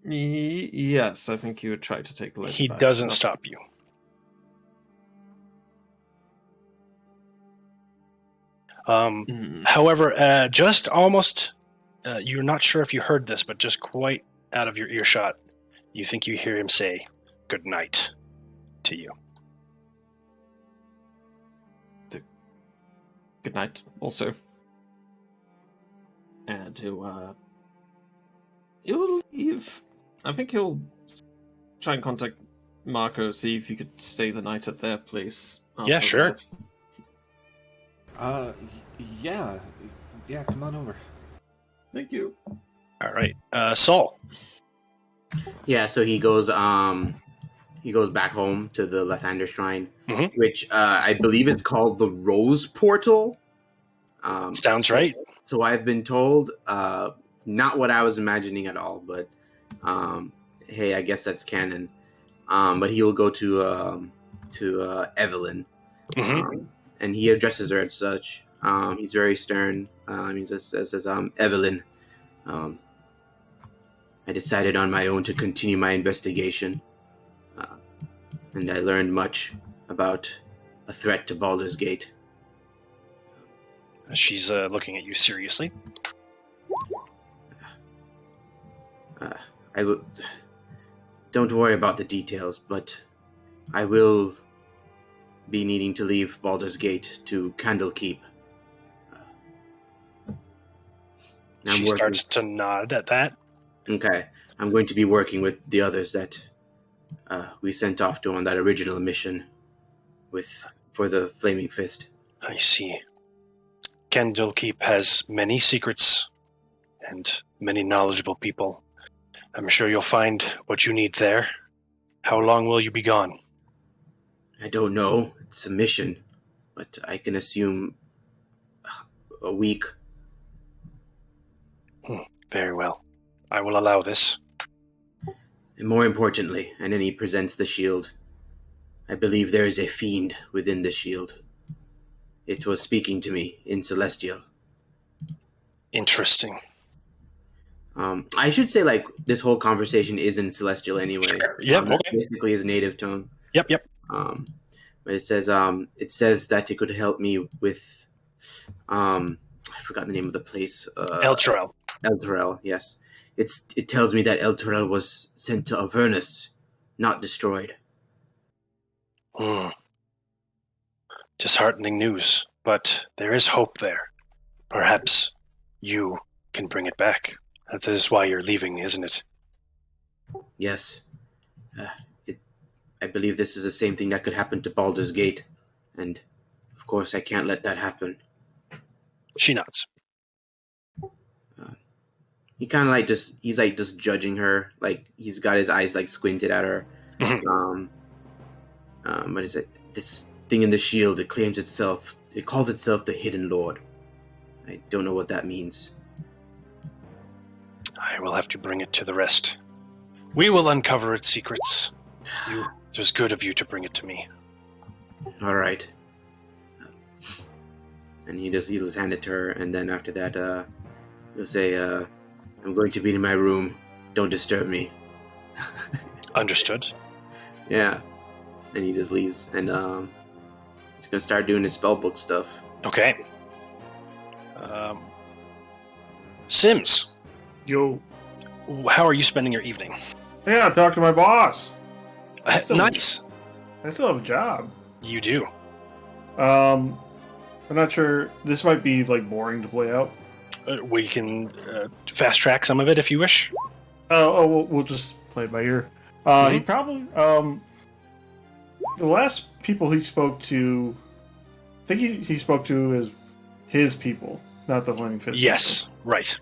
Yes, I think you would try to take the ledger back. He doesn't stop you. However, just almost, you're not sure if you heard this, but just quite out of your earshot, you think you hear him say, "Good night," to you. Good night, also. And he'll leave. I think he'll try and contact Marco, see if you could stay the night at their place. Yeah, sure. Yeah, come on over. Thank you. All right, Saul. Yeah, so he goes back home to the Left-Hander Shrine, which I believe it's called the Rose Portal. Sounds right. So I've been told, not what I was imagining at all, but hey, I guess that's canon. But he will go to Evelyn, and he addresses her as such. He's very stern. He just says, "Evelyn, I decided on my own to continue my investigation, and I learned much about a threat to Baldur's Gate." She's looking at you seriously. I will. Don't worry about the details, but I will be needing to leave Baldur's Gate to Candlekeep. She starts to nod at that. Okay, I'm going to be working with the others that we sent off to on that original mission for the Flaming Fist. I see. Candlekeep has many secrets and many knowledgeable people. I'm sure you'll find what you need there. How long will you be gone? I don't know. It's a mission, but I can assume a week. Very well. I will allow this. And more importantly, and then he presents the shield. I believe there is a fiend within the shield. It was speaking to me in Celestial. Interesting. I should say, like, this whole conversation is in Celestial anyway. Sure. Yep. Okay. Basically his native tongue. Yep. But it says that it could help me with, I forgot the name of the place. Elturel. Elturel, yes. It tells me that Elturel was sent to Avernus, not destroyed. Disheartening news, but there is hope there. Perhaps you can bring it back. That is why you're leaving, isn't it? Yes. I believe this is the same thing that could happen to Baldur's Gate, and of course I can't let that happen. She nods. He kind of like he's like just judging her, like he's got his eyes like squinted at her. What is it? This thing in the shield, it calls itself the Hidden Lord. I don't know what that means. I will have to bring it to the rest. We will uncover its secrets. It was good of you to bring it to me. All right. And he'll just hand it to her, and then after that, he'll say, I'm going to be in my room. Don't disturb me. Understood. Yeah. And he just leaves, and he's going to start doing his spellbook stuff. Okay. Sims. Yo. How are you spending your evening? Yeah, I talked to my boss. Nice. I still have a job. You do. I'm not sure. This might be like boring to play out. We can fast track some of it if you wish. We'll just play it by ear. He probably the last people he spoke to, I think he spoke to is his people, not the Flaming Fist. Yes, right.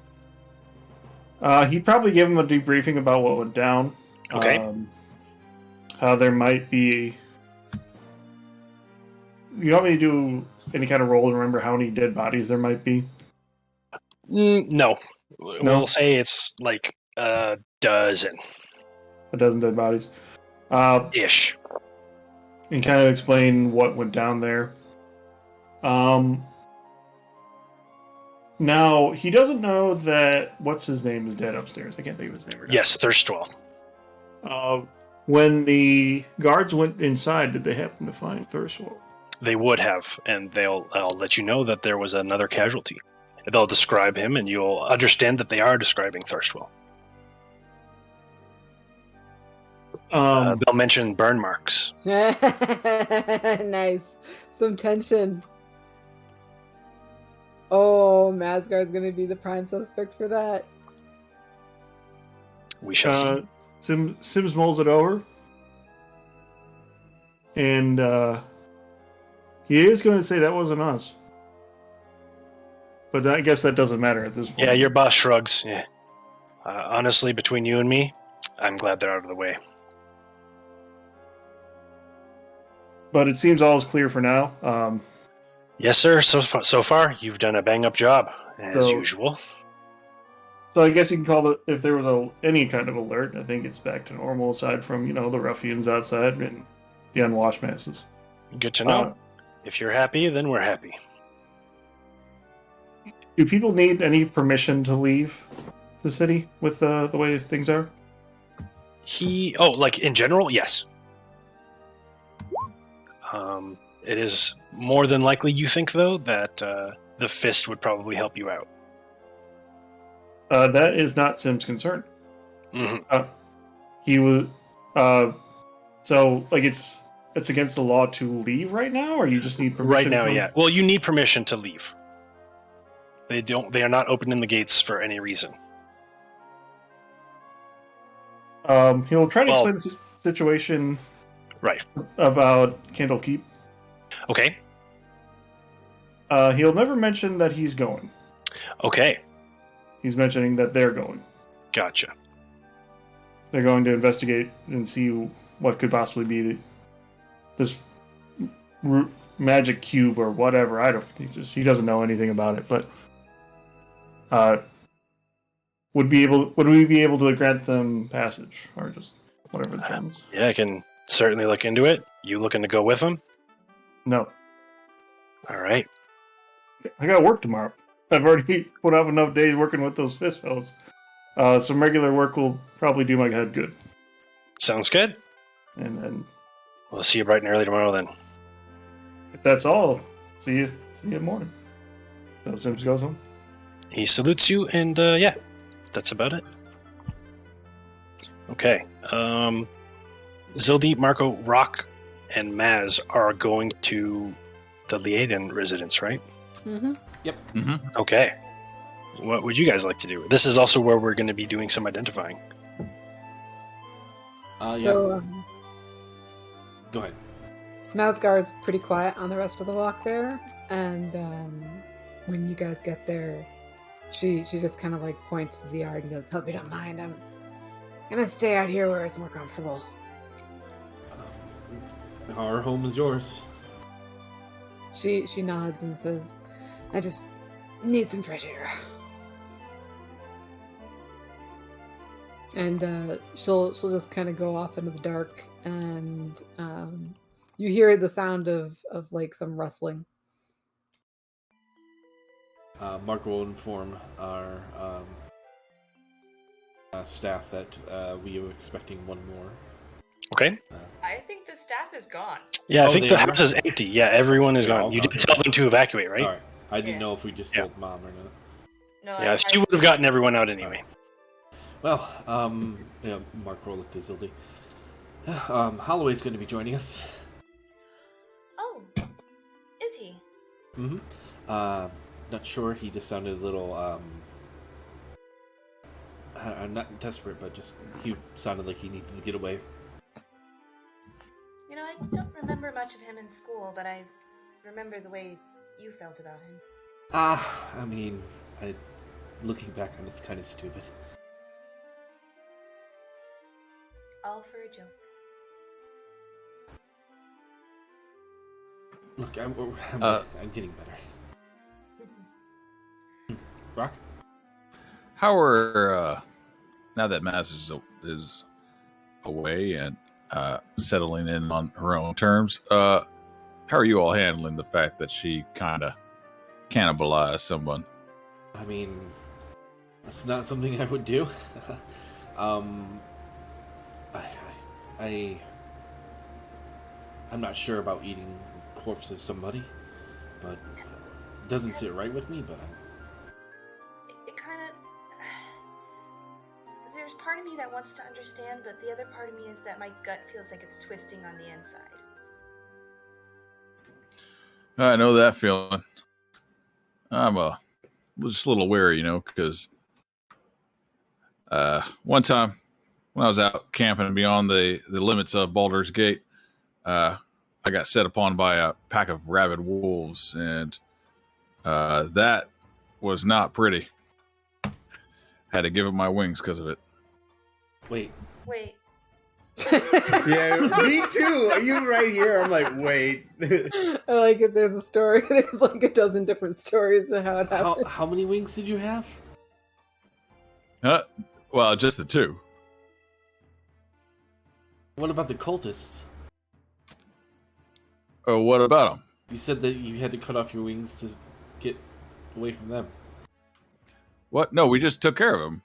He'd probably give him a debriefing about what went down. Okay. How there might be. You want me to do any kind of roll to remember how many dead bodies there might be? No. We'll say it's like a dozen. A dozen dead bodies. Ish. And kind of explain what went down there. Now, he doesn't know that, what's his name is dead upstairs. I can't think of his name right now. Yes, Thirstwell. When the guards went inside, did they happen to find Thirstwell? They would have, and I'll let you know that there was another casualty. They'll describe him, and you'll understand that they are describing Thirstwell. They'll mention burn marks. Nice. Some tension. Oh, Mazgar's going to be the prime suspect for that. We shall see. Sims mulls it over. And he is going to say that wasn't us. But I guess that doesn't matter at this point. Yeah, your boss shrugs. Yeah. Honestly, between you and me, I'm glad they're out of the way. But it seems all is clear for now. Yes, sir. So far, you've done a bang-up job, as usual. So I guess you can call it, if there was any kind of alert, I think it's back to normal, aside from, the ruffians outside and the unwashed masses. Good to know. If you're happy, then we're happy. Do people need any permission to leave the city with the way things are? Like in general, yes. It is more than likely, you think, though, that the Fist would probably help you out. That is not Sim's concern. Mm-hmm. He would. So, like, it's against the law to leave right now, or you just need permission? Right now, yeah. Well, you need permission to leave. They are not opening the gates for any reason. He'll try to explain the situation. Right. About Candlekeep. Okay. He'll never mention that he's going. Okay. He's mentioning that they're going. Gotcha. They're going to investigate and see what could possibly be this magic cube or whatever. I don't. He doesn't know anything about it, but would we be able to grant them passage or just whatever the term is? Yeah, I can certainly look into it. You looking to go with them? No, All right. I got work tomorrow. I've already put up enough days working with those fist fellows. Some regular work will probably do my head good. Sounds good. And then, We'll see you bright and early tomorrow then. if that's all, see you in the morning. So Sims goes home. He salutes you, and yeah, that's about it. Okay. Zyldi, Marco, Roc, and Maz are going to the Liadon residence, right? Mm-hmm. Yep. Mm-hmm. Okay. What would you guys like to do? This is also where we're going to be doing some identifying. Yeah. So Go ahead. Mazgar is pretty quiet on the rest of the walk there, and when you guys get there, she just kind of like points to the yard and goes, "Hope you don't mind. I'm gonna stay out here where it's more comfortable." Our home is yours. She nods and says, "I just need some fresh air." And she'll just kind of go off into the dark, and you hear the sound of like some rustling. Marco will inform our staff that we are expecting one more. Okay. I think the staff is gone. Yeah, I Oh, think they the are? house is empty. Yeah, everyone is Yeah, gone. You okay. did tell them to evacuate, right? All right. I didn't Yeah. know if we just Yeah. told Mom or not. No, Yeah, she would have gotten everyone out anyway. Well, yeah, Marco looked at Zyldi. Holloway's going to be joining us. Oh, is he? Mm-hmm. Not sure. He just sounded a little, I'm not desperate, but just he sounded like he needed to get away. You know, I don't remember much of him in school, but I remember the way you felt about him. I mean, looking back on it's kind of stupid. All for a joke. Look, I'm getting better. Rock? How are now that Maz is away and settling in on her own terms? How are you all handling the fact that she kind of cannibalized someone? I mean, that's not something I would do. I'm not sure about eating a corpse of somebody, but it doesn't sit right with me. But It kind of... There's part of me that wants to understand, but the other part of me is that my gut feels like it's twisting on the inside. I know that feeling. I'm just a little wary, because one time when I was out camping beyond the limits of Baldur's Gate, I got set upon by a pack of rabid wolves, and that was not pretty. Had to give up my wings because of it. wait, Yeah, me too. You right here. I'm like, wait. I like it. There's a story. There's like a dozen different stories of how it happened. how many wings did you have? Well, just the two. What about the cultists? Oh, what about them? You said that you had to cut off your wings to get away from them. What? No, we just took care of them.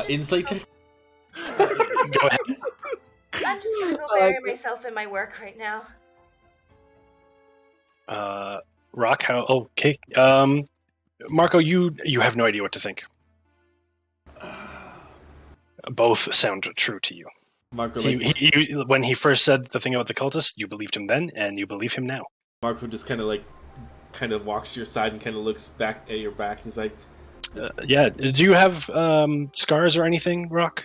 Insight check? Go ahead. I'm just gonna go I like bury it. myself in my work right now. Roc, how? Okay. Marco, you have no idea what to think. Both sound true to you. Marco, When he first said the thing about the cultist, you believed him then, and you believe him now. Marco just kind of walks to your side and kind of looks back at your back. He's like, Yeah. Do you have scars or anything, Roc?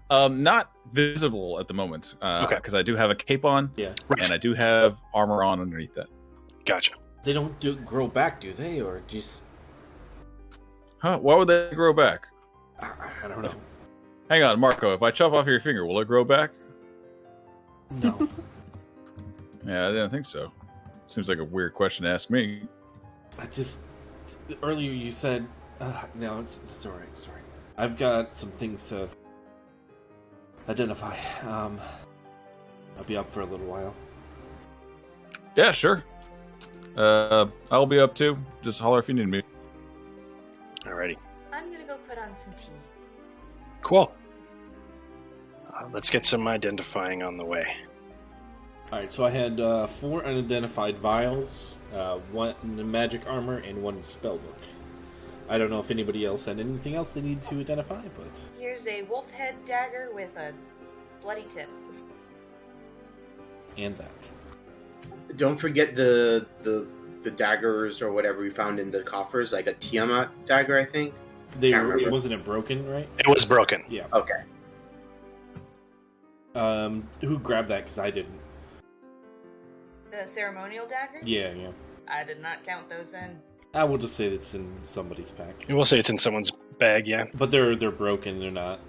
Not visible at the moment. Okay. Because I do have a cape on, yeah. Right. and I do have armor on underneath that. Gotcha. They don't grow back, do they? Or just... Huh? Why would they grow back? I don't know. Hang on, Marco. If I chop off your finger, will it grow back? No. Yeah, I didn't think so. Seems like a weird question to ask me. I just earlier you said no, it's all right. Sorry, I've got some things to identify. I'll be up for a little while. Yeah, sure. I'll be up too. Just holler if you need me. Alrighty. I'm gonna go put on some tea. Cool. Let's get some identifying on the way. All right, so I had 4 unidentified vials, 1 magic armor, and 1 spellbook. I don't know if anybody else had anything else they need to identify, but Here's a wolf head dagger with a bloody tip. and that. Don't forget the daggers or whatever we found in the coffers, like a Tiamat dagger, I think. Wasn't it broken, right? It was broken. Yeah. Okay. Who grabbed that? Because I didn't. The ceremonial daggers? Yeah. I did not count those in. I will just say it's in somebody's pack. We'll say it's in someone's bag, yeah. But they're broken. They're not.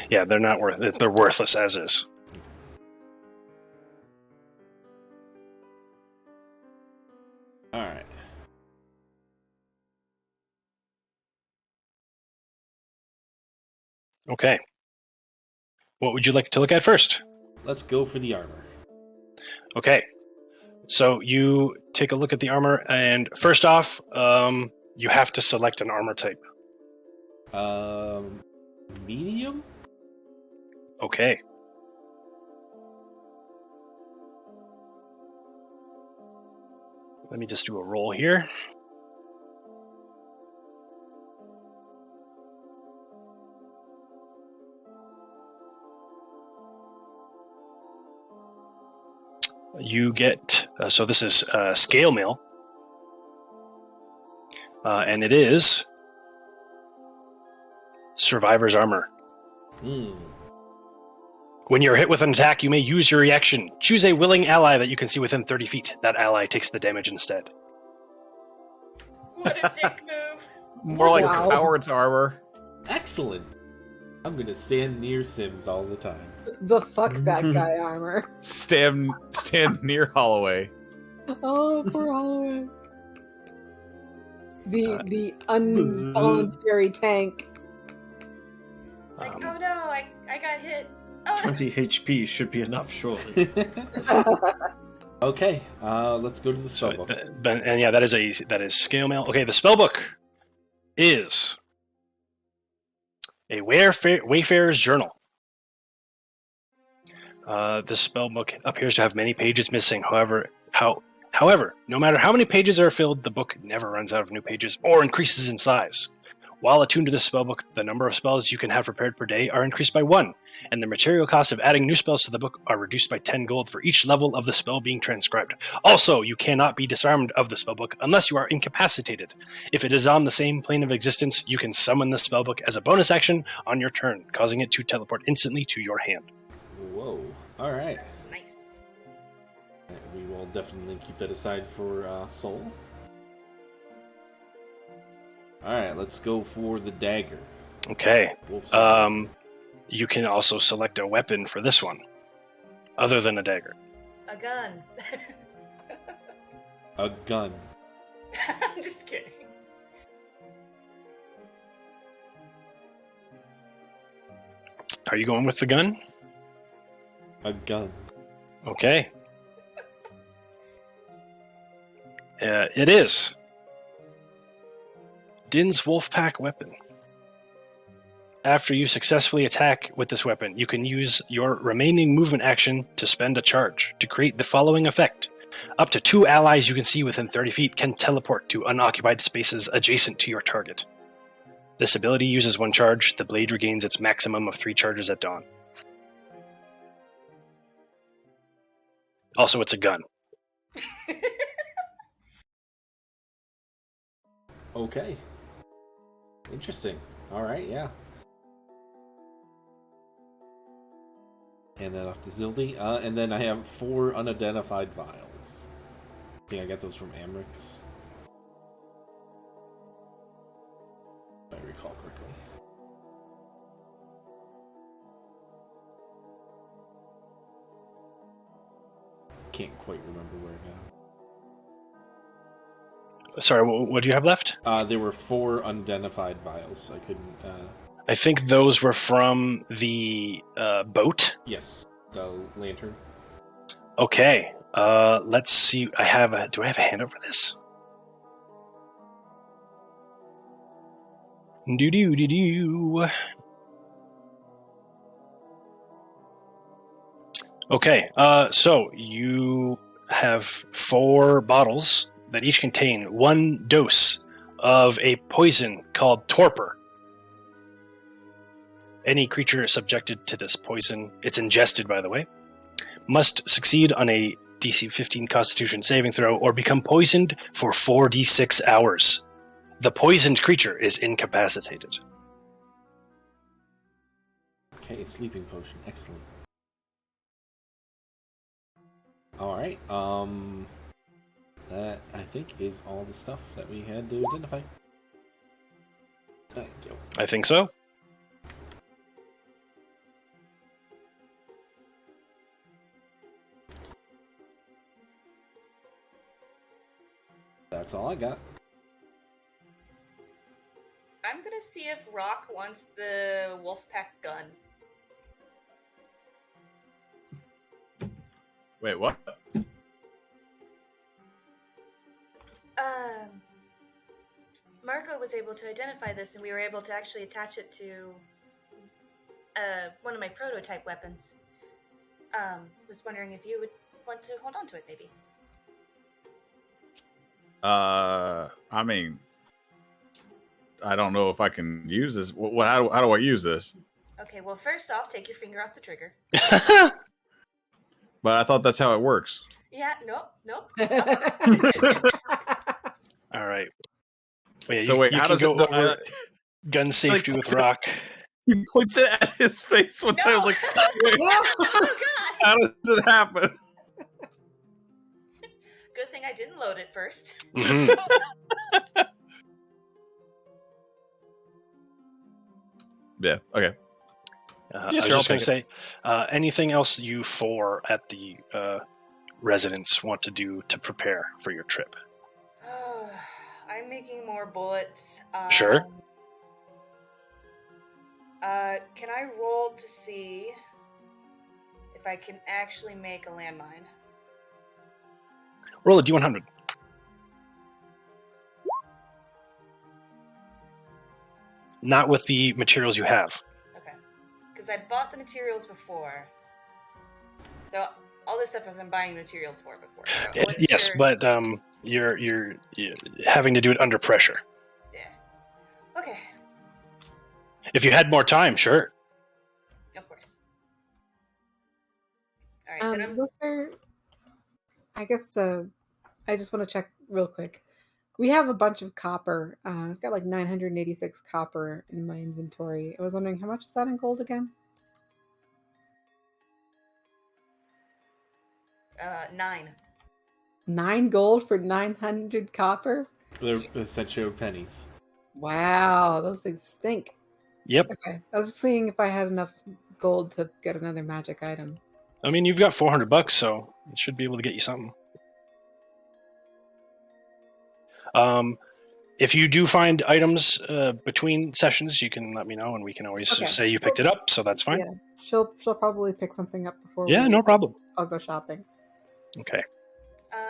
Yeah, they're not worth. They're worthless as is. All right. Okay. What would you like to look at first? Let's go for the armor. Okay. So you take a look at the armor, and first off, you have to select an armor type. Medium? Okay. Let me just do a roll here. You get, so this is scale mail, and it is Survivor's Armor. When you're hit with an attack, you may use your reaction. Choose a willing ally that you can see within 30 feet. That ally takes the damage instead. What a dick move. More like Wow. Howard's armor. Excellent. I'm gonna stand near Sims all the time. The fuck that guy armor. Stand near Holloway. Oh, poor Holloway. The involuntary tank. Like, oh no, I got hit. Oh, 20 HP should be enough, surely. Okay, let's go to the So, spellbook. and yeah, that is scale mail. Okay, the spellbook is a Wayfarer's Journal. The spellbook appears to have many pages missing. However, no matter how many pages are filled, the book never runs out of new pages or increases in size. While attuned to the spellbook, the number of spells you can have prepared per day are increased by 1, and the material costs of adding new spells to the book are reduced by 10 gold for each level of the spell being transcribed. Also, you cannot be disarmed of the spellbook unless you are incapacitated. If it is on the same plane of existence, you can summon the spellbook as a bonus action on your turn, causing it to teleport instantly to your hand. Whoa. All right. nice. We will definitely keep that aside for Soul. All right, let's go for the dagger. Okay. Wolf's You can also select a weapon for this one, other than a dagger. A gun. a gun. I'm just kidding. Are you going with the gun? A gun. Okay. It is Din's Wolfpack weapon. After you successfully attack with this weapon, you can use your remaining movement action to spend a charge to create the following effect. Up to 2 allies you can see within 30 feet can teleport to unoccupied spaces adjacent to your target. This ability uses 1 charge. The blade regains its maximum of 3 charges at dawn. Also, it's a gun. Okay. Interesting. All right, yeah. And then off to Zyldi. And then I have 4 unidentified vials. I think I got those from Amrix. If I recall correctly. can't quite remember where now. Sorry, what do you have left? There were 4 unidentified vials. I couldn't. I think those were from the boat. Yes, the lantern. Okay. Let's see. Do I have a handout for this? Do. Okay. So you have 4 bottles that each contain 1 dose of a poison called torpor. Any creature subjected to this poison, it's ingested, by the way, must succeed on a DC 15 Constitution saving throw or become poisoned for 4d6 hours. The poisoned creature is incapacitated. Okay, sleeping potion. Excellent. Alright, that, I think, is all the stuff that we had to identify. Thank you. I think so. That's all I got. I'm gonna see if Roc wants the Wolfpack gun. Wait, what? Marco was able to identify this, and we were able to actually attach it to one of my prototype weapons. Was wondering if you would want to hold on to it, maybe. I mean, I don't know if I can use this. How do I use this? Okay, well, first off, take your finger off the trigger. But I thought that's how it works. Yeah, nope. All right. Wait, So wait, how does go it over gun safety with Roc? He points it at his face one time. Like, wait, Oh, God. how does it happen? Good thing I didn't load it first. Mm-hmm. Yeah. Okay. I Yeah, was sure, just I'll going to say, anything else you 4 at the residence want to do to prepare for your trip? I'm making more bullets. Sure. Can I roll to see if I can actually make a landmine? Roll a D100. Not with the materials you have. Okay. Because I bought the materials before. So all this stuff I'm buying materials for before. So Yes, but you're having to do it under pressure. Yeah. Okay. If you had more time, sure. Of course. All right. Then Was there? I guess I just want to check real quick. We have a bunch of copper. I've got like 986 copper in my inventory. I was wondering how much is that in gold again? 9. 9 gold for 900 copper? They're essential pennies. Wow, those things stink. Yep. Okay, I was just seeing if I had enough gold to get another magic item. I mean, you've got $400, so it should be able to get you something. If you do find items between sessions, you can let me know, and we can always say you picked it up, so that's fine. Yeah, she'll probably pick something up before. Yeah, no problem. I'll go shopping. Okay.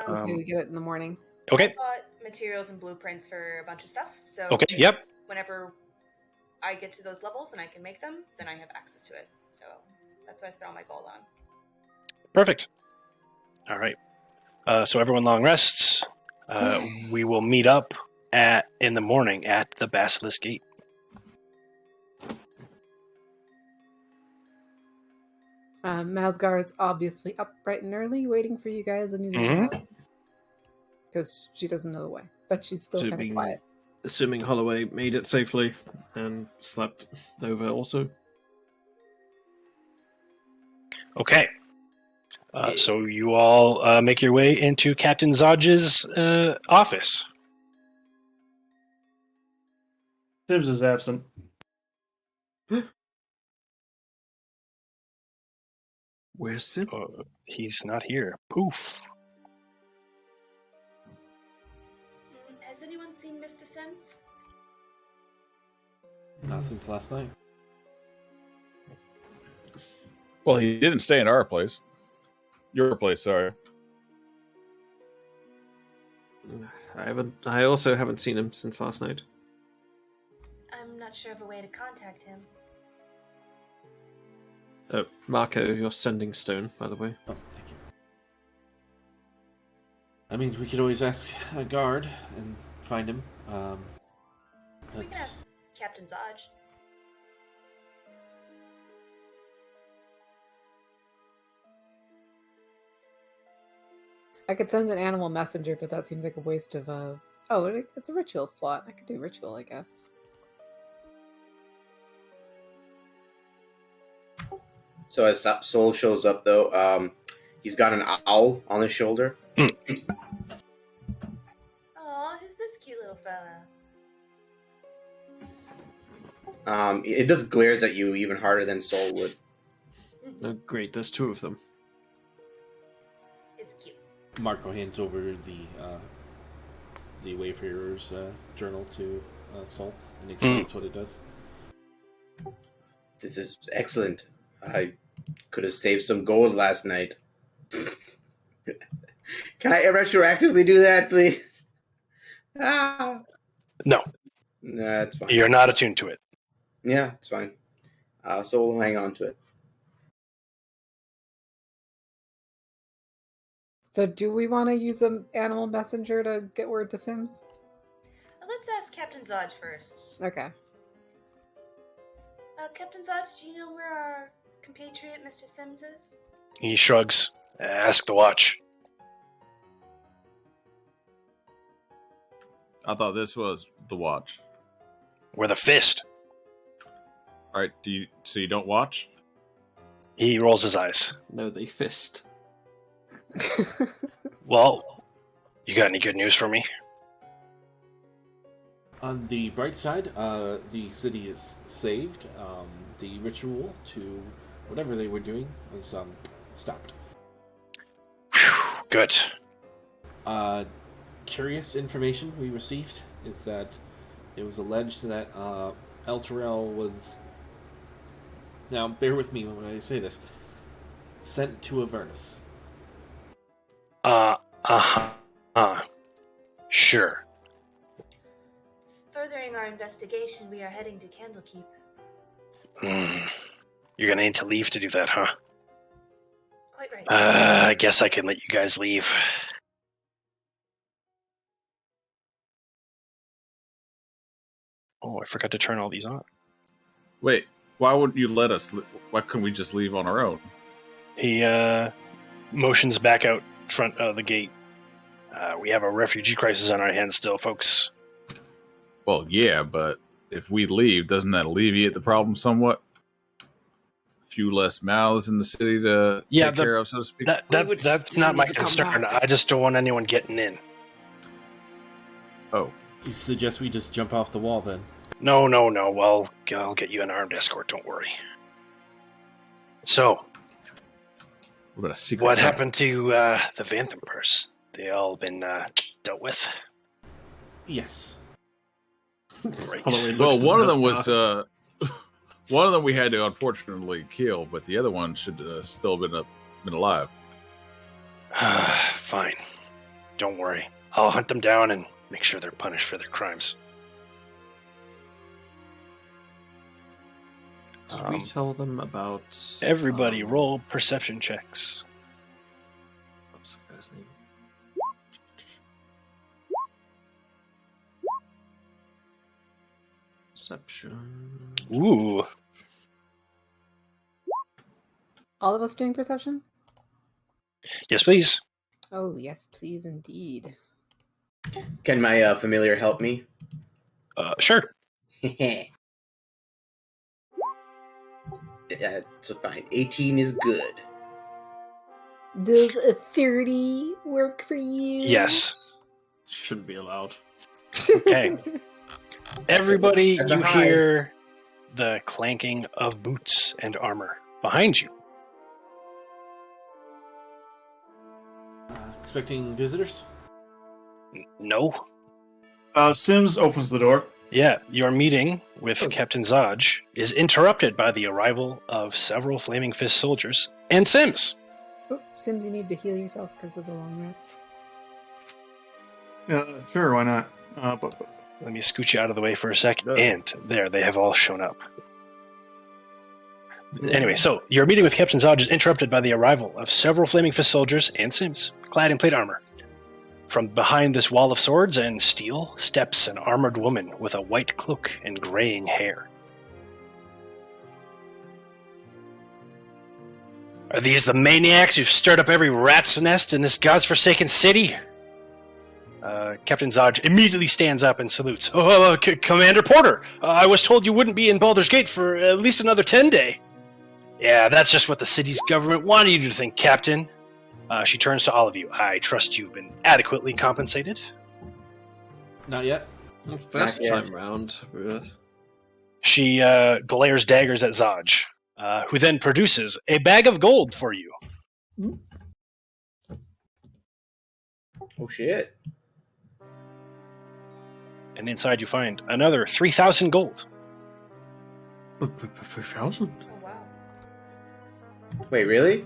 So we get it in the morning. Okay. I bought materials and blueprints for a bunch of stuff. So Okay. Yep. whenever I get to those levels and I can make them, then I have access to it. So that's what I spent all my gold on. Perfect. All right. So everyone long rests. We will meet up in the morning at the Basilisk Gate. Mazgar is obviously up bright and early, waiting for you guys when you leave because she doesn't know the way, but she's still kind of quiet. Assuming Holloway made it safely and slept over also. Okay. So you all make your way into Captain Zodge's office. Sims is absent. Where's Sim? He's not here. Poof. Has anyone seen Mr. Sims? Not since last night. Well, he didn't stay in our place. Your place, sorry. I also haven't seen him since last night. I'm not sure of a way to contact him. Marco, you're sending stone, by the way. Oh, thank you. I mean, we could always ask a guard and find him. We can ask Captain Zodge. I could send an animal messenger, but that seems like a waste of Oh, it's a ritual slot. I could do ritual, I guess. So as Soul shows up, though, he's got an owl on his shoulder. Aw, who's this cute little fella? It just glares at you even harder than Soul would. Oh, great, there's two of them. It's cute. Marco hands over the Wayfarer's journal to Sol and explains what it does. This is excellent. I could have saved some gold last night. Can I retroactively do that, please? No. Nah, it's fine. You're not attuned to it. Yeah, it's fine. So we'll hang on to it. So do we want to use an animal messenger to get word to Sims? Let's ask Captain Zodge first. Okay. Captain Zodge, do you know where our compatriot Mr. Sims is? He shrugs. Ask the watch. I thought this was the watch. We're the fist. All right, so you don't watch? He rolls his eyes. No, they fist. Well, you got any good news for me? On the bright side, the city is saved. The ritual to whatever they were doing was stopped. Whew, good. Curious information we received is that it was alleged that Elturel was, now bear with me when I say this, sent to Avernus. Sure. Furthering our investigation, we are heading to Candlekeep. You're gonna need to leave to do that, huh? Quite right. I guess I can let you guys leave. Oh, I forgot to turn all these on. Wait, why wouldn't you let us? Why couldn't we just leave on our own? He motions back out front of the gate. We have a refugee crisis on our hands still, folks. Well, yeah, but if we leave, doesn't that alleviate the problem somewhat? A few less mouths in the city to take care of, so to speak? That's not my concern. I just don't want anyone getting in. Oh. You suggest we just jump off the wall then? No. Well, I'll get you an armed escort, don't worry. So, what happened to the Vantham purse? They all been dealt with? Yes. Great. Well, one of them was one of them we had to unfortunately kill, but the other one should still been alive. Fine. Don't worry. I'll hunt them down and make sure they're punished for their crimes. Should we tell them about... Everybody roll perception checks. What's the guy's name? Perception. Ooh. All of us doing perception? Yes, please. Oh, yes, please, indeed. Can my familiar help me? Sure. That's fine. 18 is good. Does a 30 work for you? Yes. Shouldn't be allowed. Okay. Everybody, That's a you high. hear the clanking of boots and armor behind you. expecting visitors? No. Sims opens the door. Yeah, your meeting with Captain Zaj is interrupted by the arrival of several Flaming Fist soldiers and Sims. Oh, Sims, you need to heal yourself because of the long rest. Sure, why not? Let me scoot you out of the way for a second. No. And there, they have all shown up. Anyway, so your meeting with Captain Zaj is interrupted by the arrival of several Flaming Fist soldiers and Sims, clad in plate armor. From behind this wall of swords and steel steps an armored woman with a white cloak and graying hair. Are these the maniacs who've stirred up every rat's nest in this god's-forsaken city? Captain Zaj immediately stands up and salutes. Commander Porter, I was told you wouldn't be in Baldur's Gate for at least another 10 day. Yeah, that's just what the city's government wanted you to think, Captain. She turns to all of you. I trust you've been adequately compensated. Not yet. First Not yet. time round. She glares daggers at Zaj, who then produces a bag of gold for you. Oh shit! And inside you find another 3,000 gold. 3,000? Oh, wow. Wait, really?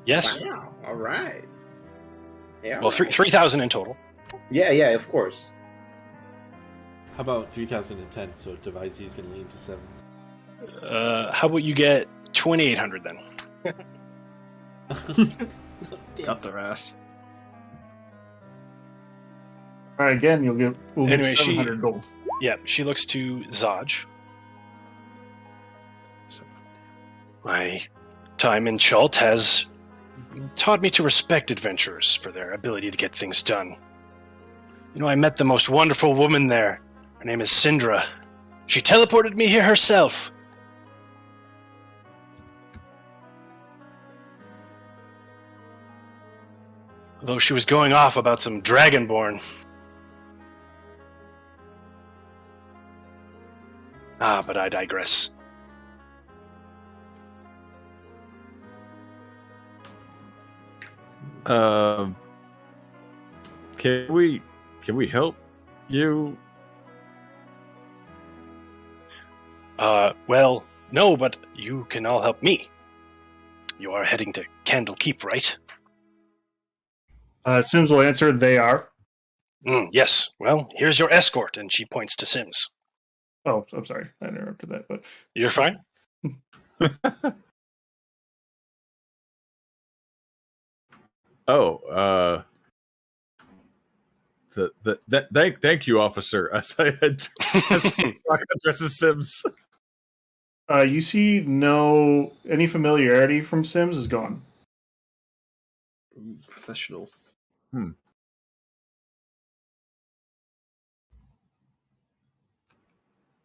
Yes. Wow. All right. Yeah. Well, 3,000 in total. Yeah, of course. How about 3010, so it divides evenly into 7? How about you get 2,800 then? Got their ass. All right, again, we'll Anyway, get 700 gold. Yeah, she looks to Zaj. My time in Chult has taught me to respect adventurers for their ability to get things done. You know, I met the most wonderful woman there. Her name is Syndra. She teleported me here herself. Although she was going off about some dragonborn. But I digress. Can we help you? Well, no, but you can all help me. You are heading to Candle Keep, right? Sims will answer, they are. Yes. Well, here's your escort, and she points to Sims. Oh, I'm sorry. I interrupted that, but... You're fine? Thank you, officer. As I addresses Sims. You see any familiarity from Sims is gone. Professional.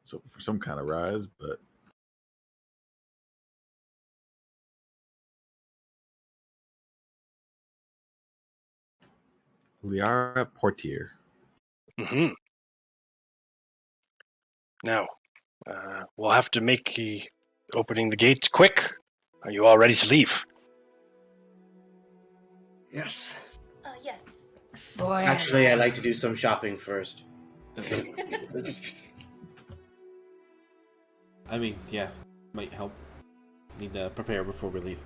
So for some kind of rise, but Liara Portier. Mm-hmm. Now, we'll have to make opening the gate quick. Are you all ready to leave? Yes. Yes. Boy, Actually, I'd like to do some shopping first. I mean, yeah, might help. Need to prepare before we leave.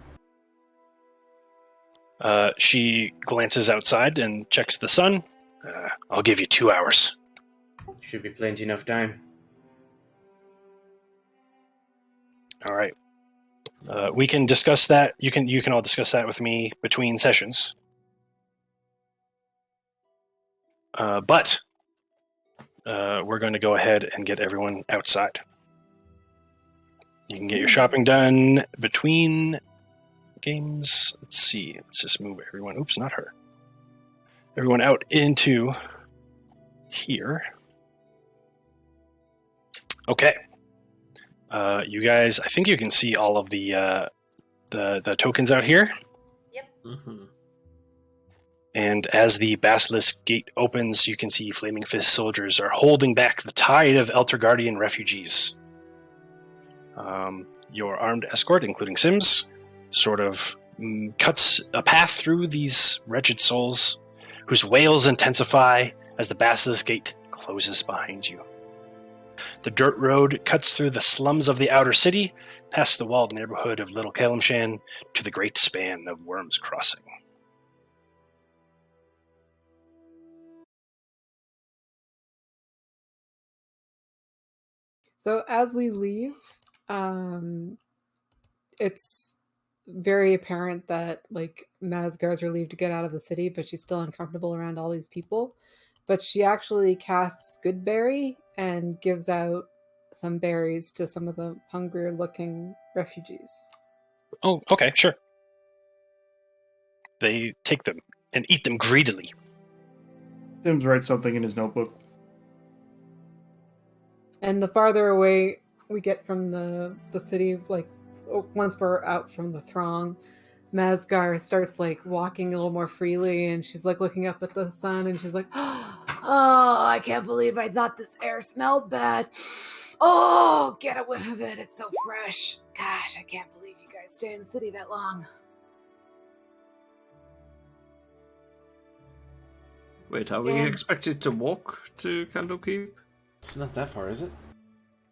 She glances outside and checks the sun. I'll give you 2 hours. Should be plenty enough time. All right. We can discuss that. You can all discuss that with me between sessions. But we're going to go ahead and get everyone outside. You can get your shopping done between games. Let's see. Let's just move everyone. Oops, not her. Everyone out into here. Okay. You guys, I think you can see all of the tokens out here. Yep. Mm-hmm. And as the Basilisk Gate opens, you can see Flaming Fist soldiers are holding back the tide of Eltergardian refugees. Your armed escort, including Sims, sort of cuts a path through these wretched souls whose wails intensify as the basilisk gate closes behind you. The dirt road cuts through the slums of the outer city, past the walled neighborhood of Little Kalimshan, to the great span of Worms Crossing. So as we leave, it's very apparent that like Mazgar's relieved to get out of the city, but she's still uncomfortable around all these people. But she actually casts Goodberry and gives out some berries to some of the hungrier-looking refugees. Oh, okay, sure. They take them and eat them greedily. Sims writes something in his notebook. And the farther away we get from the city, like once we're out from the throng, Mazgar starts like walking a little more freely, and she's like looking up at the sun, and she's like, "Oh, I can't believe I thought this air smelled bad. Oh, get a whiff of it. It's so fresh. Gosh, I can't believe you guys stay in the city that long." Wait, are we expected to walk to Candlekeep? It's not that far, is it?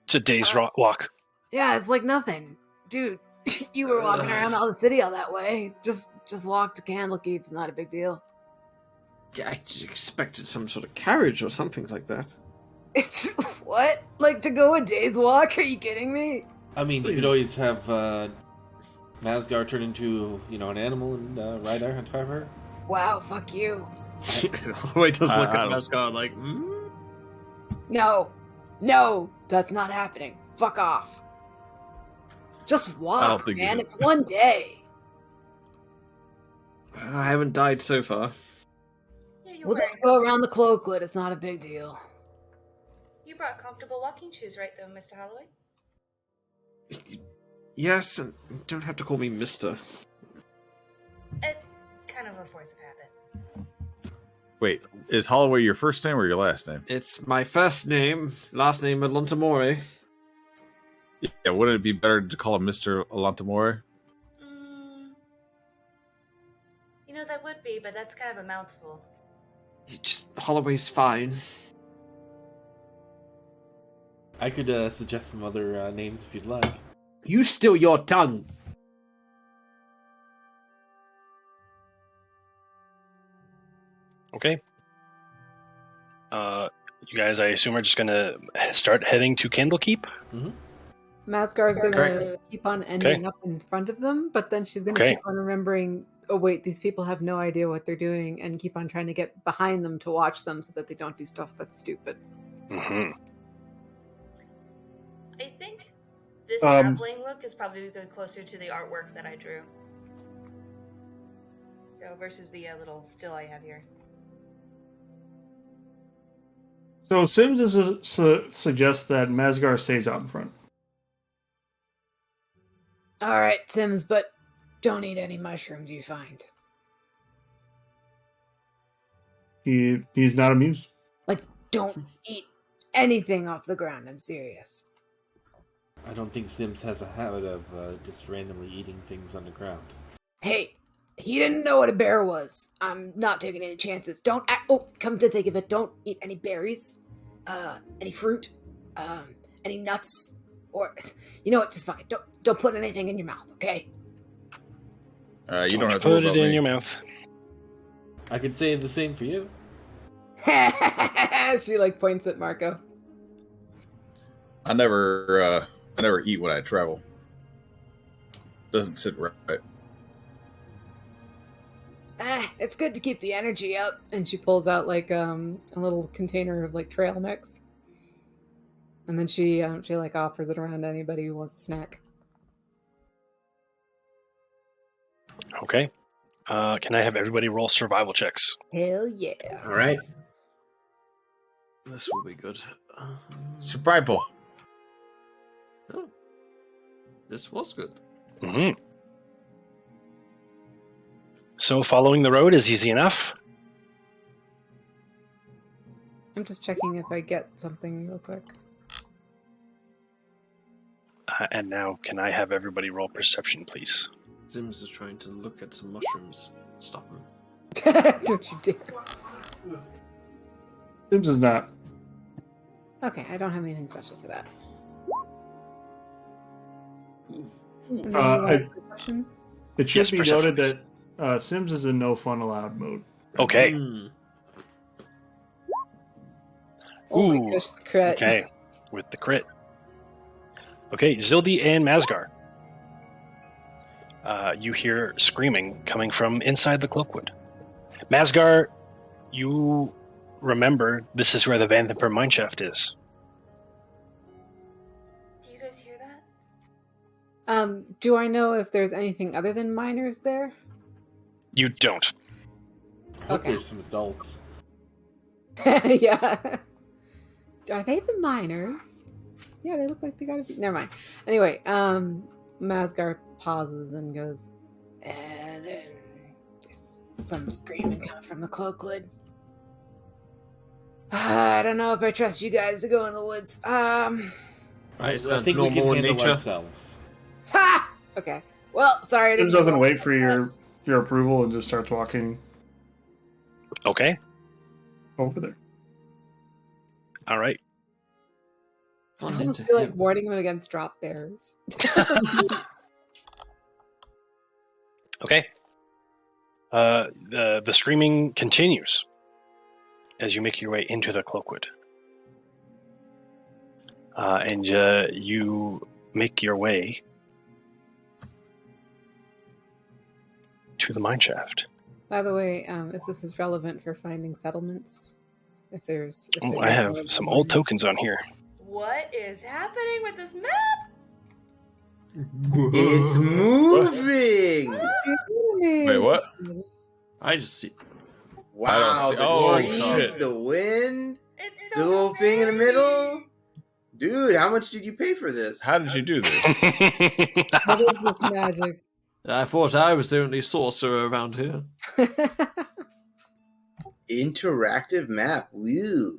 It's a day's walk. Yeah, it's like nothing. Dude, you were walking around all the city all that way. Just walk to Candlekeep. It's not a big deal. Yeah, I expected some sort of carriage or something like that. It's what? Like to go a day's walk? Are you kidding me? I mean, you could always have Mazgar turn into, an animal and ride on top of her. Wow, fuck you. Holloway does look at Mazgar like, No, that's not happening. Fuck off. Just walk, man. It's one day. I haven't died so far. Yeah, We'll just go around the cloakwood. It's not a big deal. You brought comfortable walking shoes, right, though, Mr. Holloway? Yes, and don't have to call me Mister. It's kind of a force of habit. Wait, is Holloway your first name or your last name? It's my first name, last name Alontemoré. Yeah, wouldn't it be better to call him Mr. Alontemoré? That would be, but that's kind of a mouthful. Holloway's fine. I could suggest some other names if you'd like. You still your tongue. Okay. You guys, I assume, are just going to start heading to Candlekeep? Mm-hmm. Mazgar's going to keep on ending up in front of them, but then she's going to keep on remembering, oh wait, these people have no idea what they're doing, and keep on trying to get behind them to watch them so that they don't do stuff that's stupid. Mm-hmm. I think this traveling look is probably going closer to the artwork that I drew. So versus the little still I have here. So Sims suggests that Mazgar stays out in front. All right, Sims, but don't eat any mushrooms you find. He's not amused. Like, don't eat anything off the ground. I'm serious. I don't think Sims has a habit of just randomly eating things on the ground. Hey, he didn't know what a bear was. I'm not taking any chances. Don't act. Oh, come to think of it, don't eat any berries, any fruit, any nuts, or you know what? Just fuck it. Don't put anything in your mouth, okay? You don't have to put it in your mouth. I could say the same for you. She like points at Marco. I never eat when I travel. Doesn't sit right. It's good to keep the energy up. And she pulls out like a little container of like trail mix, and then she like offers it around to anybody who wants a snack. Okay. Can I have everybody roll survival checks? Hell yeah! All right. This will be good. Survival. Oh, this was good. Mm-hmm. So following the road is easy enough. I'm just checking if I get something real quick. And now, can I have everybody roll perception, please? Sims is trying to look at some mushrooms. Stop him. Don't you dare. Sims is not. Okay, I don't have anything special for that. It should Yes, be perception, noted please. that Sims is in no fun allowed mode. Okay. Oh my Ooh, gosh, the crit. Okay, with the crit. Okay, Zyldi and Mazgar. You hear screaming coming from inside the cloakwood. Mazgar, you remember this is where the Vanthaper mineshaft is. Do you guys hear that? Do I know if there's anything other than miners there? You don't. I hope Okay. there's some adults. Yeah. Are they the miners? Yeah, they look like they gotta be. Never mind. Anyway, Mazgar pauses and goes, there's some screaming coming from the cloakwood. I don't know if I trust you guys to go in the woods. I I think we can normal in handle nature. ourselves. Ha! Okay. Well, sorry. I didn't Sims doesn't wait for your approval and just starts walking Okay, over there. all right. I almost feel like warning him against drop bears. Okay. The screaming continues as you make your way into the cloakwood. And you make your way to the mineshaft. By the way, if this is relevant for finding settlements, if there's... Oh, I have some old tokens on here. What is happening with this map? It's moving. Wait, what? I just see. Wow, see- the oh, trees, shit. the wind, It's so the little thing in the pretty. middle. Dude, how much did you pay for this? How did you do this? What is this magic? I thought I was the only sorcerer around here. Interactive map. Woo.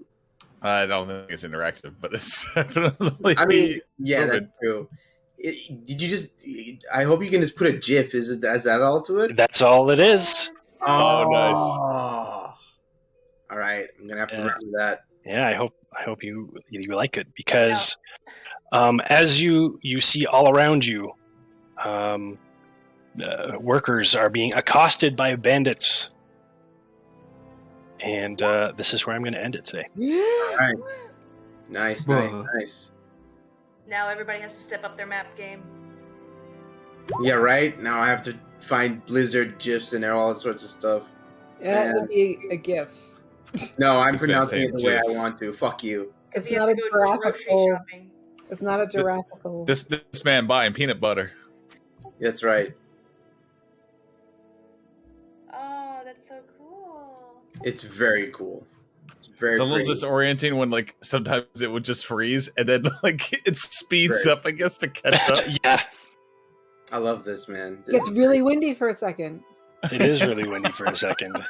I don't think it's interactive, but it's definitely. I mean, yeah, moving. that's true. Did you just? I hope you can just put a GIF. Is that all to it? That's all it is. Oh, nice. All right, I'm gonna have to Yeah. look into that. Yeah, I hope you like it because as you see all around you, workers are being accosted by bandits, and this is where I'm going to end it today. All right. Nice, nice, Whoa. nice. Now everybody has to step up their map game. Yeah, right. Now I have to find Blizzard GIFs and all sorts of stuff. That would be a GIF. No, I'm He's gonna pronouncing say it the way GIFs. I want to. Fuck you. Because It's he has not to a go grocery graphical. shopping. It's not a giraffical. This man buying peanut butter. That's right. Oh, that's so cool. It's very cool. It's very It's a little pretty. disorienting when like sometimes it would just freeze and then like it speeds Right. up, I guess, to catch up. Yeah, I love this, man. It This gets really windy for a second. it is really windy for a second.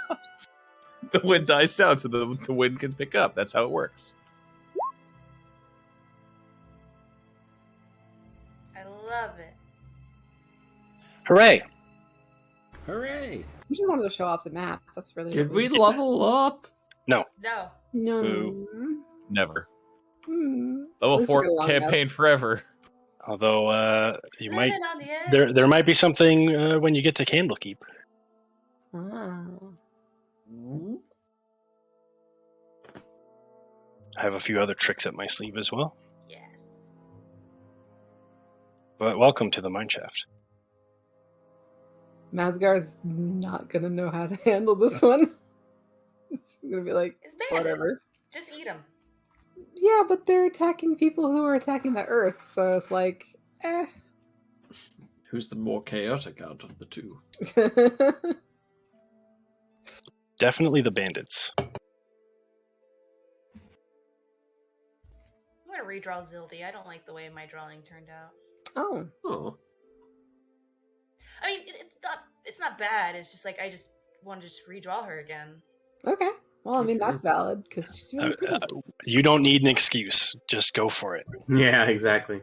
The wind dies down so the wind can pick up. That's how it works. I love it. Hooray! Hooray! We just wanted to show off the map. That's really. Did we lovely. level up? No. No. Boo. Never. Hmm. Level At least we 4 got a long campaign forever. Although you might Living on the edge. there might be something when you get to Candlekeep. Ah. I have a few other tricks up my sleeve as well. Yes. But welcome to the mineshaft. Mazgar's not gonna know how to handle this one. She's gonna be like, It's bandits. whatever. Just eat them. Yeah, but they're attacking people who are attacking the Earth, so it's like, eh. Who's the more chaotic out of the two? Definitely the bandits. I'm gonna redraw Zyldi. I don't like the way my drawing turned out. Oh, Oh, I mean, it's not bad. It's just like I just wanted to just redraw her again. okay. Well, I mean that's valid because she's really pretty. You don't need an excuse. Just go for it. Yeah, exactly.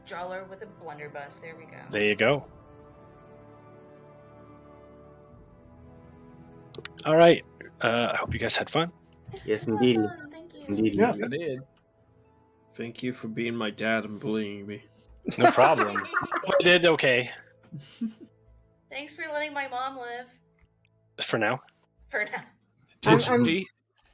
Draw her with a blunderbuss. There we go. There you go. All right. I hope you guys had fun. Yes, So indeed. fun, thank you. Indeed. Yeah. I did. Thank you for being my dad and bullying me. No problem. I did okay Thanks for letting my mom live. for now. For now.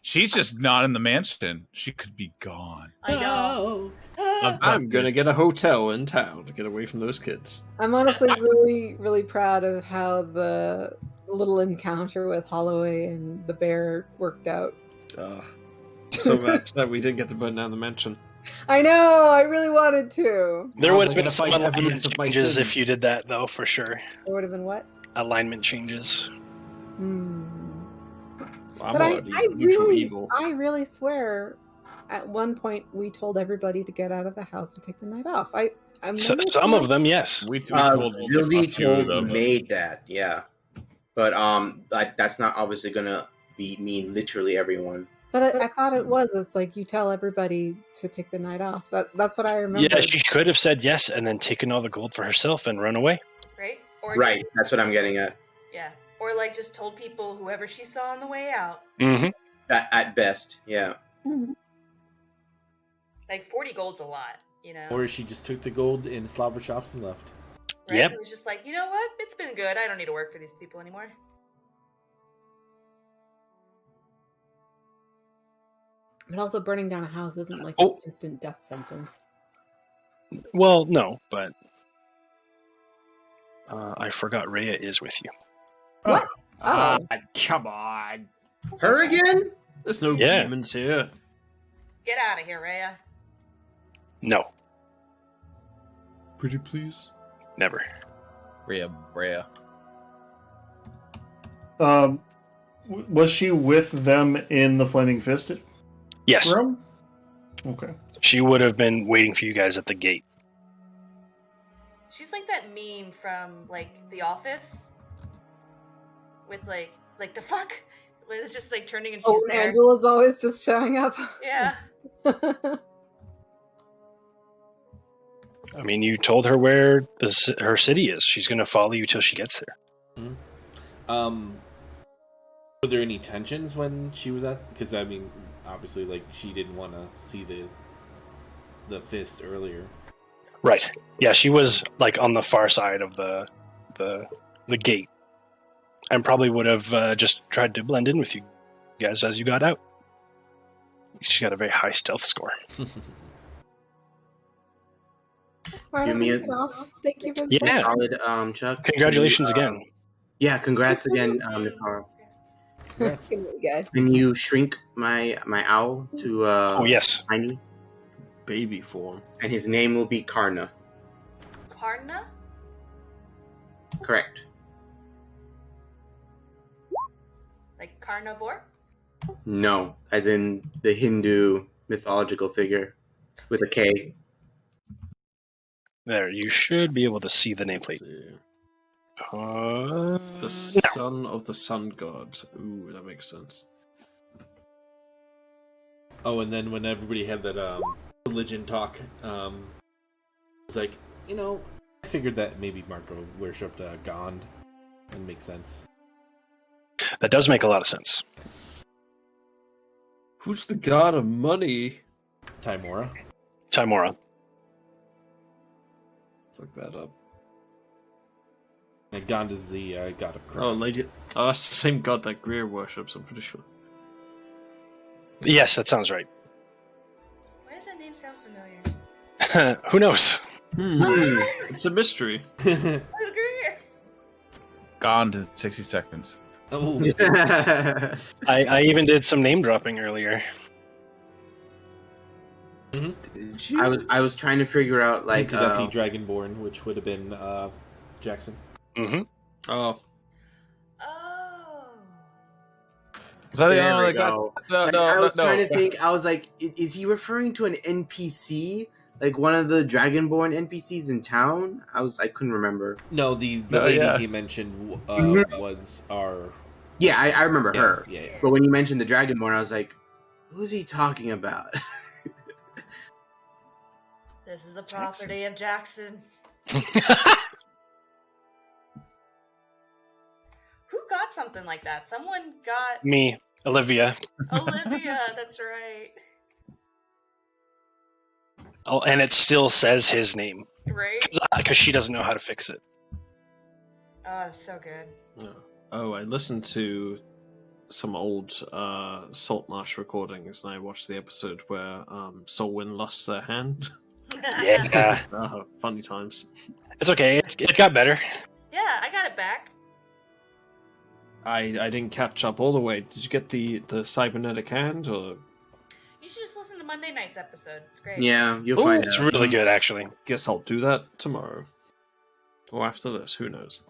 She's just not in the mansion. She could be gone. I know. I'm gonna get a hotel in town to get away from those kids. I'm honestly really, really proud of how the little encounter with Holloway and the bear worked out. So upset we didn't get to burn down the mansion. I know, I really wanted to. There Now would I'm have been gonna some find alignment evidence of my changes if sins. you did that, though, for sure. It would have been what? Alignment changes. I'm But I neutral evil. really swear, at one point we told everybody to get out of the house and take the night off. I'm Some of them, yes. We told Zyldi a few of told them. made that, yeah. But that's not obviously gonna mean literally everyone. But I thought it was. It's like you tell everybody to take the night off. That's what I remember. Yeah, she could have said yes and then taken all the gold for herself and run away. Right? Or Right, just, that's what I'm getting at. yeah. Or like just told people whoever she saw on the way out. Mm-hmm. At best, yeah. Like 40 gold's a lot, you know? Or she just took the gold in slobber shops and left. Right? Yep. It was just like, you know what? It's been good. I don't need to work for these people anymore. But also, burning down a house isn't like Oh. an instant death sentence. Well, no, but I forgot Rhea is with you. What? Oh. Come on. Her again? There's no Yeah. demons here. Get out of here, Rhea. No, Pretty please. never. Rhea. Was she with them in the Flaming Fist Yes, room? Okay. she would have been waiting for you guys at the gate. She's like that meme from like The Office. With like the fuck? When it's just like turning and she's Oh, there. Angela's always just showing up. Yeah. I mean, you told her where her city is. She's going to follow you till she gets there. Were there any tensions when she was at? Because I mean, obviously, like she didn't want to see the fist earlier. Right. Yeah, she was like on the far side of the gate, and probably would have just tried to blend in with you guys as you got out. She got a very high stealth score. Alright, Give me I'm a- gonna get off. Thank you for the Yeah. Solid, Chuck. Congratulations again. Yeah, congrats again, Nicaro. Good night, guys. Can you shrink my owl to Oh yes. tiny? Baby form. And his name will be Karna. Karna? Correct. Like carnivore? No, as in the Hindu mythological figure with a K. There, you should be able to see the nameplate. The son of the sun god. Ooh, that makes sense. Oh, and then when everybody had that religion talk, it was like, you know, I figured that maybe Marco worshipped Gond. That makes sense. That does make a lot of sense. Who's the god of money? Timora. Timora. Look that up. And Gond is the god of craft. Oh, lady. Oh, that's the same god that Greer worships, I'm pretty sure. Yes, that sounds right. Why does that name sound familiar? Who knows? It's a mystery. Oh, Greer! Gone to 60 seconds. Oh, I even did some name dropping earlier. I was trying to figure out like hinted at the Dragonborn, which would have been Jackson. Mm-hmm. Oh. Oh. Was that the there only we guy? go. No, Like, I was trying to think. I was like, is he referring to an NPC, like one of the Dragonborn NPCs in town? I couldn't remember. No, the No, lady yeah. he mentioned was our. Yeah, I remember Yeah, her. yeah. But when you mentioned the Dragonborn, I was like, who's he talking about? This is the property of Jackson. Who got something like that. Someone got Me, Olivia. Olivia. That's right. Oh, and it still says his name. Right? Because she doesn't know how to fix it. Oh, so good. Oh, I listened to some old Saltmarsh recordings, and I watched the episode where Solwyn lost their hand. Yeah. Funny times. It's okay. It got better. Yeah, I got it back. I didn't catch up all the way. Did you get the cybernetic hand, or? You should just listen to Monday night's episode. It's great. Yeah, you'll find It's out. really good, actually. Guess I'll do that tomorrow. Or after this, who knows?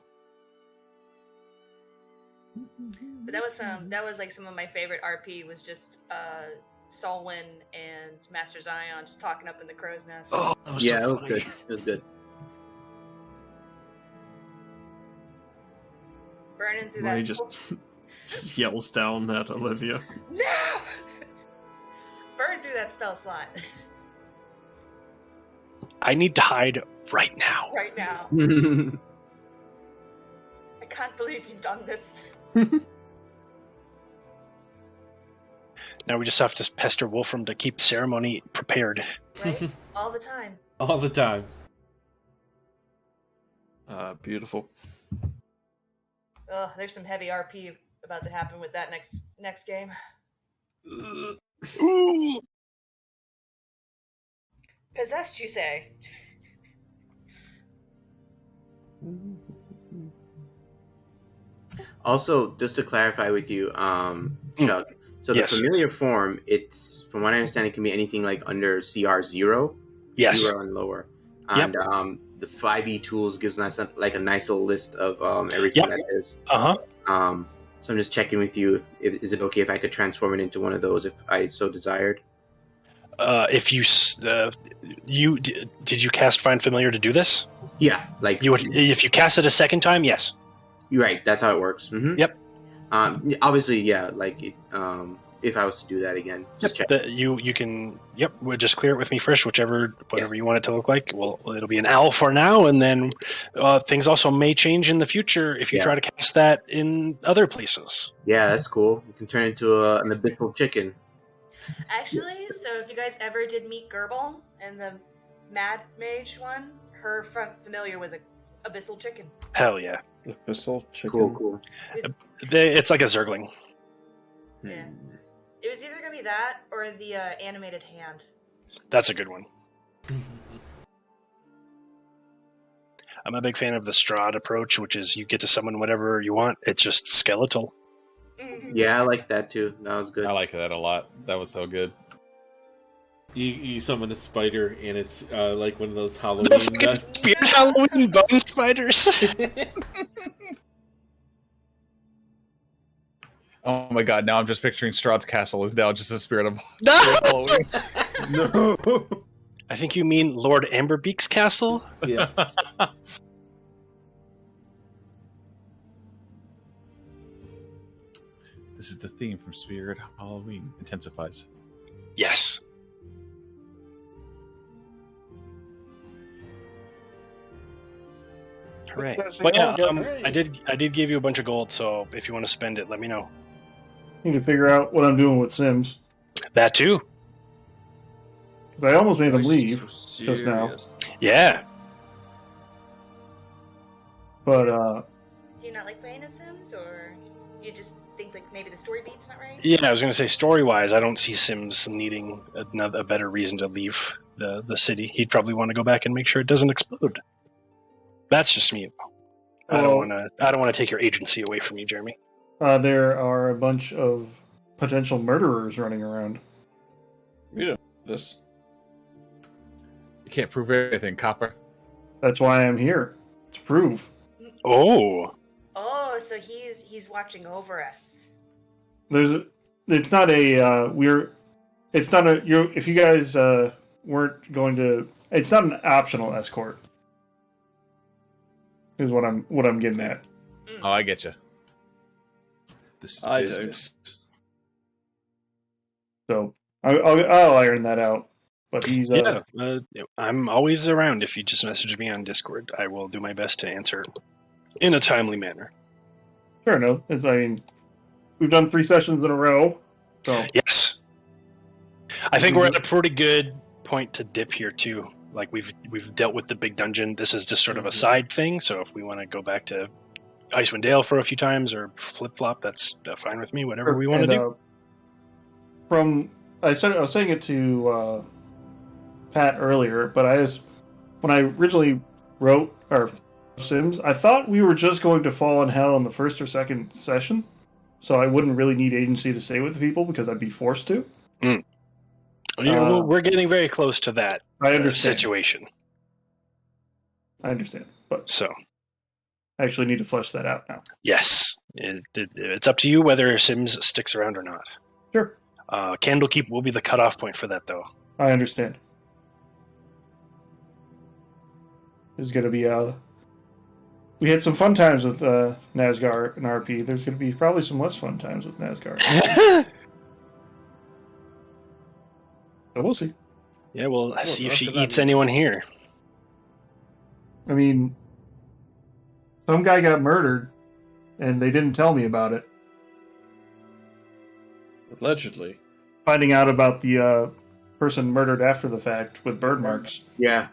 But that was like some of my favorite RP was just Solwyn and Master Zion just talking up in the crow's nest. Oh, that was Yeah, so it was funny. good. It was good. Burning through Ray that. just yells down at Olivia. No! Burn through that spell slot I need to hide right now. right now. I can't believe you've done this. Now we just have to pester Wolfram to keep ceremony prepared. Right? All the time. All the time. Beautiful. Ugh, there's some heavy RP about to happen with that next game. Ooh. Possessed, you say? Also, just to clarify with you, Chuck, so the Yes. familiar form, it's, from what I understand, it can be anything like under CR 0, Yes. 0 and lower. And the 5e tools gives us like a nice little list of everything that is. Uh-huh. So I'm just checking with you. Is it okay if I could transform it into one of those if I so desired? If you did you cast Find Familiar to do this? Yeah, like You would, if you cast it a second time, yes. You're right. That's how it works. Mm-hmm. Yep. Obviously, yeah. Like, if I was to do that again, just check. You can. Yep. We'll just clear it with me first, whatever you want it to look like. Well, it'll be an owl for now, and then things also may change in the future if you try to cast that in other places. Yeah, that's cool. You can turn it into an abyssal chicken. Actually, so if you guys ever did meet Gerbil and the Mad Mage one, her familiar was a abyssal chicken. Hell yeah. Abyssal chicken. Cool. It was, It's like a zergling. yeah. It was either gonna be that or the animated hand. That's a good one. I'm a big fan of the Strahd approach, which is you get to summon whatever you want. It's just skeletal. Yeah, I like that too. That was good. I like that a lot. That was so good. You summon a spider, and it's like one of those The Halloween. fucking spear Halloween bone spiders. Oh my god! Now I'm just picturing Strahd's castle is now just a spirit of No! Halloween. No. I think you mean Lord Amberbeak's castle. Yeah. This is the theme from Spirit Halloween. Intensifies. Yes. Hooray! Well, yeah, I did give you a bunch of gold, so if you want to spend it, let me know. Need to figure out what I'm doing with Sims. That too. 'Cause I almost made them leave just now. Yeah. But Do you not like playing as Sims, or you just think like maybe the story beat's not right? Yeah, I was going to say, story-wise, I don't see Sims needing a better reason to leave the city. He'd probably want to go back and make sure it doesn't explode. That's just me. I don't want to take your agency away from you, Jeremy. there are a bunch of potential murderers running around. Yeah. This. You can't prove anything, Copper. That's why I'm here to prove. Oh. Oh, so he's watching over us. It's not a it's not a if you guys weren't going to, it's not an optional escort. Is what I'm getting at. Oh, I get you. This is I business. So I'll iron that out. But he's I'm always around. If you just message me on Discord, I will do my best to answer in a timely manner. Fair enough. We've done 3 sessions in a row. So Yes. I think we're at a pretty good point to dip here too. Like we've dealt with the big dungeon. This is just sort of a side thing. So if we want to go back to Icewind Dale for a few times or flip flop, that's fine with me. Whatever we want to do. I was saying it to Pat earlier, but when I originally wrote our Sims, I thought we were just going to fall in hell in the first or second session, so I wouldn't really need agency to stay with the people because I'd be forced to. Well, we're getting very close to that. I understand. Situation. I understand, but so I actually need to flesh that out now. Yes, it's up to you whether Sims sticks around or not. Sure. Candlekeep will be the cutoff point for that, though. I understand. There's going to be we had some fun times with Mazgar and RP. There's going to be probably some less fun times with Mazgar. So we'll see. Yeah, we'll see if she eats anyone here. I mean, some guy got murdered, and they didn't tell me about it. Allegedly. Finding out about the person murdered after the fact with bird marks. Yeah.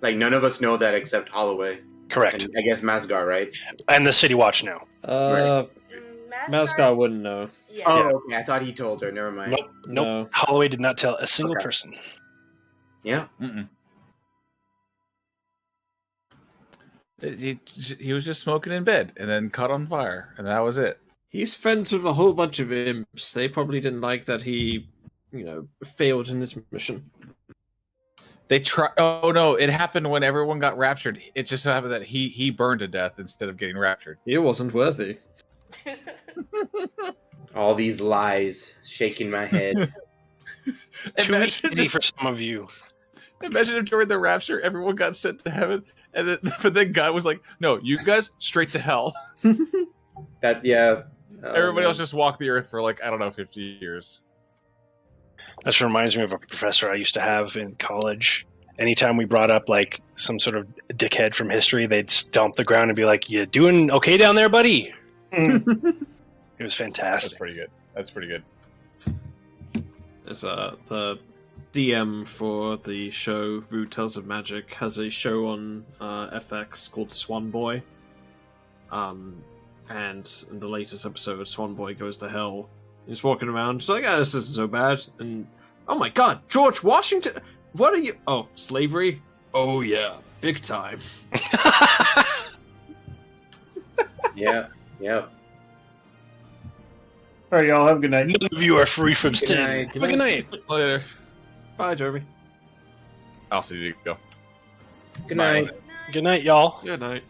Like, none of us know that except Holloway. Correct. And I guess Mazgar, right? And the City Watch now. Right. Mazgar wouldn't know. Yeah. Oh, okay. I thought he told her. Never mind. Nope. No. Holloway did not tell a single person. Yeah. He was just smoking in bed and then caught on fire, and that was it. He's friends with a whole bunch of imps. They probably didn't like that he, failed in his mission. They try. Oh no! It happened when everyone got raptured. It just so happened that he burned to death instead of getting raptured. He wasn't worthy. All these lies, shaking my head. Too easy for some of you. Imagine if during the rapture everyone got sent to heaven, but then God was like, "No, you guys straight to hell." Everybody else just walked the earth for 50 years. This reminds me of a professor I used to have in college. Anytime we brought up some sort of dickhead from history, they'd stomp the ground and be like, "You doing okay down there, buddy?" It was fantastic. That's pretty good. As the DM for the show Rude Tales of Magic has a show on FX called Swan Boy. And in the latest episode, Swan Boy goes to hell. He's walking around, just like, this isn't so bad. And, oh my god, George Washington! What are you... Oh, slavery? Oh yeah, big time. Yeah. Alright, y'all, have a good night. None of you are free from Good sin. night. Have a good night. Later. Bye, Jeremy. I'll see you go. Good night. Good night, y'all. Good night.